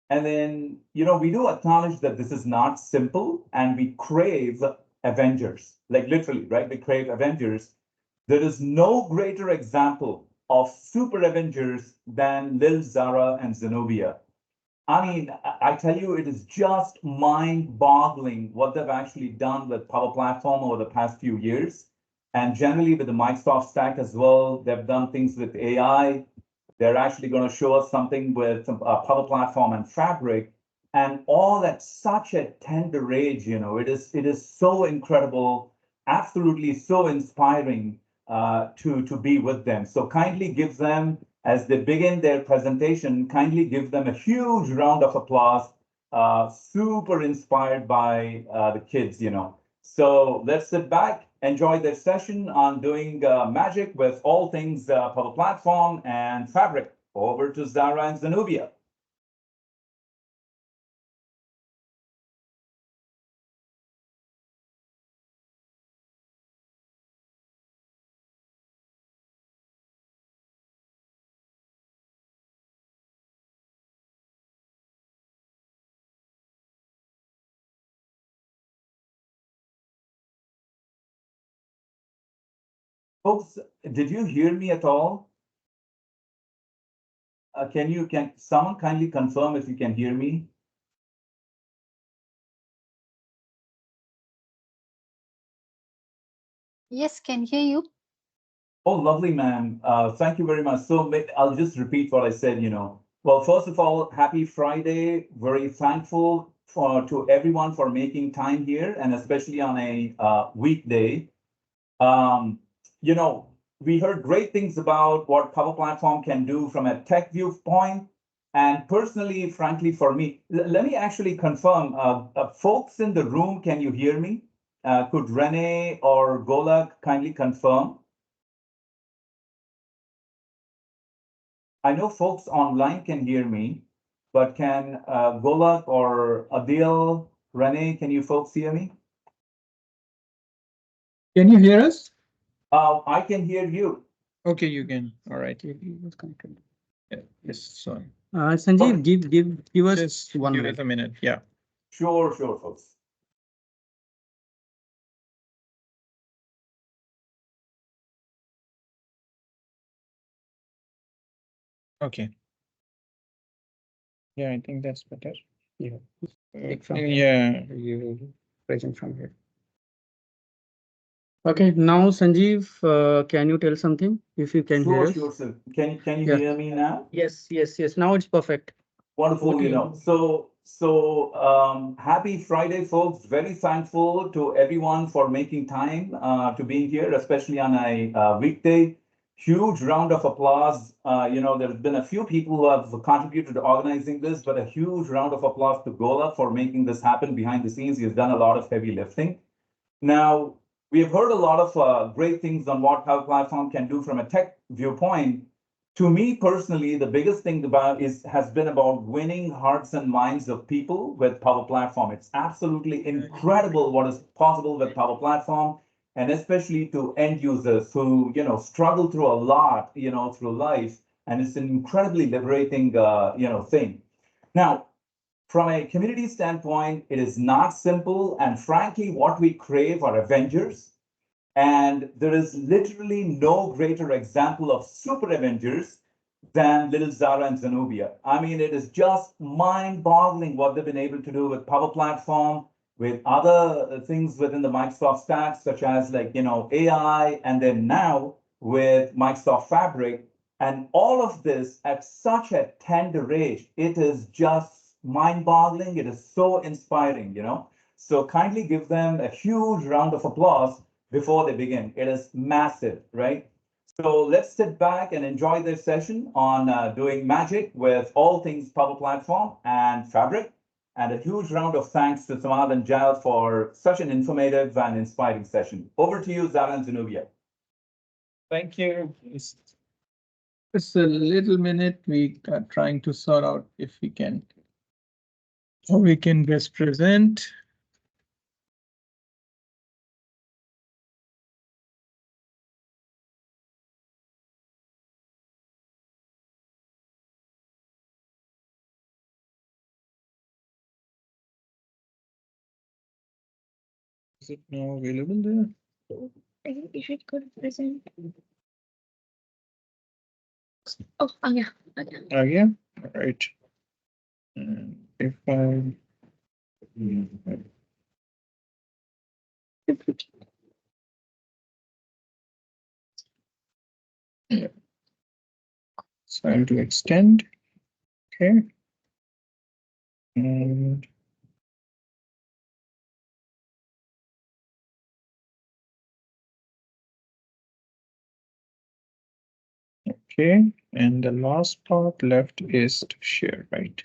And then, we do acknowledge that this is not simple and we crave Avengers, like literally, right? We crave Avengers. There is no greater example of super Avengers than Lil Zara and Zenobia. I mean, I tell you, it is just mind-boggling what they've actually done with Power Platform over the past few years. And generally with the Microsoft stack as well, they've done things with AI. They're actually going to show us something with Power Platform and Fabric, and all at such a tender age. It is so incredible, absolutely so inspiring to be with them. So kindly give them, as they begin their presentation, kindly give them a huge round of applause. Super inspired by the kids. So let's sit back, enjoy their session on doing magic with all things Power Platform and Fabric. Over to Zara and Zenobia. Folks, did you hear me at all? Can someone kindly confirm if you can hear me? Yes, can hear you. Oh, lovely, ma'am. Thank you very much. So I'll just repeat what I said, Well, first of all, happy Friday. Very thankful to everyone for making time here, and especially on a weekday. You know, we heard great things about what Power Platform can do from a tech viewpoint. And personally, frankly, for me, let me actually confirm, folks in the room, can you hear me? Could Renee or Golak kindly confirm? I know folks online can hear me, but can Golak or Adil, Renee, can you folks hear me? Can you hear us? I can hear you. Okay, you can. All right. Yeah, yes, sorry. Sanjeev, give us Just one give minute. us a minute. Yeah. Sure, folks. Okay. Yeah, I think that's better. Yeah. Yeah. You present from here. Okay, now Sanjeev, can you tell something if you can hear us? Sure, sir. Can you Yeah. hear me now? Yes. Now it's perfect. Wonderful, So happy Friday, folks. Very thankful to everyone for making time to be here, especially on a weekday. Huge round of applause. There's been a few people who have contributed to organizing this, but a huge round of applause to Gola for making this happen behind the scenes. He's done a lot of heavy lifting. Now, we have heard a lot of great things on what Power Platform can do from a tech viewpoint. To me personally, the biggest thing has been about winning hearts and minds of people with Power Platform. It's absolutely incredible what is possible with Power Platform, and especially to end users who struggle through a lot through life, and it's an incredibly liberating thing. Now, from a community standpoint, it is not simple, and frankly, what we crave are Avengers. And there is literally no greater example of super Avengers than little Zara and Zenobia. I mean, it is just mind-boggling what they've been able to do with Power Platform, with other things within the Microsoft stack, such as AI, and then now with Microsoft Fabric. And all of this at such a tender age, it is just mind-boggling. It is so inspiring, So kindly give them a huge round of applause before they begin. It is massive, right? So let's sit back and enjoy this session on doing magic with all things Power Platform and Fabric. And a huge round of thanks to Samad and Jal for such an informative and inspiring session. Over to you, Zara and Zenobia. Thank you. Just a little minute. We are trying to sort out if we can, how we can best present. Is it now available there? I think you should go to present. Oh, yeah. Okay. Yeah, all right. And if I yeah. It's time to extend. Okay. And okay, and the last part left is to share, right?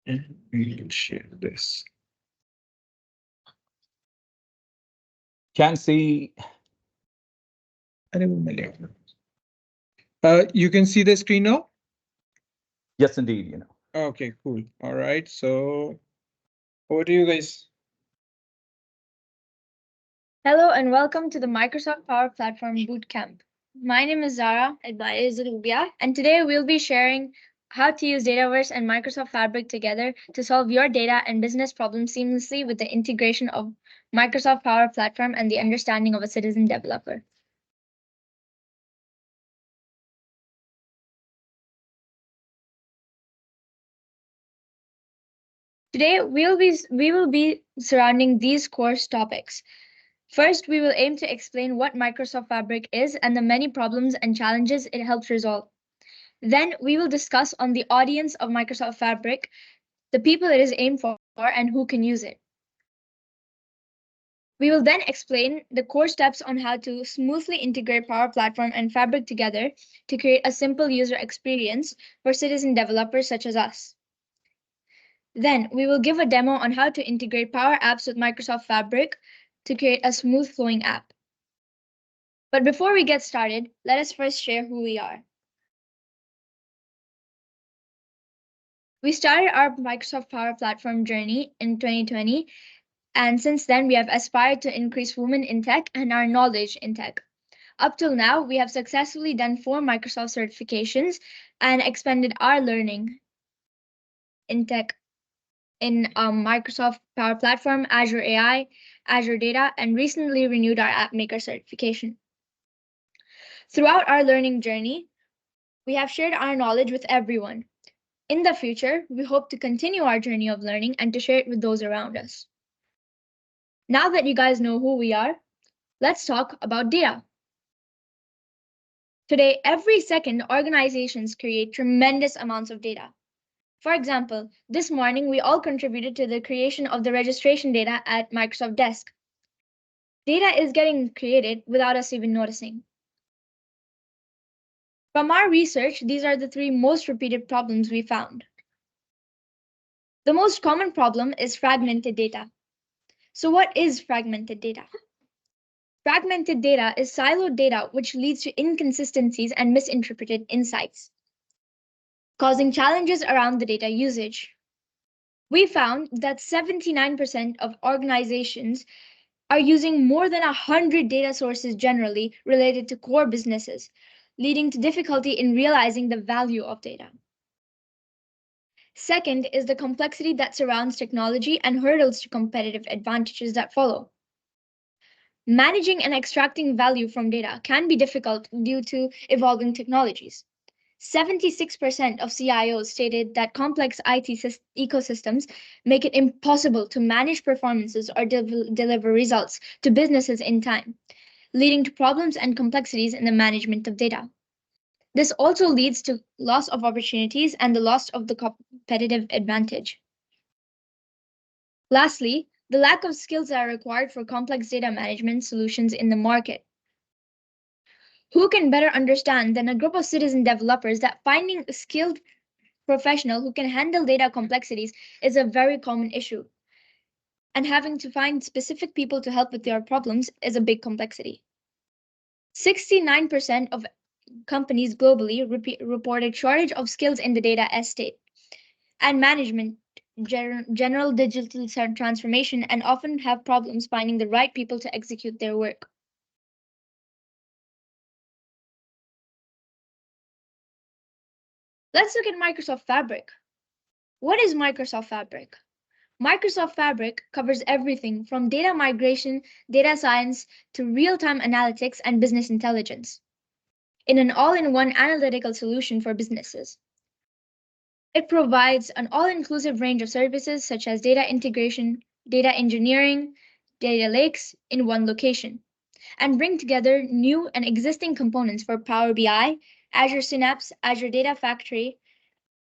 And we will share this. Can see. You can see the screen now? Yes, indeed, you know. Okay, cool. All right, so over to you guys. Hello and welcome to the Microsoft Power Platform Bootcamp. My name is Zara Rubia, and today we'll be sharing how to use Dataverse and Microsoft Fabric together to solve your data and business problems seamlessly with the integration of Microsoft Power Platform and the understanding of a citizen developer. Today, we will be surrounding these course topics. First, we will aim to explain what Microsoft Fabric is and the many problems and challenges it helps resolve. Then we will discuss on the audience of Microsoft Fabric, the people it is aimed for, and who can use it. We will then explain the core steps on how to smoothly integrate Power Platform and Fabric together to create a simple user experience for citizen developers such as us. Then we will give a demo on how to integrate Power Apps with Microsoft Fabric to create a smooth flowing app. But before we get started, let us first share who we are. We started our Microsoft Power Platform journey in 2020, and since then we have aspired to increase women in tech and our knowledge in tech. Up till now, we have successfully done 4 Microsoft certifications and expanded our learning in tech in Microsoft Power Platform, Azure AI, Azure Data, and recently renewed our App Maker certification. Throughout our learning journey, we have shared our knowledge with everyone. In the future, we hope to continue our journey of learning and to share it with those around us. Now that you guys know who we are, let's talk about data. Today, every second, organizations create tremendous amounts of data. For example, this morning, we all contributed to the creation of the registration data at Microsoft Desk. Data is getting created without us even noticing. From our research, these are the 3 most repeated problems we found. The most common problem is fragmented data. So what is fragmented data? Fragmented data is siloed data which leads to inconsistencies and misinterpreted insights, causing challenges around the data usage. We found that 79% of organizations are using more than 100 data sources generally related to core businesses, leading to difficulty in realizing the value of data. Second is the complexity that surrounds technology and hurdles to competitive advantages that follow. Managing and extracting value from data can be difficult due to evolving technologies. 76% of CIOs stated that complex IT ecosystems make it impossible to manage performances or deliver results to businesses in time, leading to problems and complexities in the management of data. This also leads to loss of opportunities and the loss of the competitive advantage. Lastly, the lack of skills that are required for complex data management solutions in the market. Who can better understand than a group of citizen developers that finding a skilled professional who can handle data complexities is a very common issue. And having to find specific people to help with their problems is a big complexity. 69% of companies globally reported shortage of skills in the data estate and management, general digital transformation, and often have problems finding the right people to execute their work. Let's look at Microsoft Fabric. What is Microsoft Fabric? Microsoft Fabric covers everything from data migration, data science, to real-time analytics and business intelligence in an all-in-one analytical solution for businesses. It provides an all-inclusive range of services such as data integration, data engineering, data lakes in one location, and bring together new and existing components for Power BI, Azure Synapse, Azure Data Factory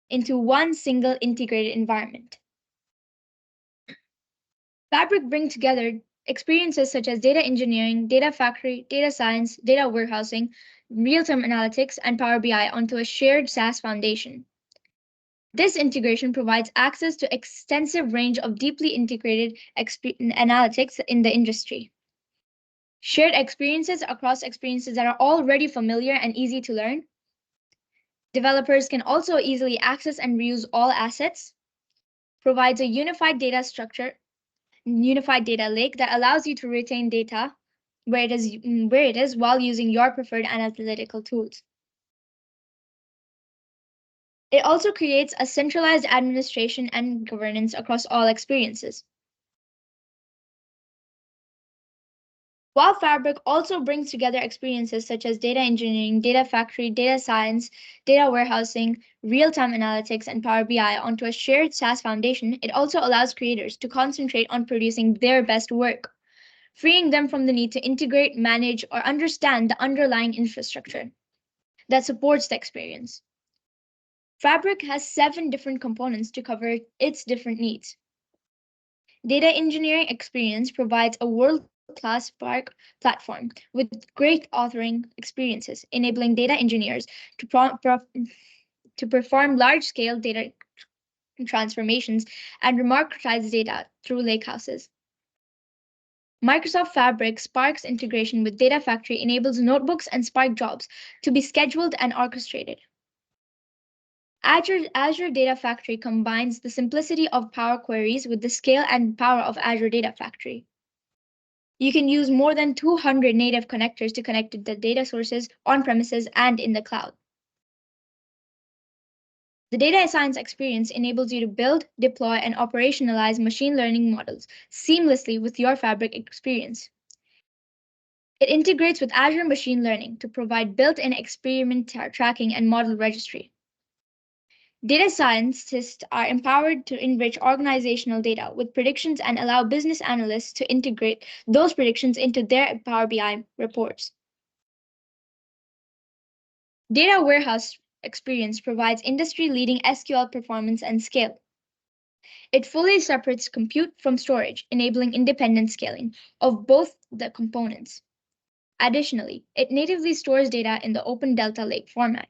into one single integrated environment. Fabric brings together experiences such as data engineering, data factory, data science, data warehousing, real-time analytics, and Power BI onto a shared SaaS foundation. This integration provides access to extensive range of deeply integrated analytics in the industry. Shared experiences across experiences that are already familiar and easy to learn. Developers can also easily access and reuse all assets. Provides a unified data structure, unified data lake that allows you to retain data where it is while using your preferred analytical tools. It also creates a centralized administration and governance across all experiences. While Fabric also brings together experiences such as data engineering, data factory, data science, data warehousing, real-time analytics, and Power BI onto a shared SaaS foundation, it also allows creators to concentrate on producing their best work, freeing them from the need to integrate, manage, or understand the underlying infrastructure that supports the experience. Fabric has 7 different components to cover its different needs. Data engineering experience provides a world-class Spark platform with great authoring experiences, enabling data engineers to perform large-scale data transformations and democratize data through lakehouses. Microsoft Fabric Spark's integration with Data Factory enables notebooks and Spark jobs to be scheduled and orchestrated. Azure Data Factory combines the simplicity of Power Queries with the scale and power of Azure Data Factory. You can use more than 200 native connectors to connect to the data sources on-premises and in the cloud. The data science experience enables you to build, deploy, and operationalize machine learning models seamlessly with your Fabric experience. It integrates with Azure Machine Learning to provide built-in experiment tracking and model registry. Data scientists are empowered to enrich organizational data with predictions and allow business analysts to integrate those predictions into their Power BI reports. Data warehouse experience provides industry-leading SQL performance and scale. It fully separates compute from storage, enabling independent scaling of both the components. Additionally, it natively stores data in the Open Delta Lake format.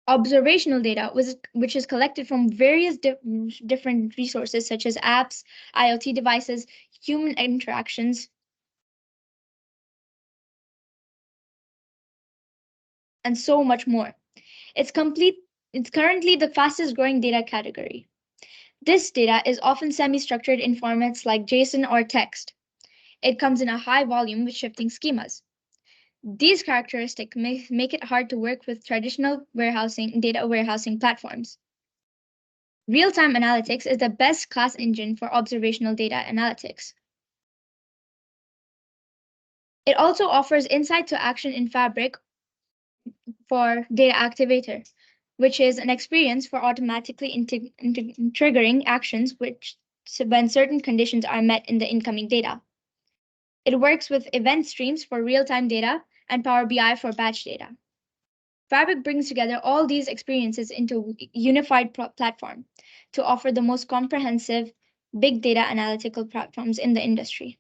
Observational data, which is collected from various different resources such as apps, IoT devices, human interactions, and so much more. It's currently the fastest growing data category. This data is often semi-structured in formats like JSON or text. It comes in a high volume with shifting schemas. These characteristics make it hard to work with traditional data warehousing platforms. Real-time analytics is the best class engine for observational data analytics. It also offers insight to action in Fabric for Data Activator, which is an experience for automatically triggering actions when certain conditions are met in the incoming data. It works with event streams for real-time data and Power BI for batch data. Fabric brings together all these experiences into a unified platform to offer the most comprehensive big data analytical platforms in the industry.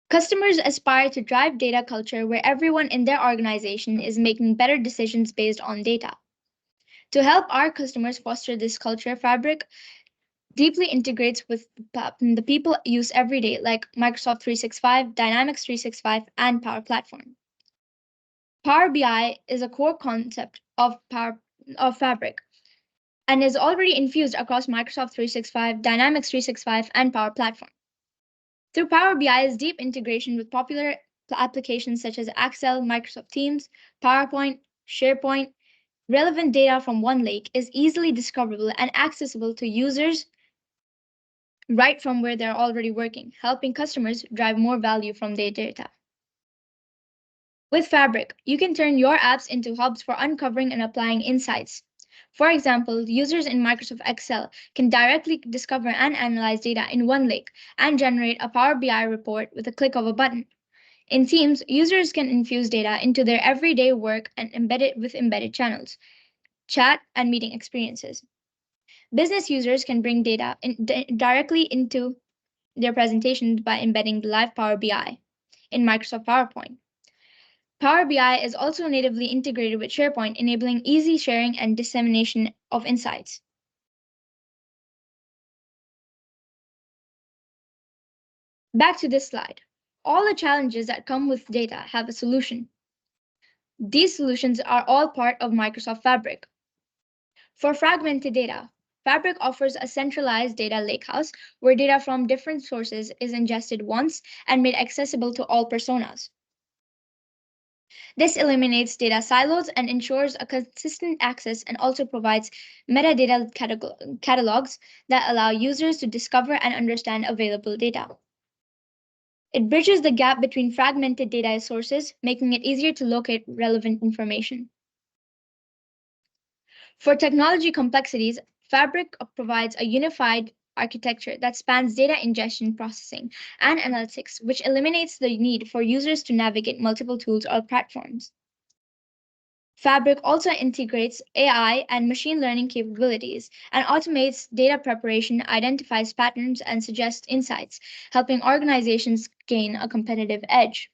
Customers aspire to drive data culture where everyone in their organization is making better decisions based on data. To help our customers foster this culture, Fabric deeply integrates with the people use every day, like Microsoft 365, Dynamics 365, and Power Platform. Power BI is a core concept of Fabric and is already infused across Microsoft 365, Dynamics 365, and Power Platform. Through Power BI's deep integration with popular applications such as Excel, Microsoft Teams, PowerPoint, SharePoint, relevant data from one lake is easily discoverable and accessible to users right from where they're already working, helping customers drive more value from their data. With Fabric, you can turn your apps into hubs for uncovering and applying insights. For example, users in Microsoft Excel can directly discover and analyze data in one lake and generate a Power BI report with a click of a button. In Teams, users can infuse data into their everyday work and embed it with embedded channels, chat, and meeting experiences. Business users can bring data directly into their presentations by embedding the live Power BI in Microsoft PowerPoint. Power BI is also natively integrated with SharePoint, enabling easy sharing and dissemination of insights. Back to this slide. All the challenges that come with data have a solution. These solutions are all part of Microsoft Fabric. For fragmented data, Fabric offers a centralized data lakehouse where data from different sources is ingested once and made accessible to all personas. This eliminates data silos and ensures a consistent access and also provides metadata catalogs that allow users to discover and understand available data. It bridges the gap between fragmented data sources, making it easier to locate relevant information. For technology complexities, Fabric provides a unified architecture that spans data ingestion, processing, and analytics, which eliminates the need for users to navigate multiple tools or platforms. Fabric also integrates AI and machine learning capabilities and automates data preparation, identifies patterns, and suggests insights, helping organizations gain a competitive edge.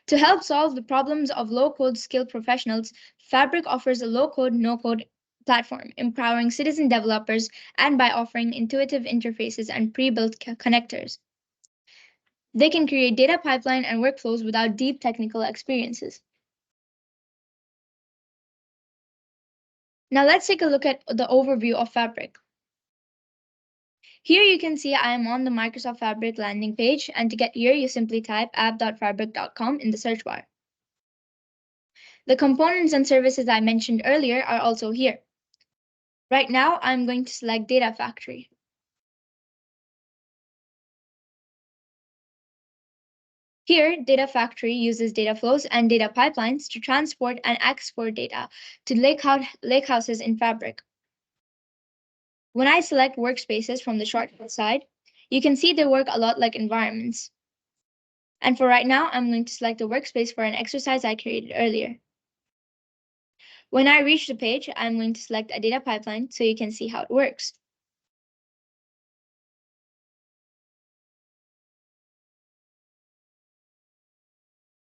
To help solve the problems of low-code skilled professionals, Fabric offers a low-code, no-code platform, empowering citizen developers and by offering intuitive interfaces and pre-built connectors. They can create data pipeline and workflows without deep technical experiences. Now let's take a look at the overview of Fabric. Here you can see I am on the Microsoft Fabric landing page, and to get here, you simply type app.fabric.com in the search bar. The components and services I mentioned earlier are also here. Right now, I'm going to select Data Factory. Here, Data Factory uses data flows and data pipelines to transport and export data to lakehouses in Fabric. When I select workspaces from the shortcut side, you can see they work a lot like environments. And for right now, I'm going to select a workspace for an exercise I created earlier. When I reach the page, I'm going to select a data pipeline so you can see how it works.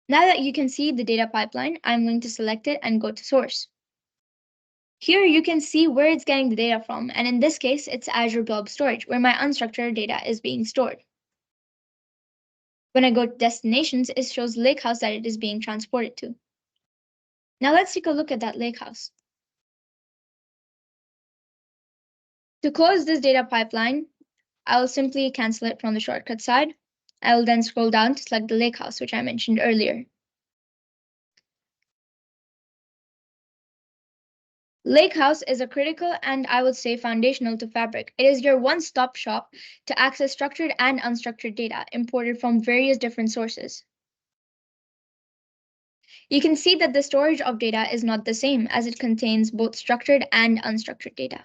Now that you can see the data pipeline, I'm going to select it and go to source. Here you can see where it's getting the data from, and in this case, it's Azure Blob Storage, where my unstructured data is being stored. When I go to destinations, it shows the lakehouse that it is being transported to. Now let's take a look at that lakehouse. To close this data pipeline, I will simply cancel it from the shortcut side. I will then scroll down to select the lakehouse, which I mentioned earlier. Lakehouse is a critical and I would say foundational to Fabric. It is your one-stop shop to access structured and unstructured data imported from various different sources. You can see that the storage of data is not the same as it contains both structured and unstructured data.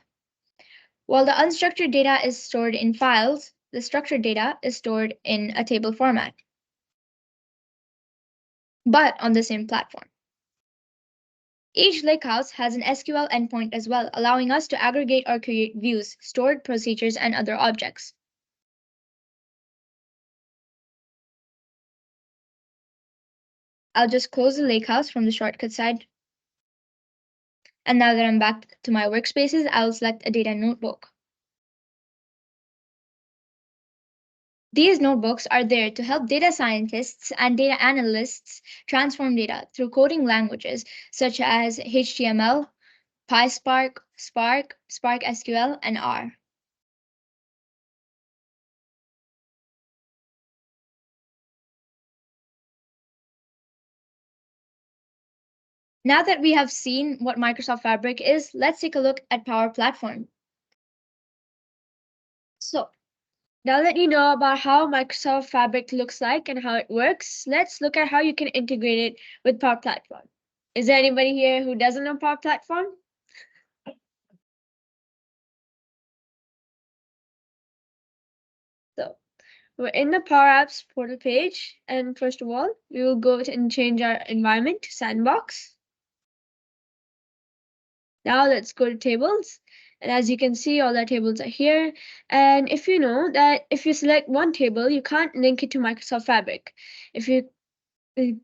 While the unstructured data is stored in files, the structured data is stored in a table format, but on the same platform. Each lakehouse has an SQL endpoint as well, allowing us to aggregate or create views, stored procedures, and other objects. I'll just close the lakehouse from the shortcut side. And now that I'm back to my workspaces, I'll select a data notebook. These notebooks are there to help data scientists and data analysts transform data through coding languages such as HTML, PySpark, Spark, Spark SQL, and R. Now that we have seen what Microsoft Fabric is, let's take a look at Power Platform. So, now that you know about how Microsoft Fabric looks like and how it works, let's look at how you can integrate it with Power Platform. Is there anybody here who doesn't know Power Platform? So, we're in the Power Apps portal page, and first of all, we will go and change our environment to Sandbox. Now let's go to tables. And as you can see, all our tables are here. And if you know that if you select one table, you can't link it to Microsoft Fabric. If you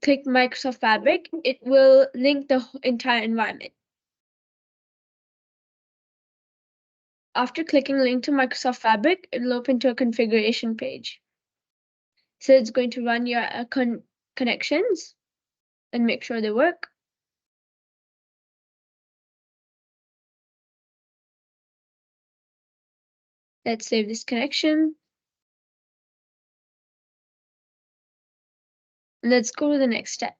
click Microsoft Fabric, it will link the entire environment. After clicking link to Microsoft Fabric, it will open to a configuration page. So it's going to run your connections and make sure they work. Let's save this connection. Let's go to the next step.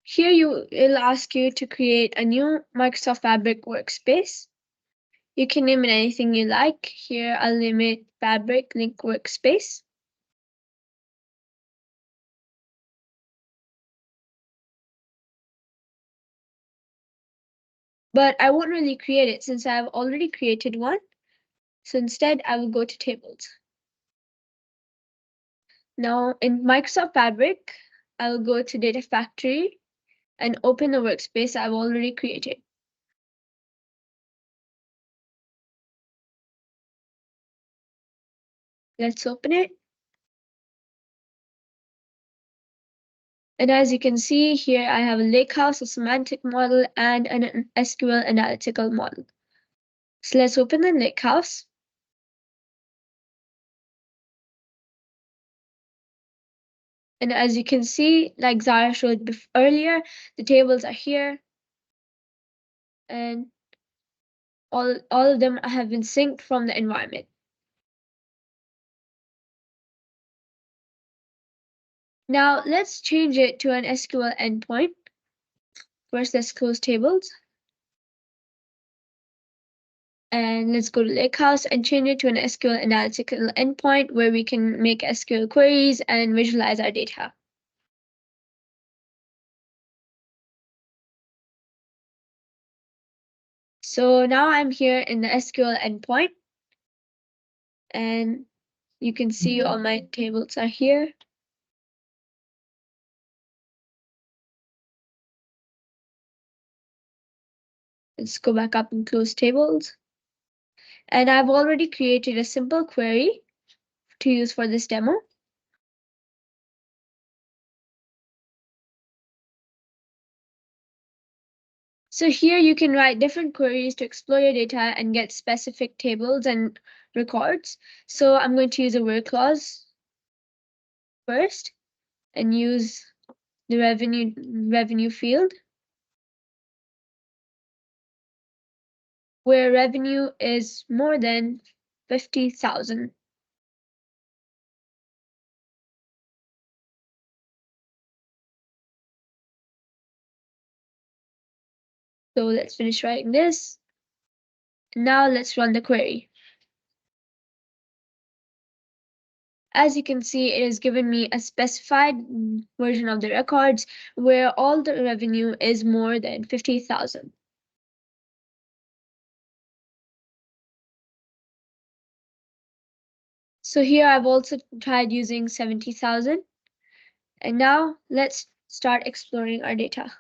Here it'll ask you to create a new Microsoft Fabric workspace. You can name it anything you like. Here I'll name it Fabric Link Workspace. But I won't really create it since I've already created one. So instead I will go to tables. Now in Microsoft Fabric, I'll go to Data Factory and open the workspace I've already created. Let's open it. And as you can see here, I have a lakehouse, a semantic model, and an SQL analytical model. So let's open the lakehouse. And as you can see, like Zara showed earlier, the tables are here. And all of them have been synced from the environment. Now let's change it to an SQL endpoint. First, let's close tables. And let's go to Lakehouse and change it to an SQL analytical endpoint where we can make SQL queries and visualize our data. So now I'm here in the SQL endpoint. And you can see all my tables are here. Let's go back up and close tables. And I've already created a simple query to use for this demo. So here you can write different queries to explore your data and get specific tables and records. So I'm going to use a where clause first and use the revenue field, where revenue is more than 50,000. So let's finish writing this. Now let's run the query. As you can see, it has given me a specified version of the records where all the revenue is more than 50,000. So here I've also tried using 70,000. And now let's start exploring our data.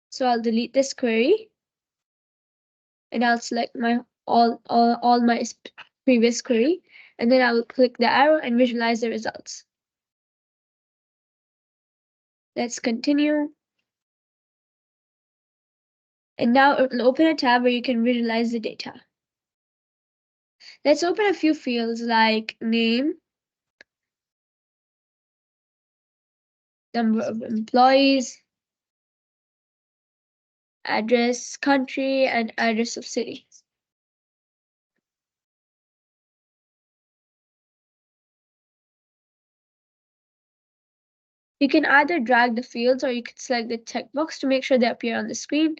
So I'll delete this query and I'll select my all my previous query, and then I will click the arrow and visualize the results. Let's continue. And now it will open a tab where you can visualize the data. Let's open a few fields like name, number of employees, address, country, and address of city. You can either drag the fields or you can select the checkbox to make sure they appear on the screen.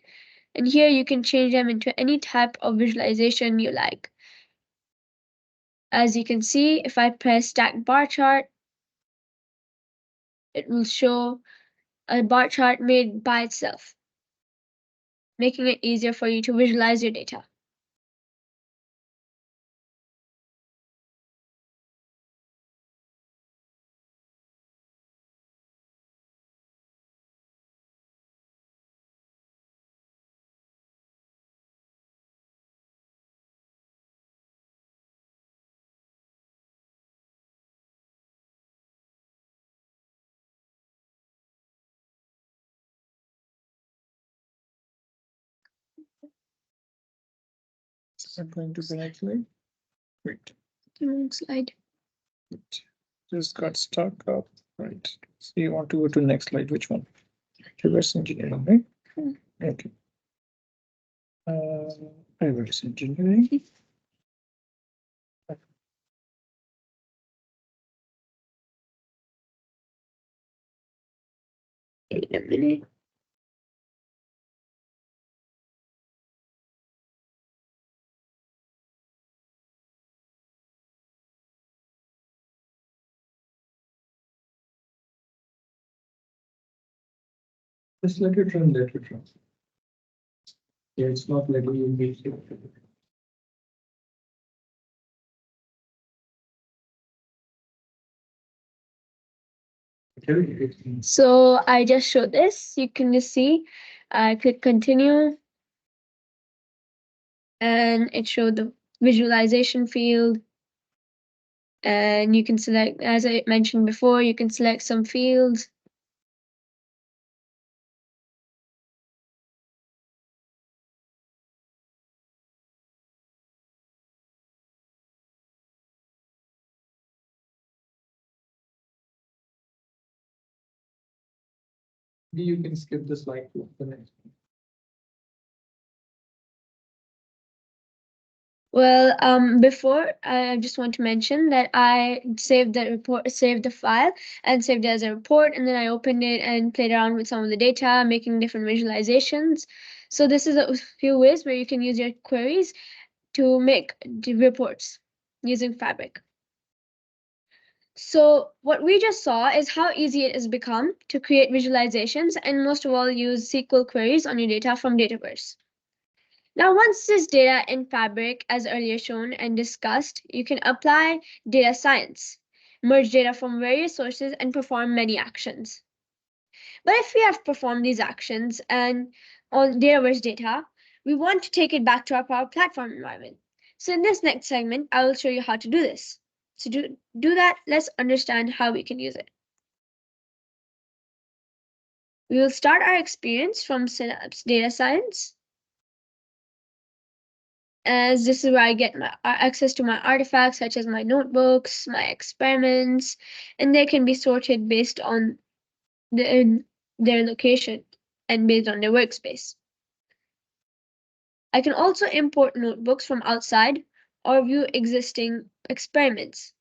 And here you can change them into any type of visualization you like. As you can see, if I press stacked bar chart, it will show a bar chart made by itself, making it easier for you to visualize your data. Is that going to the next slide? Wait, Next slide. just got stuck up. Right. So you want to go to the next slide. Which one? Reverse engineering, right? Okay. Reverse engineering. Wait a minute. Just let it run, let it run. Yeah, it's not letting you make it. So I just showed this. You can just see. I click continue. And it showed the visualization field. And you can select, as I mentioned before, you can select some fields. You can skip the slide to the next one. Well, before I just want to mention that I saved the report, saved the file and saved it as a report, and then I opened it and played around with some of the data, making different visualizations. So this is a few ways where you can use your queries to make the reports using Fabric. So what we just saw is how easy it has become to create visualizations and most of all use SQL queries on your data from Dataverse. Now, once this data in Fabric, as earlier shown and discussed, you can apply data science, merge data from various sources and perform many actions. But if we have performed these actions and on Dataverse data, we want to take it back to our Power Platform environment. So in this next segment, I will show you how to do this. To do that, let's understand how we can use it. We will start our experience from Synapse Data Science, as this is where I get my access to my artifacts, such as my notebooks, my experiments, and they can be sorted based on their location and based on their workspace. I can also import notebooks from outside or view existing experiments.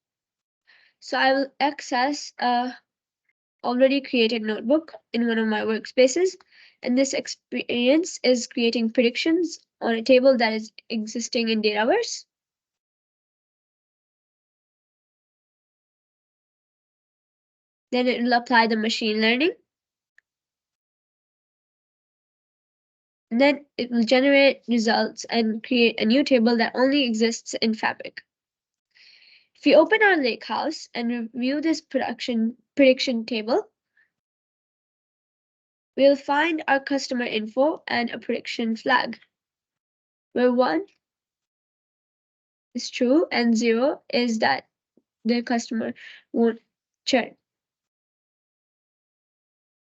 So I will access a already created notebook in one of my workspaces, and this experience is creating predictions on a table that is existing in Dataverse. Then it will apply the machine learning. And then it will generate results and create a new table that only exists in Fabric. If we open our lakehouse and review this prediction table, we'll find our customer info and a prediction flag, where 1 is true and 0 is that the customer won't churn.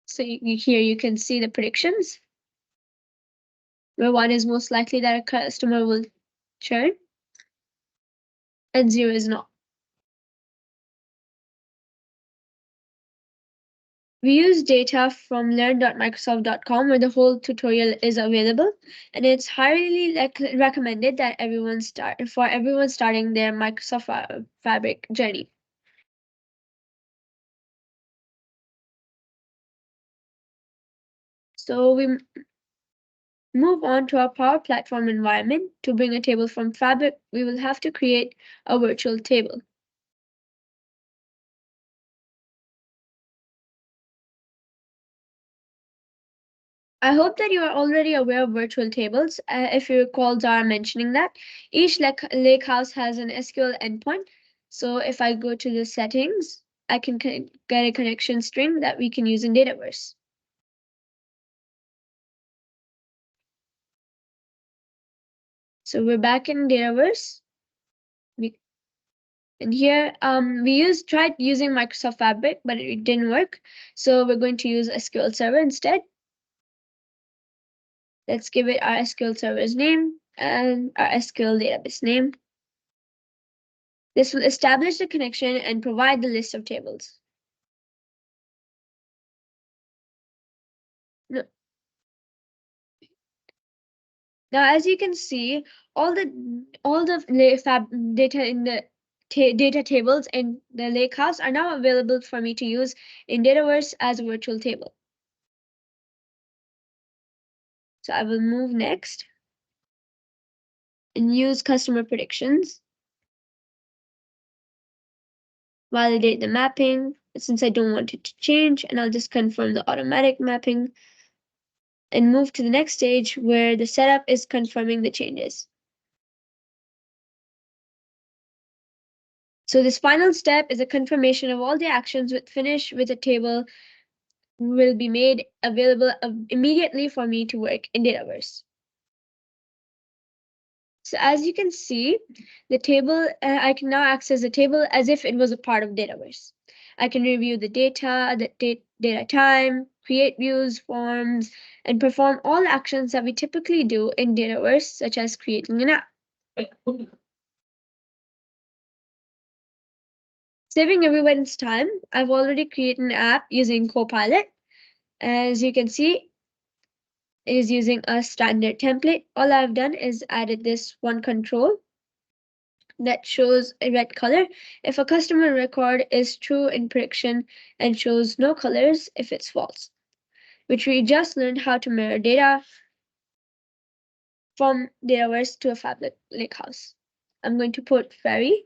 So here you can see the predictions, where 1 is most likely that a customer will churn and 0 is not. We use data from learn.microsoft.com where the whole tutorial is available, and it's highly recommended that everyone starting their Microsoft Fabric journey. So we move on to our Power Platform environment. To bring a table from Fabric, we will have to create a virtual table. I hope that you are already aware of virtual tables. If you recall Zara mentioning that, each lakehouse has an SQL endpoint. So if I go to the settings, I can get a connection string that we can use in Dataverse. So we're back in Dataverse. And here we tried using Microsoft Fabric, but it didn't work. So we're going to use SQL Server instead. Let's give it our SQL Server's name and our SQL database name. This will establish the connection and provide the list of tables. No. Now, as you can see, all the data in the data tables in the lakehouse are now available for me to use in Dataverse as a virtual table. So I will move next and use customer predictions. Validate the mapping since I don't want it to change, and I'll just confirm the automatic mapping and move to the next stage where the setup is confirming the changes. So this final step is a confirmation of all the actions with finish with a table will be made available immediately for me to work in Dataverse. So as you can see, the table, I can now access the table as if it was a part of Dataverse. I can review the data, data time, create views, forms, and perform all actions that we typically do in Dataverse, such as creating an app. Saving everyone's time, I've already created an app using Copilot. As you can see, it is using a standard template. All I've done is added this one control that shows a red color if a customer record is true in prediction and shows no colors if it's false, which we just learned how to mirror data from Dataverse to a Fabric lakehouse. I'm going to put Ferry,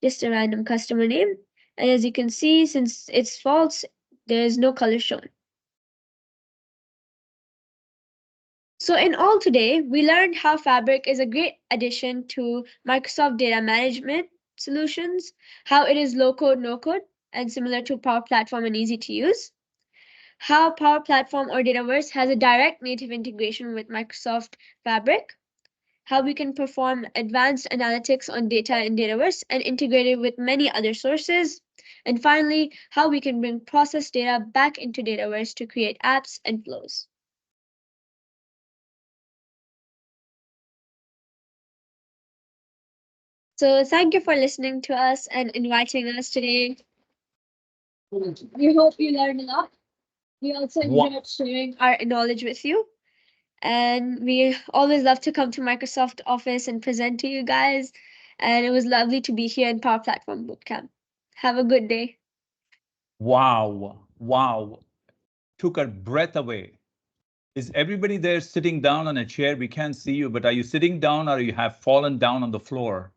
just a random customer name. And as you can see, since it's false, there is no color shown. So in all today, we learned how Fabric is a great addition to Microsoft data management solutions, how it is low-code, no-code, and similar to Power Platform and easy to use, how Power Platform or Dataverse has a direct native integration with Microsoft Fabric, how we can perform advanced analytics on data in Dataverse and integrate it with many other sources, and finally, how we can bring processed data back into Dataverse to create apps and flows. So thank you for listening to us and inviting us today. We hope you learned a lot. We also enjoyed sharing our knowledge with you. And we always love to come to Microsoft Office and present to you guys. And it was lovely to be here in Power Platform Bootcamp. Have a good day. Wow. Wow. Took our breath away. Is everybody there sitting down on a chair? We can't see you, but are you sitting down or you have fallen down on the floor?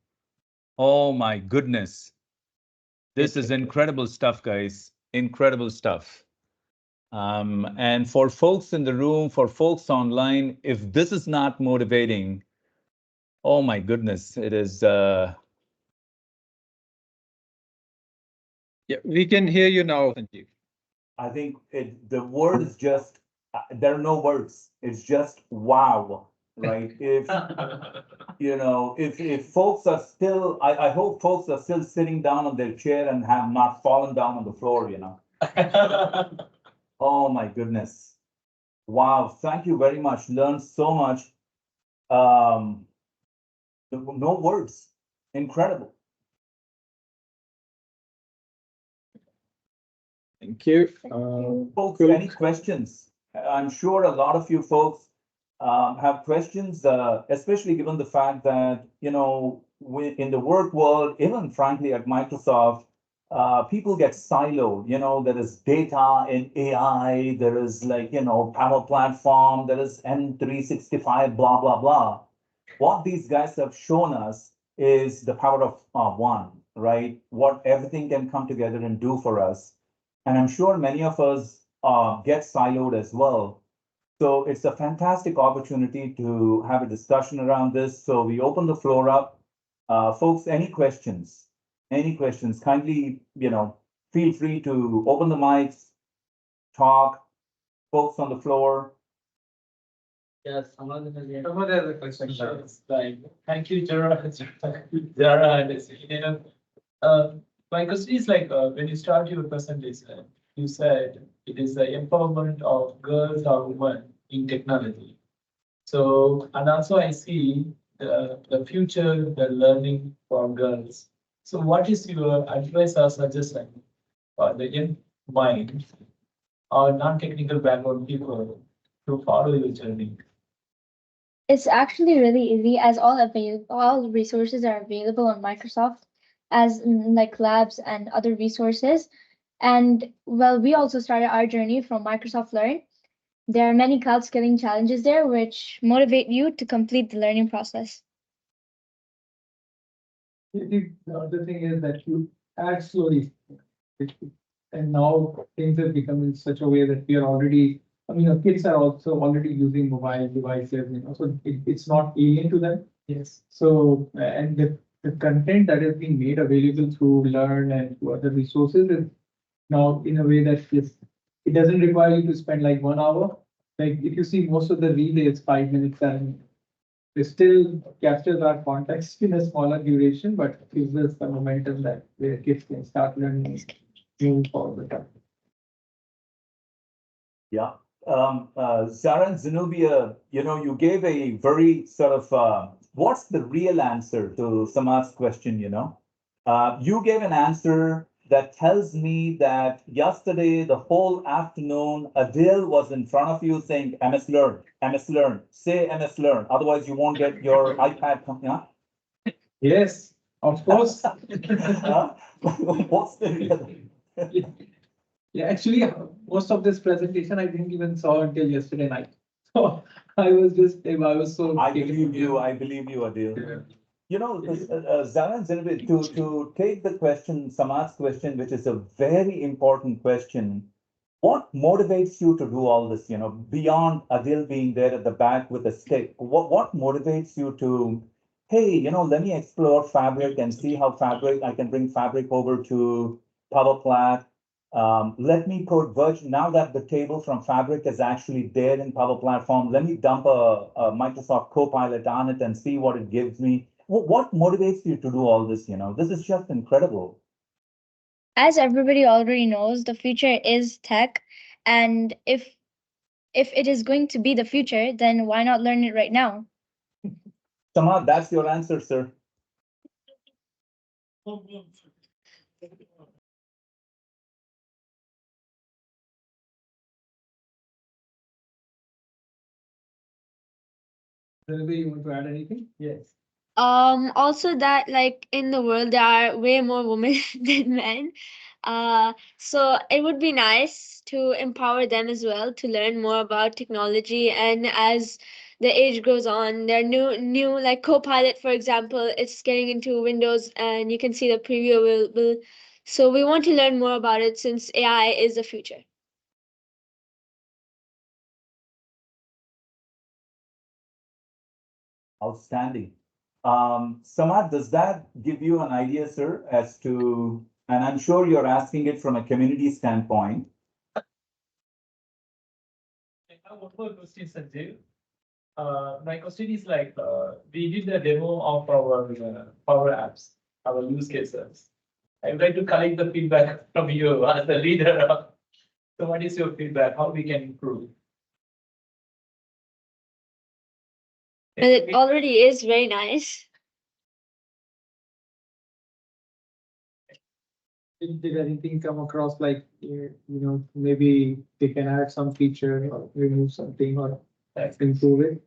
Oh my goodness. This is incredible stuff, guys. Incredible stuff. And for folks in the room, for folks online, if this is not motivating, oh my goodness, it is. Yeah, we can hear you now, Sanjeev. I think the word is just, there are no words. It's just wow, right? If, you know, if folks are still, I hope folks are still sitting down on their chair and have not fallen down on the floor, you know? Oh my goodness. Wow, thank you very much. Learned so much. No words. Incredible. Thank you. Folks, Cool. any questions? I'm sure a lot of you folks have questions, especially given the fact that, you know, in the work world, even frankly at Microsoft, people get siloed. You know, there is data in AI, there is like, you know, Power Platform, there is M365, blah, blah, blah. What these guys have shown us is the power of one, right? What everything can come together and do for us. And I'm sure many of us get siloed as well. So it's a fantastic opportunity to have a discussion around this. So we open the floor up. Folks, any questions? Any questions? Kindly, you know, feel free to open the mics, talk. Folks on the floor. Yes, someone has a question. Like, thank you, Jara, Jara, and you know, my question is like, when you start your presentation, you said it is the empowerment of girls or women in technology. So, and also I see the future, the learning for girls. So what is your advice or suggestion for the young mind or non-technical background people to follow your journey? It's actually really easy as all resources are available on Microsoft as like labs and other resources. And well, we also started our journey from Microsoft Learn. There are many cloud skilling challenges there which motivate you to complete the learning process. The other thing is that you add slowly. And now things have become in such a way that we are already, I mean, our kids are also already using mobile devices, you know, so it's not alien to them. Yes. So, and the content that has been made available through Learn and through other resources is now in a way that it doesn't require you to spend like 1 hour. Like if you see most of the relays, 5 minutes, and it still captures our context in a smaller duration, but gives us the momentum that the kids can start learning moving forward. Yeah. Zara and Zenobia, you know, you gave a very sort of, what's the real answer to Samad's question, you know? You gave an answer that tells me that yesterday, the whole afternoon, Adil was in front of you saying, MS Learn, MS Learn, say MS Learn, otherwise you won't get your iPad. Yeah? Yes, of course. What's the real? Yeah, actually, most of this presentation I didn't even saw until yesterday night. So I was so. I believe you, Adil. Yeah. You know, Zara and Zenobia, to take the question, Samad's question, which is a very important question, what motivates you to do all this, you know, beyond Adil being there at the back with a stick? What motivates you to, hey, you know, let me explore Fabric and see how I can bring Fabric over to Power Plat. Let me put version, now that the table from Fabric is actually there in Power Platform, let me dump a Microsoft Copilot on it and see what it gives me. What motivates you to do all this, you know? This is just incredible. As everybody already knows, the future is tech, and if it is going to be the future, then why not learn it right now? Samad, that's your answer, sir. Zenobia, you want to add anything? Yes. Also that like in the world there are way more women than men. So it would be nice to empower them as well to learn more about technology. And as the age goes on, there are new like Copilot, for example, it's getting into Windows and you can see the preview will so we want to learn more about it since AI is the future. Outstanding. Samad, does that give you an idea, sir, as to, and I'm sure you're asking it from a community standpoint. I have one more question, Sanjay. My question is like, we did the demo of our Power Apps, our use cases. I would like to collect the feedback from you as the leader. So what is your feedback? How we can improve? Well, it already is very nice. Did anything come across like, maybe they can add some feature or remove something or improve it?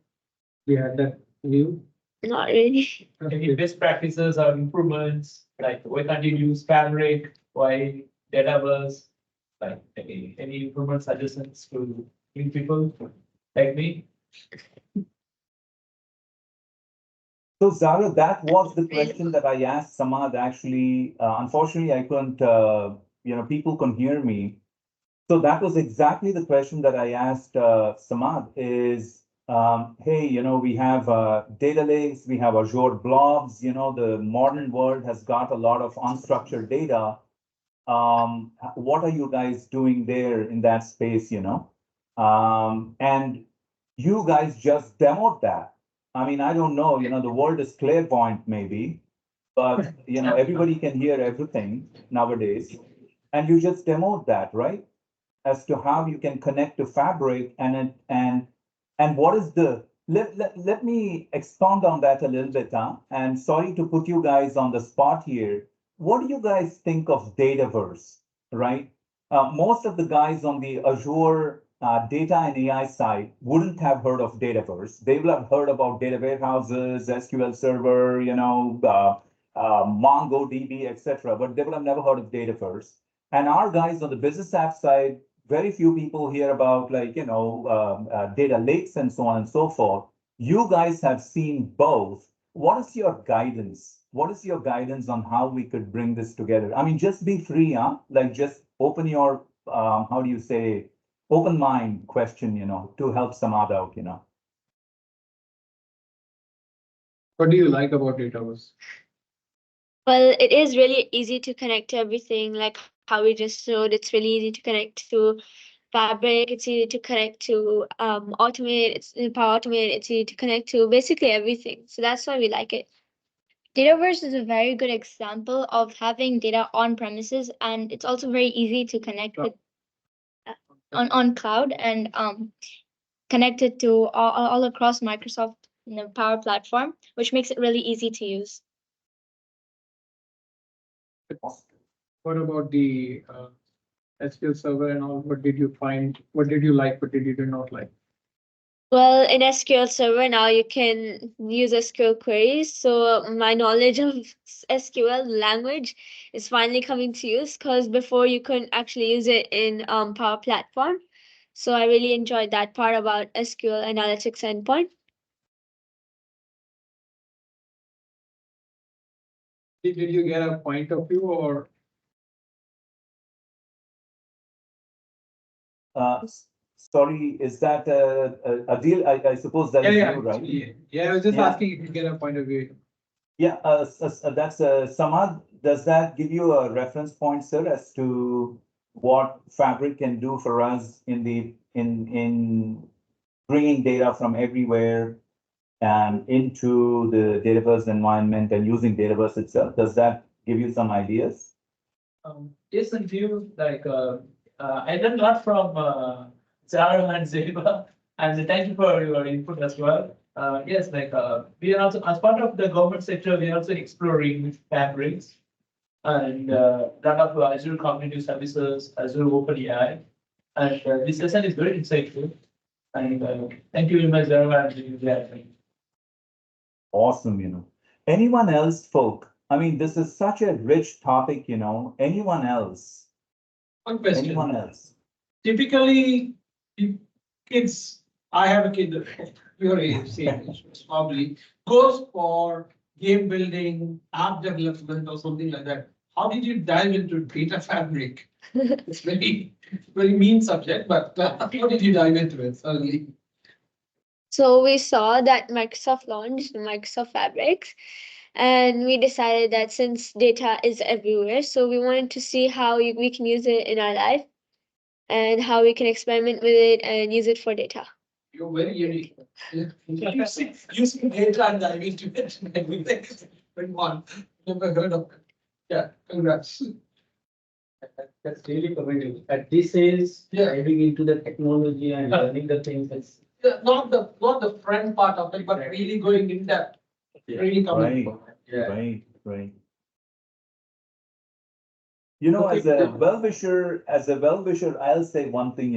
We had that view. Not really. Any best practices or improvements, like why can't you use Fabric, why Dataverse? Like any improvement suggestions to new people like me? So Zara, that was the question that I asked Samad actually. Unfortunately, I couldn't, people couldn't hear me. So that was exactly the question that I asked Samad is, hey, we have data lakes, we have Azure blobs, the modern world has got a lot of unstructured data. What are you guys doing there in that space, and you guys just demoed that. I mean, I don't know, the world is clairvoyant maybe, but everybody can hear everything nowadays. And you just demoed that, right? As to how you can connect to Fabric and what is the let me expound on that a little bit, huh? And sorry to put you guys on the spot here. What do you guys think of Dataverse, right? Most of the guys on the Azure data and AI side wouldn't have heard of Dataverse. They will have heard about data warehouses, SQL Server, MongoDB, etc. But they will have never heard of Dataverse. And our guys on the business app side, very few people hear about data lakes and so on and so forth. You guys have seen both. What is your guidance? What is your guidance on how we could bring this together? I mean, just be free, huh? Like just open your, open mind question, to help Samad out, What do you like about Dataverse? Well, it is really easy to connect to everything, like how we just showed. It's really easy to connect to Fabric. It's easy to connect to Automate. It's Power Automate. It's easy to connect to basically everything. So that's why we like it. Dataverse is a very good example of having data on premises, and it's also very easy to connect with on cloud and connect it to all across Microsoft Power Platform, which makes it really easy to use. What about the SQL Server and all? What did you find? What did you like? What did you not like? Well, in SQL Server now you can use SQL queries. So my knowledge of SQL language is finally coming to use because before you couldn't actually use it in Power Platform. So I really enjoyed that part about SQL Analytics Endpoint. Did you get a point of view or? Sorry, is that a deal? I suppose that is you, right? Yeah, I was just asking if you get a point of view. Yeah, that's Samad. Does that give you a reference point, sir, as to what Fabric can do for us in bringing data from everywhere and into the Dataverse environment and using Dataverse itself? Does that give you some ideas? Yes, and few I learned a lot from Zara and Zeba, and thank you for your input as well. Yes, we are also, as part of the government sector, we are also exploring fabrics and lot of Azure Cognitive Services, Azure OpenAI. And this session is very insightful. And thank you very much, Zara and Zeba. Awesome, Anyone else, folk? I mean, this is such a rich topic, Anyone else? One question. Anyone else? Typically, kids, I have a kid, your age, same age, probably, goes for game building, app development or something like that. How did you dive into data fabric? It's very, very mean subject, but how did you dive into it early? So we saw that Microsoft launched Microsoft Fabrics, and we decided that since data is everywhere, so we wanted to see how we can use it in our life and how we can experiment with it and use it for data. You're very unique. Using data and diving into it. Everything is going on. Never heard of it. Yeah, congrats. That's really commendable. At this age, diving into the technology and learning the things. Not the friend part of it, but really going in depth. Really coming. Right. You know, Okay, as a well-wisher, I'll say one thing,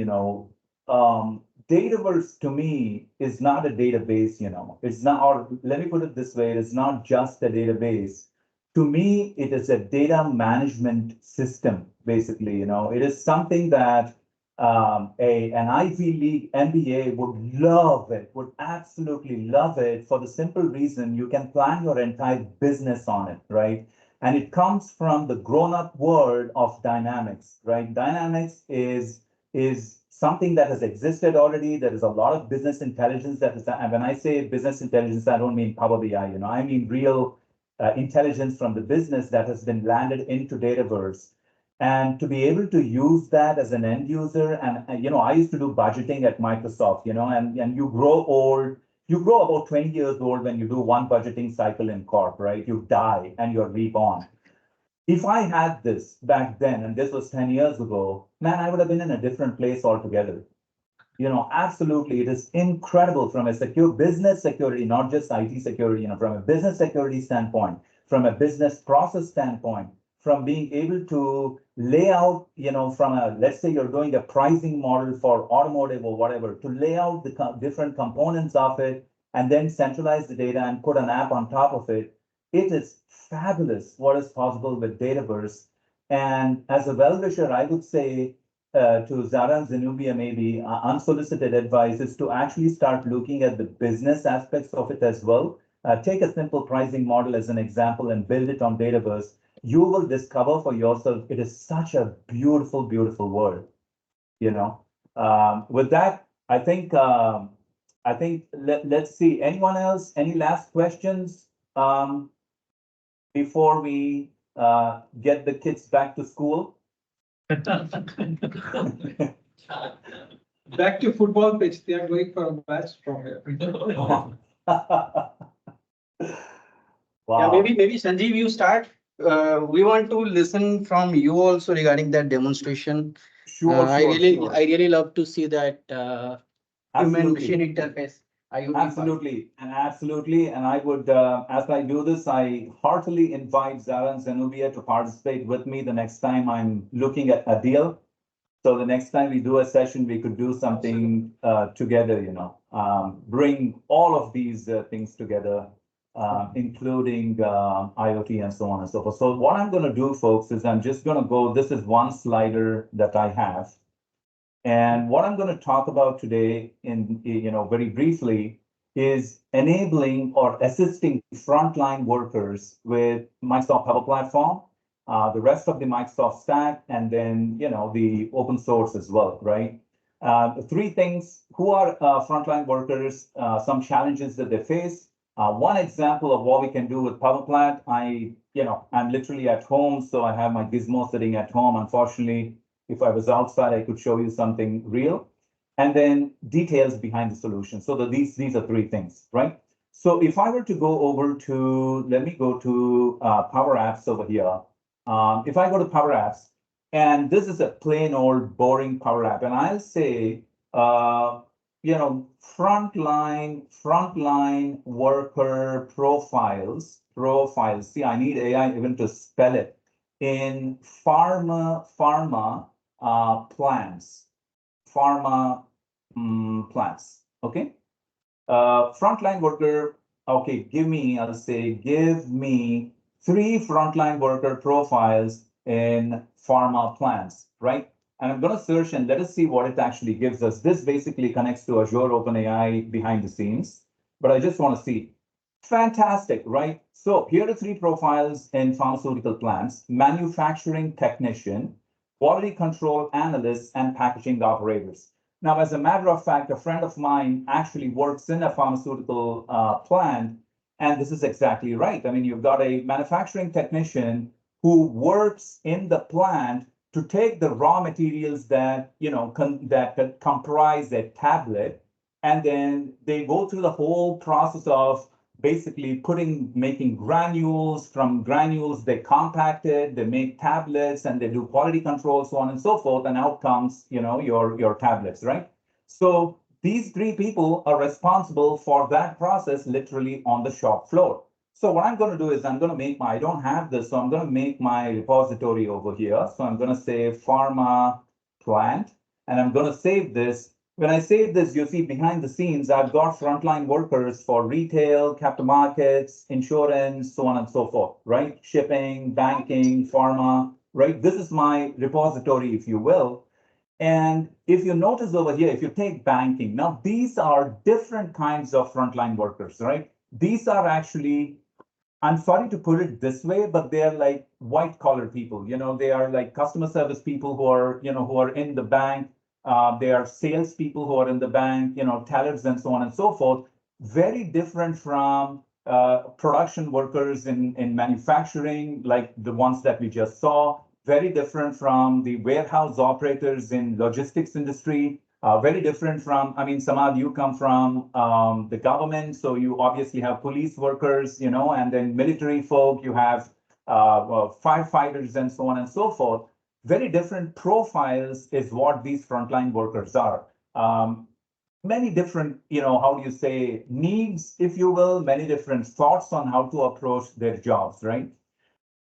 Dataverse to me is not a database, it's not, or let me put it this way, it's not just a database. To me, it is a data management system, basically, it is something that an Ivy League MBA would love it, would absolutely love it for the simple reason you can plan your entire business on it, right? And it comes from the grown-up world of dynamics, right? Dynamics is something that has existed already. There is a lot of business intelligence that is, and when I say business intelligence, I don't mean Power BI, I mean real intelligence from the business that has been landed into Dataverse. And to be able to use that as an end user, and I used to do budgeting at Microsoft, and you grow old. You grow about 20 years old when you do one budgeting cycle in corp, right? You die and you're reborn. If I had this back then, and this was 10 years ago, man, I would have been in a different place altogether. Absolutely, it is incredible from a secure business security, not just IT security, from a business security standpoint, from a business process standpoint, from being able to lay out, from let's say you're doing a pricing model for automotive or whatever, to lay out the different components of it and then centralize the data and put an app on top of it. It is fabulous what is possible with Dataverse. And as a well-wisher, I would say to Zara and Zenobia, maybe unsolicited advice is to actually start looking at the business aspects of it as well. Take a simple pricing model as an example and build it on Dataverse. You will discover for yourself, it is such a beautiful, beautiful world. With that, I think let's see. Anyone else? Any last questions before we get the kids back to school? Back to football pitch. They are going for a match from here. Wow. Yeah, maybe Sanjeev, you start. We want to listen from you also regarding that demonstration. Sure, I really love to see that human machine interface. Absolutely. And I would, as I do this, I heartily invite Zara and Zenobia to participate with me the next time I'm looking at a deal. So the next time we do a session, we could do something together, bring all of these things together, including IoT and so on and so forth. So what I'm going to do, folks, is I'm just going to go, this is one slider that I have. And what I'm going to talk about today in, very briefly is enabling or assisting frontline workers with Microsoft Power Platform, the rest of the Microsoft stack, and then, the open source as well, right? Three things: who are frontline workers, some challenges that they face. One example of what we can do with Power Plat, I'm literally at home, so I have my gizmo sitting at home. Unfortunately, if I was outside, I could show you something real. And then details behind the solution. So these are three things, right? So if I were to go over to, let me go to Power Apps over here. If I go to Power Apps, and this is a plain old boring Power App, and I'll say, frontline worker profiles. See, I need AI even to spell it. In pharma plans, okay? Frontline worker, okay, give me 3 frontline worker profiles in pharma plans, right? And I'm going to search and let us see what it actually gives us. This basically connects to Azure OpenAI behind the scenes, but I just want to see. Fantastic, right? So here are 3 profiles in pharmaceutical plants: manufacturing technician, quality control analysts, and packaging operators. Now, as a matter of fact, a friend of mine actually works in a pharmaceutical plant, and this is exactly right. I mean, you've got a manufacturing technician who works in the plant to take the raw materials that, that comprise a tablet, and then they go through the whole process of basically making granules. From granules, they compact it, they make tablets, and they do quality control, so on and so forth, and out comes, your tablets, right? So these 3 people are responsible for that process literally on the shop floor. So what I'm going to do is I'm going to make I don't have this, so I'm going to make my repository over here. So I'm going to say pharma plant, and I'm going to save this. When I save this, you see behind the scenes, I've got frontline workers for retail, capital markets, insurance, so on and so forth, right? Shipping, banking, pharma, right? This is my repository, if you will. And if you notice over here, if you take banking, now these are different kinds of frontline workers, right? These are actually, I'm sorry to put it this way, but they're like white collar people. They are like customer service people who are, who are in the bank. They are sales people who are in the bank, tellers and so on and so forth. Very different from production workers in manufacturing, like the ones that we just saw. Very different from the warehouse operators in logistics industry. Very different from, Samad, you come from the government, so you obviously have police workers, and then military folk, you have firefighters and so on and so forth. Very different profiles is what these frontline workers are. Many different, how do you say, needs, if you will, many different thoughts on how to approach their jobs, right?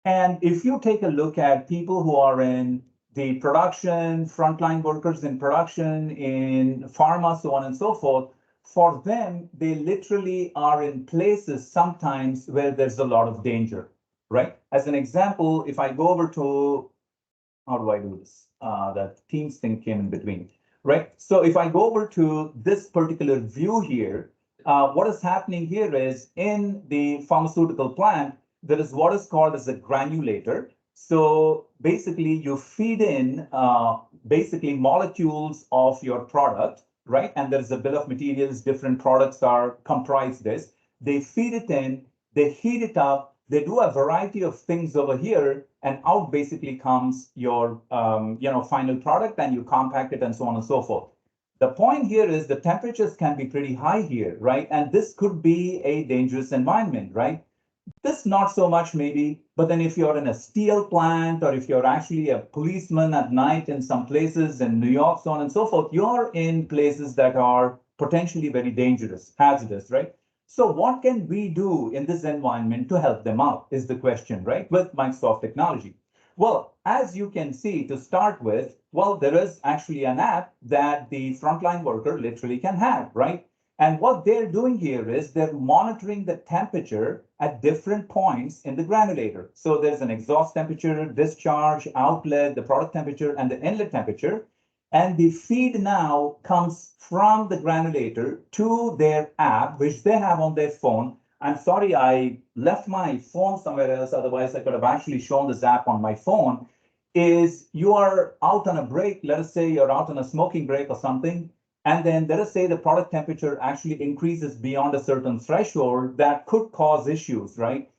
And if you take a look at people who are in the production, frontline workers in production, in pharma, so on and so forth, for them, they literally are in places sometimes where there's a lot of danger, right? As an example, if I go over to, how do I do this? That Teams thing came in between, right? So if I go over to this particular view here, what is happening here is in the pharmaceutical plant, there is what is called as a granulator. So basically you feed in basically molecules of your product, right? And there is a bill of materials, different products are comprised this. They feed it in, they heat it up, they do a variety of things over here, and out basically comes your final product, and you compact it and so on and so forth. The point here is the temperatures can be pretty high here, right? And this could be a dangerous environment, right? This not so much maybe, but then if you're in a steel plant or if you're actually a policeman at night in some places in New York, so on and so forth, you're in places that are potentially very dangerous, hazardous, right? So what can we do in this environment to help them out is the question, right? With Microsoft technology. Well, as you can see, to start with, well, there is actually an app that the frontline worker literally can have, right? And what they're doing here is they're monitoring the temperature at different points in the granulator. So there's an exhaust temperature, discharge, outlet, the product temperature, and the inlet temperature. And the feed now comes from the granulator to their app, which they have on their phone. I'm sorry, I left my phone somewhere else. Otherwise, I could have actually shown this app on my phone. Is you are out on a break. Let us say you're out on a smoking break or something. And then let us say the product temperature actually increases beyond a certain threshold that could cause issues, right?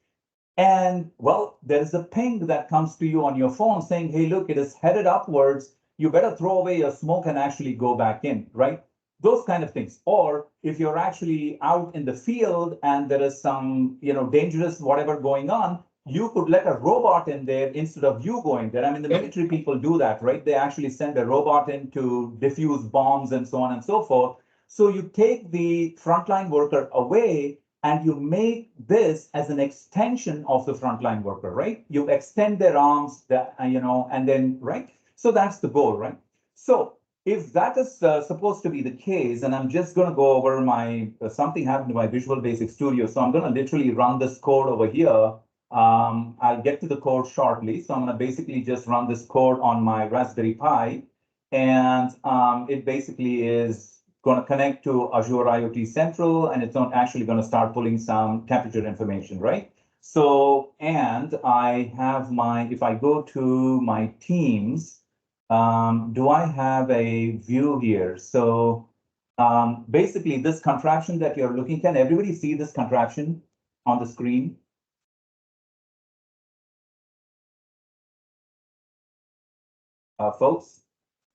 And well, there is a ping that comes to you on your phone saying, hey, look, it is headed upwards. You better throw away your smoke and actually go back in, right? Those kind of things. Or if you're actually out in the field and there is some, dangerous whatever going on, you could let a robot in there instead of you going there. I mean, the military people do that, right? They actually send a robot in to defuse bombs and so on and so forth. So you take the frontline worker away and you make this as an extension of the frontline worker, right? You extend their arms, and then, right? So that's the goal, right? So if that is supposed to be the case, and I'm just going to go over my, something happened to my Visual Basic Studio. So I'm going to literally run this code over here. I'll get to the code shortly. So I'm going to basically just run this code on my Raspberry Pi. And it basically is going to connect to Azure IoT Central, and it's not actually going to start pulling some temperature information, right? So, and I have my, if I go to my Teams, do I have a view here? So basically this contraption that you're looking, can everybody see this contraption on the screen? Folks,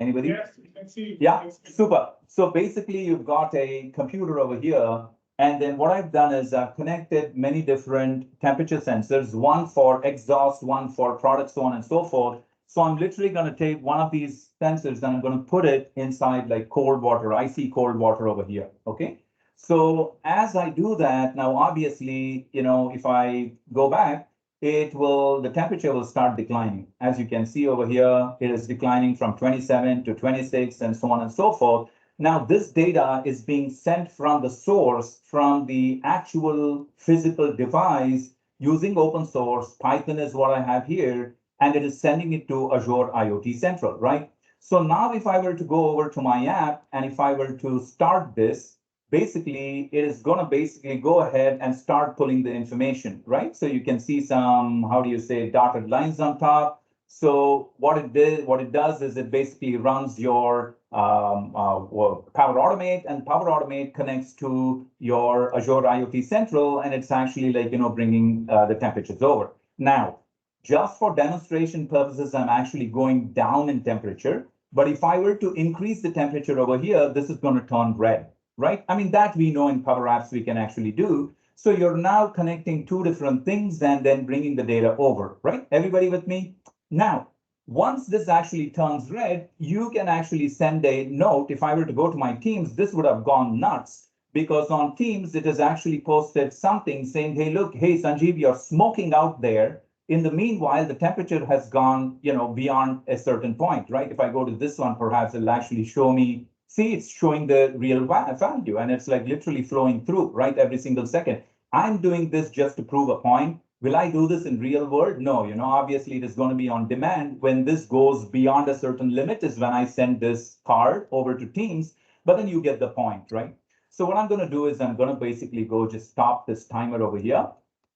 anybody? Yes, we can see. Yeah, super. So basically you've got a computer over here. And then what I've done is I've connected many different temperature sensors, one for exhaust, one for product, so on and so forth. So I'm literally going to take one of these sensors and I'm going to put it inside like cold water, icy cold water over here. Okay. So as I do that, now obviously, if I go back, the temperature will start declining. As you can see over here, it is declining from 27 to 26 and so on and so forth. Now, this data is being sent from the source, from the actual physical device using open source. Python is what I have here, and it is sending it to Azure IoT Central, right? So now if I were to go over to my app and if I were to start this, basically it is going to basically go ahead and start pulling the information, right? So you can see some, how do you say, dotted lines on top. So what it does is it basically runs your Power Automate, and Power Automate connects to your Azure IoT Central, and it's actually like, bringing the temperatures over. Now, just for demonstration purposes, I'm actually going down in temperature. But if I were to increase the temperature over here, this is going to turn red, right? I mean, that we know in Power Apps we can actually do. So you're now connecting two different things and then bringing the data over, right? Everybody with me? Now, once this actually turns red, you can actually send a note. If I were to go to my Teams, this would have gone nuts, because on Teams, it has actually posted something saying, hey, look, hey, Sanjeev, you're smoking out there. In the meanwhile, the temperature has gone, beyond a certain point, right? If I go to this one, perhaps it'll actually show me, see, it's showing the real value, and it's like literally flowing through, right? Every single second. I'm doing this just to prove a point. Will I do this in real world? No, obviously it is going to be on demand. When this goes beyond a certain limit is when I send this card over to Teams, but then you get the point, right? So what I'm going to do is I'm going to basically go just stop this timer over here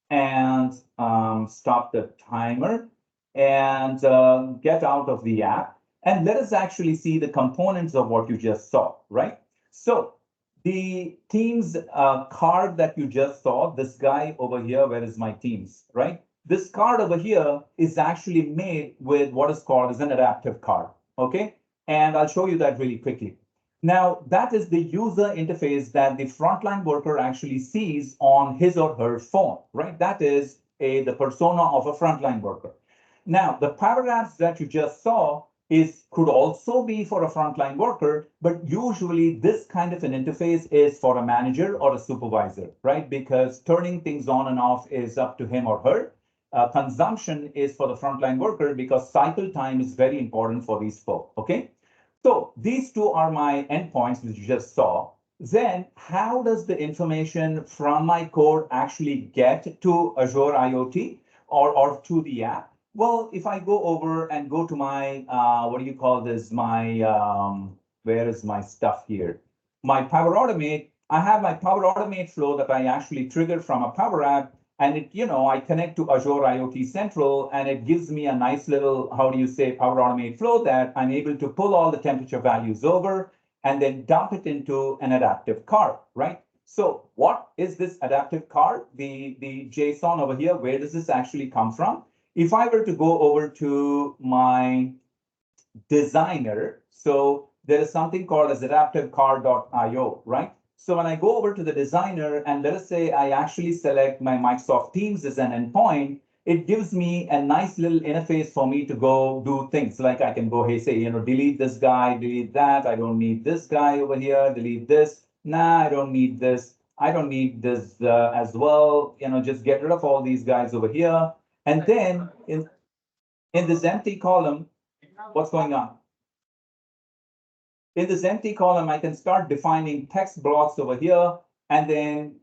and stop the timer and get out of the app. And let us actually see the components of what you just saw, right? So the Teams card that you just saw, this guy over here, where is my Teams, right? This card over here is actually made with what is called as an adaptive card, okay? And I'll show you that really quickly. Now, that is the user interface that the frontline worker actually sees on his or her phone, right? That is the persona of a frontline worker. Now, the Power Apps that you just saw could also be for a frontline worker, but usually this kind of an interface is for a manager or a supervisor, right? Because turning things on and off is up to him or her. Consumption is for the frontline worker because cycle time is very important for these folks, okay? So these two are my endpoints, which you just saw. Then how does the information from my code actually get to Azure IoT or to the app? Well, if I go over and go to my, what do you call this? My, where is my stuff here? My Power Automate, I have my Power Automate flow that I actually triggered from a Power App. And it, I connect to Azure IoT Central, and it gives me a nice little, how do you say, Power Automate flow that I'm able to pull all the temperature values over and then dump it into an adaptive card, right? So what is this adaptive card? The JSON over here, where does this actually come from? If I were to go over to my designer, so there is something called as adaptivecard.io, right? So when I go over to the designer and let us say I actually select my Microsoft Teams as an endpoint, it gives me a nice little interface for me to go do things like I can go, hey, say, delete this guy, delete that. I don't need this guy over here, delete this. Nah, I don't need this. I don't need this as well. Just get rid of all these guys over here. And then in this empty column, what's going on? In this empty column, I can start defining text blocks over here. And then,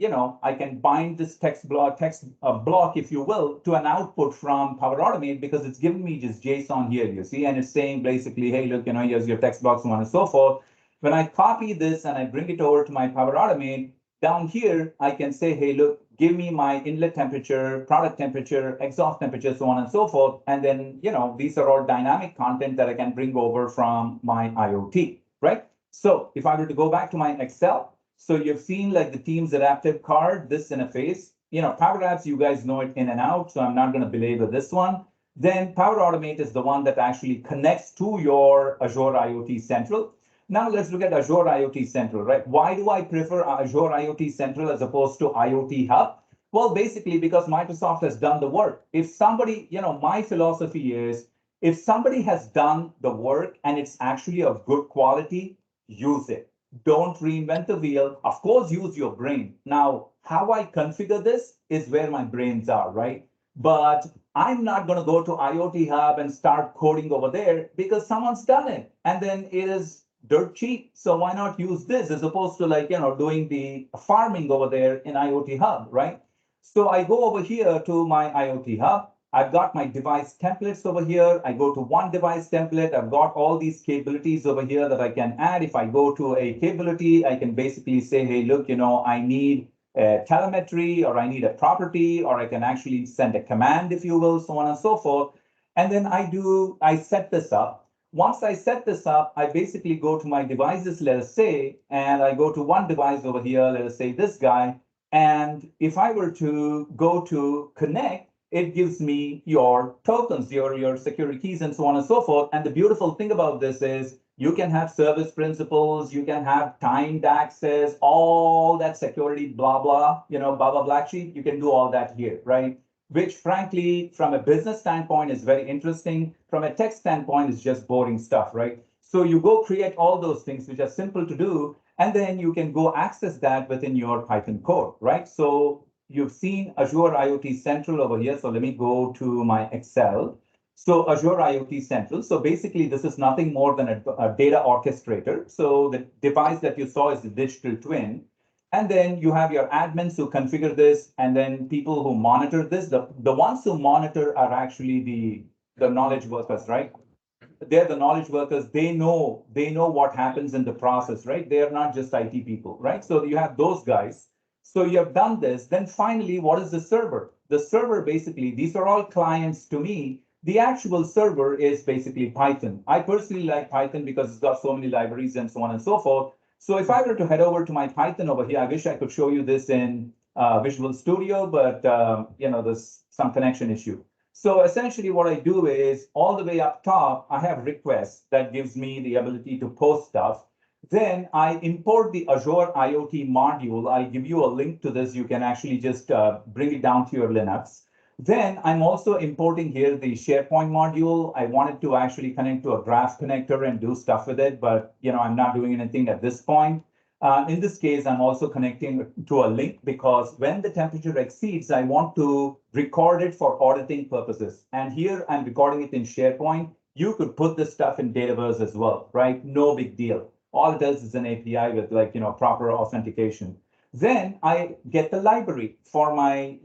I can bind this text block, if you will, to an output from Power Automate because it's giving me just JSON here, you see, and it's saying basically, hey, look, here's your text blocks, so on and so forth. When I copy this and I bring it over to my Power Automate, down here, I can say, hey, look, give me my inlet temperature, product temperature, exhaust temperature, so on and so forth. And then, these are all dynamic content that I can bring over from my IoT, right? So if I were to go back to my Excel, so you've seen like the Teams adaptive card, this interface, Power Apps, you guys know it in and out, so I'm not going to belabor this one. Then Power Automate is the one that actually connects to your Azure IoT Central. Now let's look at Azure IoT Central, right? Why do I prefer Azure IoT Central as opposed to IoT Hub? Well, basically because Microsoft has done the work. If somebody, my philosophy is, if somebody has done the work and it's actually of good quality, use it. Don't reinvent the wheel. Of course, use your brain. Now, how I configure this is where my brains are, right? But I'm not going to go to IoT Hub and start coding over there because someone's done it. And then it is dirt cheap. So why not use this as opposed to like, doing the farming over there in IoT Hub, right? So I go over here to my IoT Hub. I've got my device templates over here. I go to one device template. I've got all these capabilities over here that I can add. If I go to a capability, I can basically say, hey, look, I need telemetry, or I need a property, or I can actually send a command, if you will, so on and so forth. And then I set this up. Once I set this up, I basically go to my devices, let us say, and I go to one device over here, let us say this guy. And if I were to go to connect, it gives me your tokens, your security keys, and so on and so forth. And the beautiful thing about this is you can have service principals, you can have timed access, all that security, blah, blah, blah, blah, black sheep. You can do all that here, right? Which frankly, from a business standpoint is very interesting. From a tech standpoint is just boring stuff, right? So you go create all those things which are simple to do, and then you can go access that within your Python code, right? So you've seen Azure IoT Central over here. So let me go to my Excel. So Azure IoT Central. So basically, this is nothing more than a data orchestrator. So the device that you saw is the digital twin. And then you have your admins who configure this, and then people who monitor this. The ones who monitor are actually the knowledge workers, right? They're the knowledge workers. They know what happens in the process, right? They are not just IT people, right? So you have those guys. So you have done this. Then finally, what is the server? The server, basically, these are all clients to me. The actual server is basically Python. I personally like Python because it's got so many libraries and so on and so forth. So if I were to head over to my Python over here, I wish I could show you this in Visual Studio, but there's some connection issue. So essentially what I do is all the way up top, I have requests that gives me the ability to post stuff. Then I import the Azure IoT module. I give you a link to this. You can actually just bring it down to your Linux. Then I'm also importing here the SharePoint module. I wanted to actually connect to a graph connector and do stuff with it, but I'm not doing anything at this point. In this case, I'm also connecting to a link because when the temperature exceeds, I want to record it for auditing purposes. And here I'm recording it in SharePoint. You could put this stuff in Dataverse as well, right? No big deal. All it does is an API with proper authentication. Then I get the library for my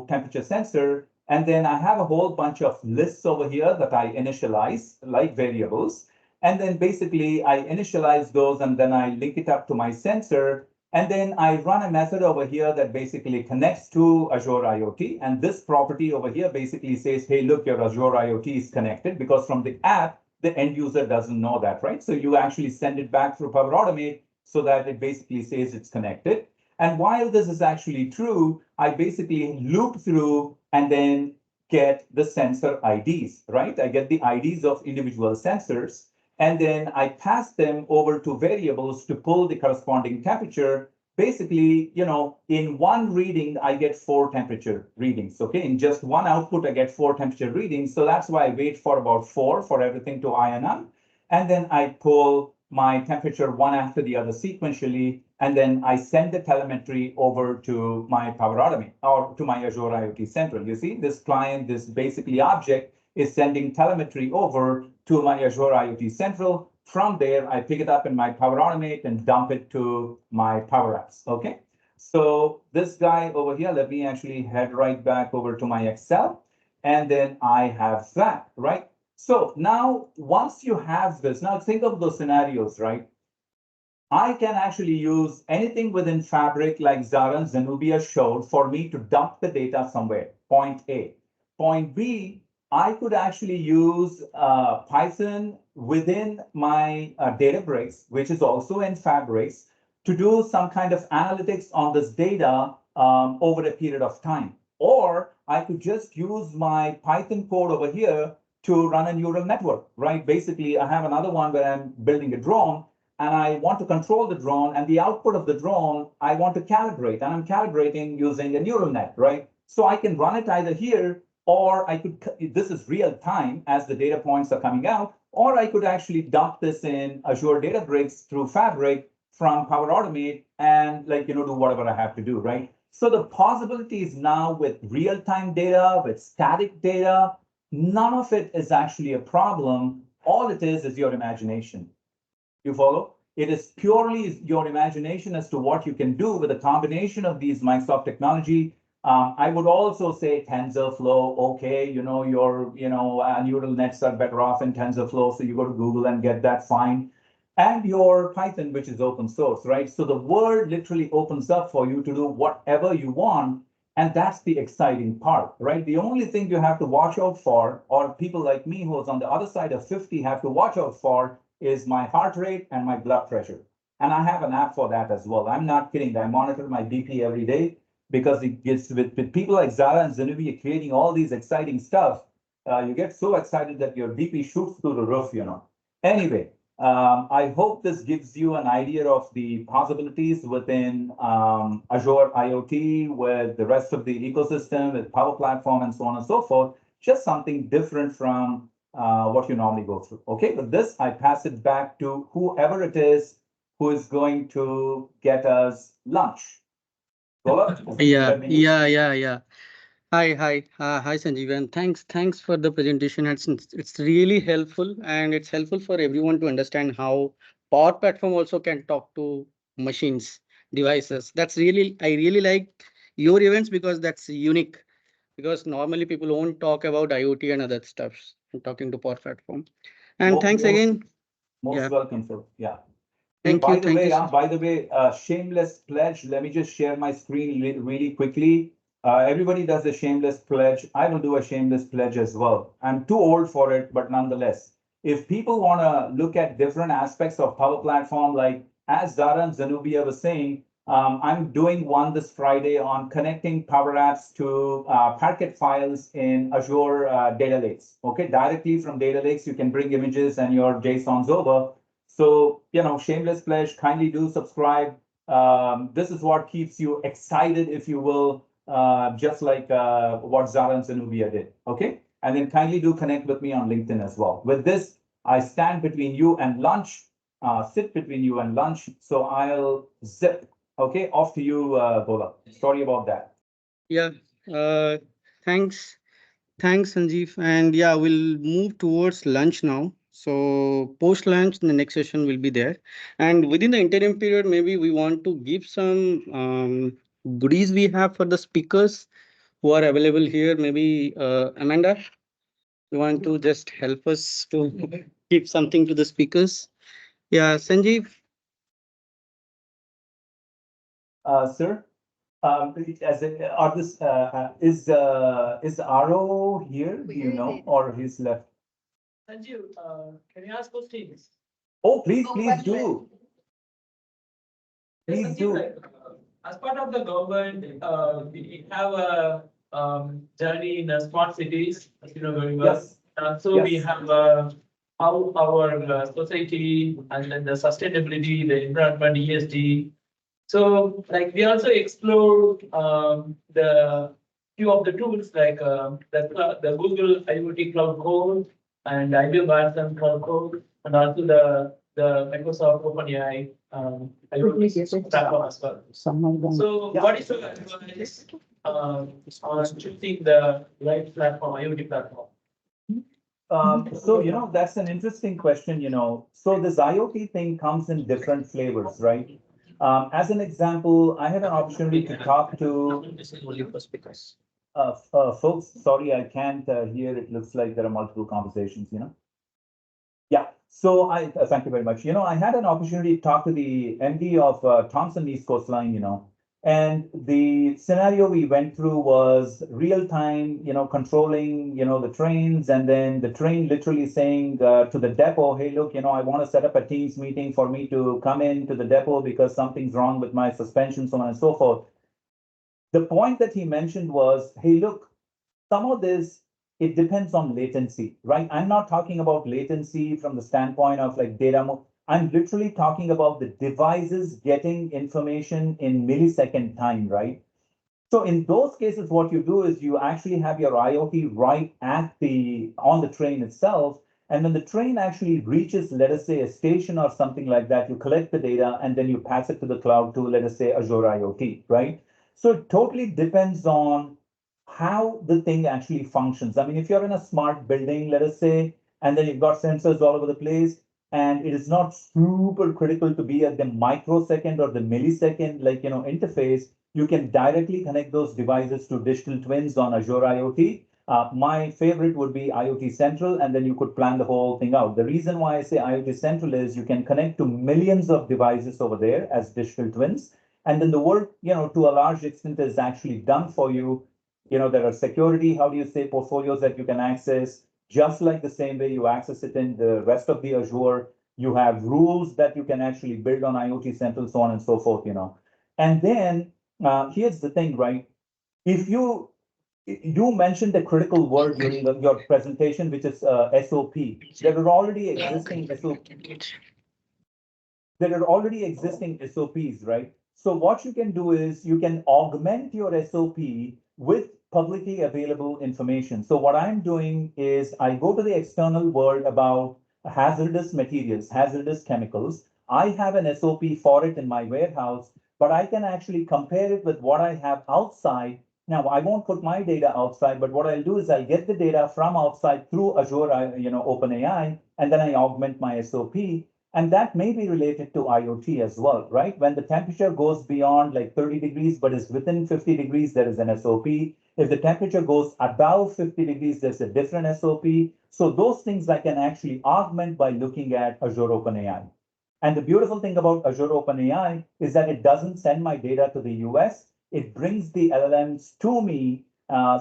temperature sensor. And then I have a whole bunch of lists over here that I initialize like variables. And then basically I initialize those and then I link it up to my sensor. And then I run a method over here that basically connects to Azure IoT. And this property over here basically says, hey, look, your Azure IoT is connected, because from the app, the end user doesn't know that, right? So you actually send it back through Power Automate so that it basically says it's connected. And while this is actually true, I basically loop through and then get the sensor IDs, right? I get the IDs of individual sensors. And then I pass them over to variables to pull the corresponding temperature. Basically, in one reading, I get 4 temperature readings. Okay, in just one output, I get 4 temperature readings. So that's why I wait for about 4 for everything to iron up. And then I pull my temperature one after the other sequentially. And then I send the telemetry over to my Power Automate or to my Azure IoT Central. You see, this client, this basically object is sending telemetry over to my Azure IoT Central. From there, I pick it up in my Power Automate and dump it to my Power Apps, okay? So this guy over here, let me actually head right back over to my Excel, and then I have that, right? So now, once you have this, now think of those scenarios, right? I can actually use anything within Fabric like Zara and Zenobia showed for me to dump the data somewhere, point A. Point B, I could actually use Python within my Databricks, which is also in Fabrics, to do some kind of analytics on this data over a period of time. Or I could just use my Python code over here to run a neural network, right? Basically, I have another one where I'm building a drone, and I want to control the drone, and the output of the drone, I want to calibrate, and I'm calibrating using a neural net, right? So I can run it either here, or I could, this is real time as the data points are coming out, or I could actually dump this in Azure Databricks through Fabric from Power Automate and do whatever I have to do, right? So the possibilities now with real-time data, with static data, none of it is actually a problem. All it is your imagination. You follow? It is purely your imagination as to what you can do with a combination of these Microsoft technology. I would also say TensorFlow, okay, your neural nets are better off in TensorFlow, so you go to Google and get that, fine. And your Python, which is open source, right? So the world literally opens up for you to do whatever you want. And that's the exciting part, right? The only thing you have to watch out for, or people like me who's on the other side of 50 have to watch out for, is my heart rate and my blood pressure. And I have an app for that as well. I'm not kidding. I monitor my BP every day because it gets with people like Zara and Zenubia creating all these exciting stuff. You get so excited that your BP shoots through the roof, Anyway, I hope this gives you an idea of the possibilities within Azure IoT with the rest of the ecosystem, with Power Platform and so on and so forth. Just something different from what you normally go through. Okay, with this, I pass it back to whoever it is who is going to get us lunch. Yeah. Hi, Sanjeev, and thanks for the presentation. It's really helpful, and it's helpful for everyone to understand how Power Platform also can talk to machines, devices. I really like your events because that's unique. Because normally people won't talk about IoT and other stuffs. I'm talking to Power Platform. And thanks again. Most welcome, sir. Yeah. Thank by you. the Thank way, you, sir. shameless pledge. Let me just share my screen really quickly. Everybody does a shameless pledge. I will do a shameless pledge as well. I'm too old for it, but nonetheless, if people want to look at different aspects of Power Platform, like as Zara and Zenubia was saying, I'm doing one this Friday on connecting Power Apps to Parquet files in Azure data lakes. Okay, directly from data lakes, you can bring images and your JSONs over. So, shameless pledge, kindly do subscribe. This is what keeps you excited, if you will, just like what Zara and Zenubia did. Okay, and then kindly do connect with me on LinkedIn as well. With this, I stand between you and lunch, sit between you and lunch. So I'll zip. Okay, off to you, Gola. Sorry about that. Yeah. Thanks. Thanks, Sanjeev. And yeah, we'll move towards lunch now. So post lunch, the next session will be there. And within the interim period, maybe we want to give some goodies we have for the speakers who are available here. Maybe Amanda, you want to just help us to give something to the speakers? Yeah, Sanjeev. Sir, are this is Aro here? Do you know, or he's left? Sanjeev, can you ask questions? Oh, please do. Yes, Please Sanjeev, do. like, as part of the government, we have a journey in smart cities, as you know very well. Yes. So we have how our society and then the sustainability, the environment, ESG. So like we also explore the few of the tools like the Google IoT Cloud Core and IBM Watson Cloud Core, and also the Microsoft OpenAI IoT platform as well. So what is your advice on choosing the right platform, IoT platform? So, that's an interesting question, So this IoT thing comes in different flavors, right? As an example, I had an opportunity to talk to folks. Sorry, I can't hear. It looks like there are multiple conversations, Yeah. So thank you very much. I had an opportunity to talk to the MD of Thomson East Coast Line, and the scenario we went through was real time, controlling, the trains, and then the train literally saying to the depot, hey, look, I want to set up a Teams meeting for me to come into the depot because something's wrong with my suspension, so on and so forth. The point that he mentioned was, hey, look, some of this, it depends on latency, right? I'm not talking about latency from the standpoint of like data. I'm literally talking about the devices getting information in millisecond time, right? So in those cases, what you do is you actually have your IoT right on the train itself, And when the train actually reaches, let us say, a station or something like that, you collect the data and then you pass it to the cloud to, let us say, Azure IoT, right? So it totally depends on how the thing actually functions. I mean, if you're in a smart building, let us say, and then you've got sensors all over the place, and it is not super critical to be at the microsecond or the millisecond, like, interface, you can directly connect those devices to digital twins on Azure IoT. My favorite would be IoT Central, and then you could plan the whole thing out. The reason why I say IoT Central is you can connect to millions of devices over there as digital twins. And then the work, to a large extent is actually done for you. There are security, how do you say, portfolios that you can access, just like the same way you access it in the rest of the Azure. You have rules that you can actually build on IoT Central, so on and so forth, And then here's the thing, right? If you mentioned a critical word during your presentation, which is SOP. There are already existing SOP. There are already existing SOPs, right? So what you can do is you can augment your SOP with publicly available information. So what I'm doing is I go to the external world about hazardous materials, hazardous chemicals. I have an SOP for it in my warehouse, but I can actually compare it with what I have outside. Now, I won't put my data outside, but what I'll do is I'll get the data from outside through Azure, OpenAI, and then I augment my SOP. And that may be related to IoT as well, right? When the temperature goes beyond like 30 degrees, but is within 50 degrees, there is an SOP. If the temperature goes above 50 degrees, there's a different SOP. So those things I can actually augment by looking at Azure OpenAI. And the beautiful thing about Azure OpenAI is that it doesn't send my data to the US. It brings the LLMs to me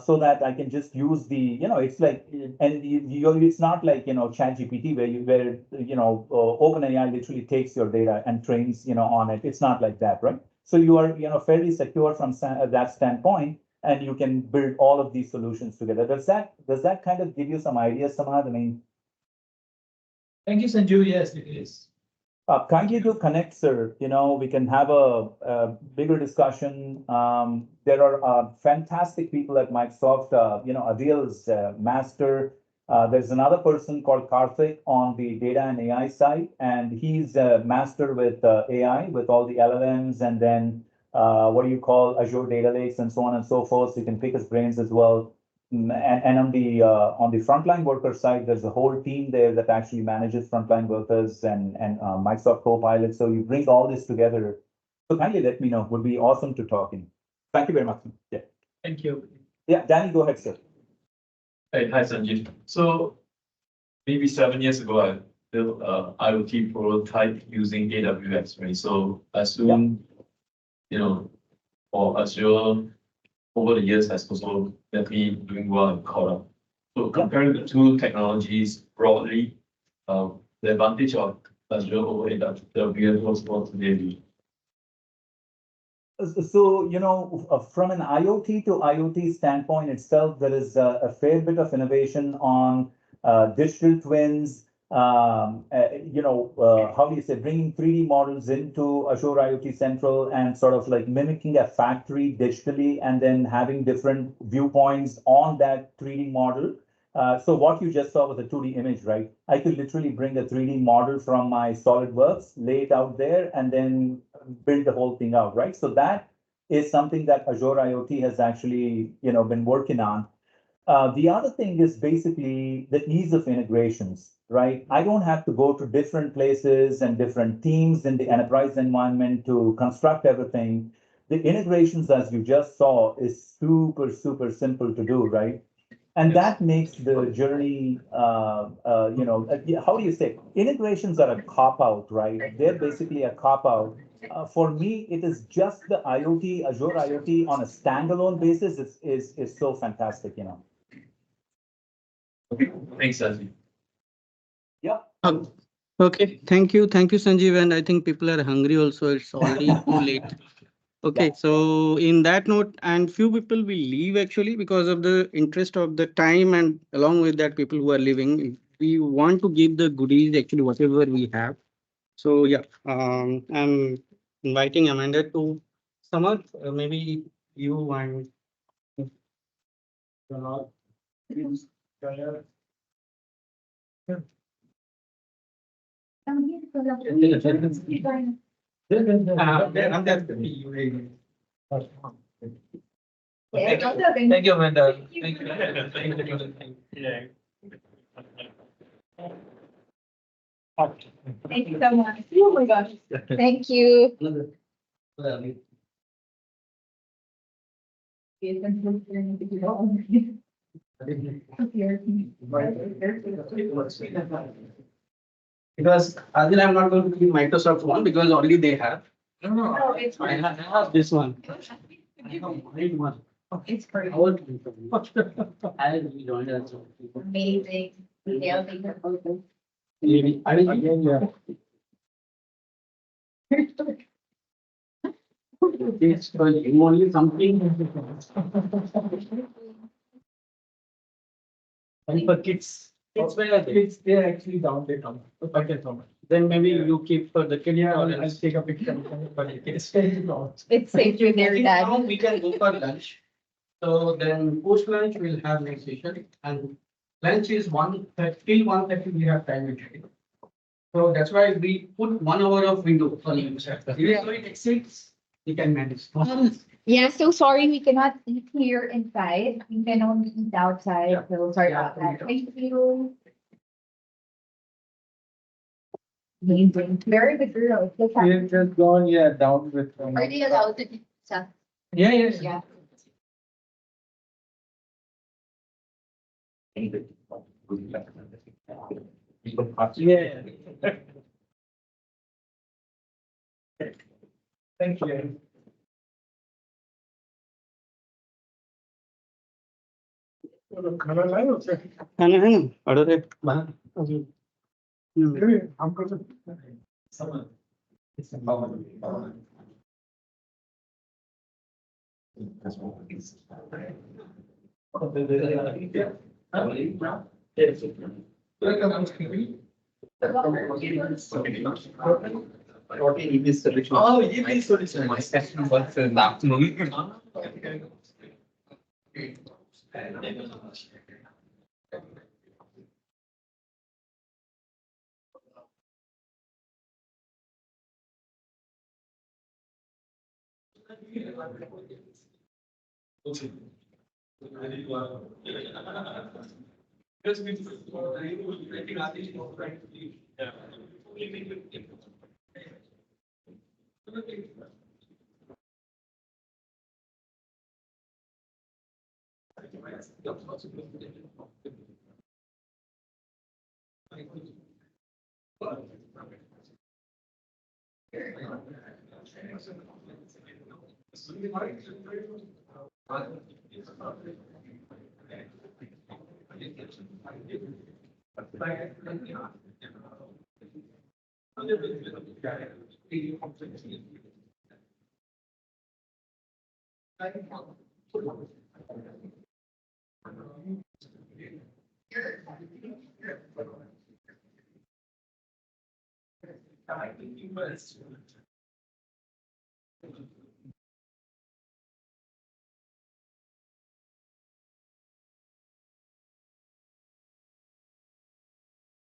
so that I can just use the, it's like, and it's not like, ChatGPT where OpenAI literally takes your data and trains, on it. It's not like that, right? So you are, fairly secure from that standpoint, and you can build all of these solutions together. Does that kind of give you some ideas, Samad? I mean, Thank you, Sanju. Yes, it is. Kindly do connect, sir. We can have a bigger discussion. There are fantastic people at Microsoft. Adil's master. There's another person called Karthik on the data and AI side, and he's a master with AI, with all the LLMs, and then what do you call Azure Data Lakes and so on and so forth. So you can pick his brains as well. And on the frontline worker side, there's a whole team there that actually manages frontline workers and Microsoft Copilot. So you bring all this together. So kindly let me know. Would be awesome to talk in. Thank you very much. Yeah. Thank you. Yeah, Danny, go ahead, sir. Hey, hi, Sanjeev. So maybe 7 years ago, I built a IoT prototype using AWS, right? So I assume, for Azure, over the years has also definitely doing well in cloud. So comparing the two technologies broadly, the advantage of Azure over AWS was today. So, from an IoT to IoT standpoint itself, there is a fair bit of innovation on digital twins, how do you say, bringing 3D models into Azure IoT Central and sort of like mimicking a factory digitally and then having different viewpoints on that 3D model. So what you just saw was a 2D image, right? I could literally bring a 3D model from my SolidWorks, lay it out there, and then build the whole thing out, right? So that is something that Azure IoT has actually, been working on. The other thing is basically the ease of integrations, right? I don't have to go to different places and different teams in the enterprise environment to construct everything. The integrations, as you just saw, is super, super simple to do, right? And that makes the journey, how do you say? Integrations are a cop-out, right? They're basically a cop-out. For me, it is just the IoT, Azure IoT on a standalone basis is so fantastic, Thanks, Sanjeev. Yeah. Okay, thank you, Sanjeev. And I think people are hungry also. It's already too late. Okay, Yeah. so in that note, and few people will leave actually because of the interest of the time, and along with that, people who are leaving, we want to give the goodies actually whatever we have. So yeah, I'm inviting Amanda to sum up. Maybe you and Thank you, Amanda. Thank you. Yeah. Thank you so much. Oh my gosh. Thank you. Because Adil, I'm not going to give Microsoft one because already they have. No, it's I have this one. I have mine one. It's pretty Old one. I joined as well. amazing. Yeah, thank you. Maybe, I will again, yeah. It's for you only something. And for kids. It's where it's they're actually down there. Okay, so much. Then maybe you keep for the kid. Yeah, I'll take a picture. But it's safe now. It's safe with their dad. Now we can go for lunch. So then post lunch we'll have next session and lunch is 1:30 till 1:30 we have time actually. So that's why we put 1 hour of window for you. Even though it exceeds, we can manage. Yeah, so sorry, we cannot eat here inside. We can only eat outside. So sorry about that. Thank you. Amazing. Very good girl. We've just gone, yeah, down with. Are they allowed to eat stuff? Yeah, yeah. Yeah. Yeah. Thank you. Hang on. Order it. Oh, EV solution. My session was in the afternoon.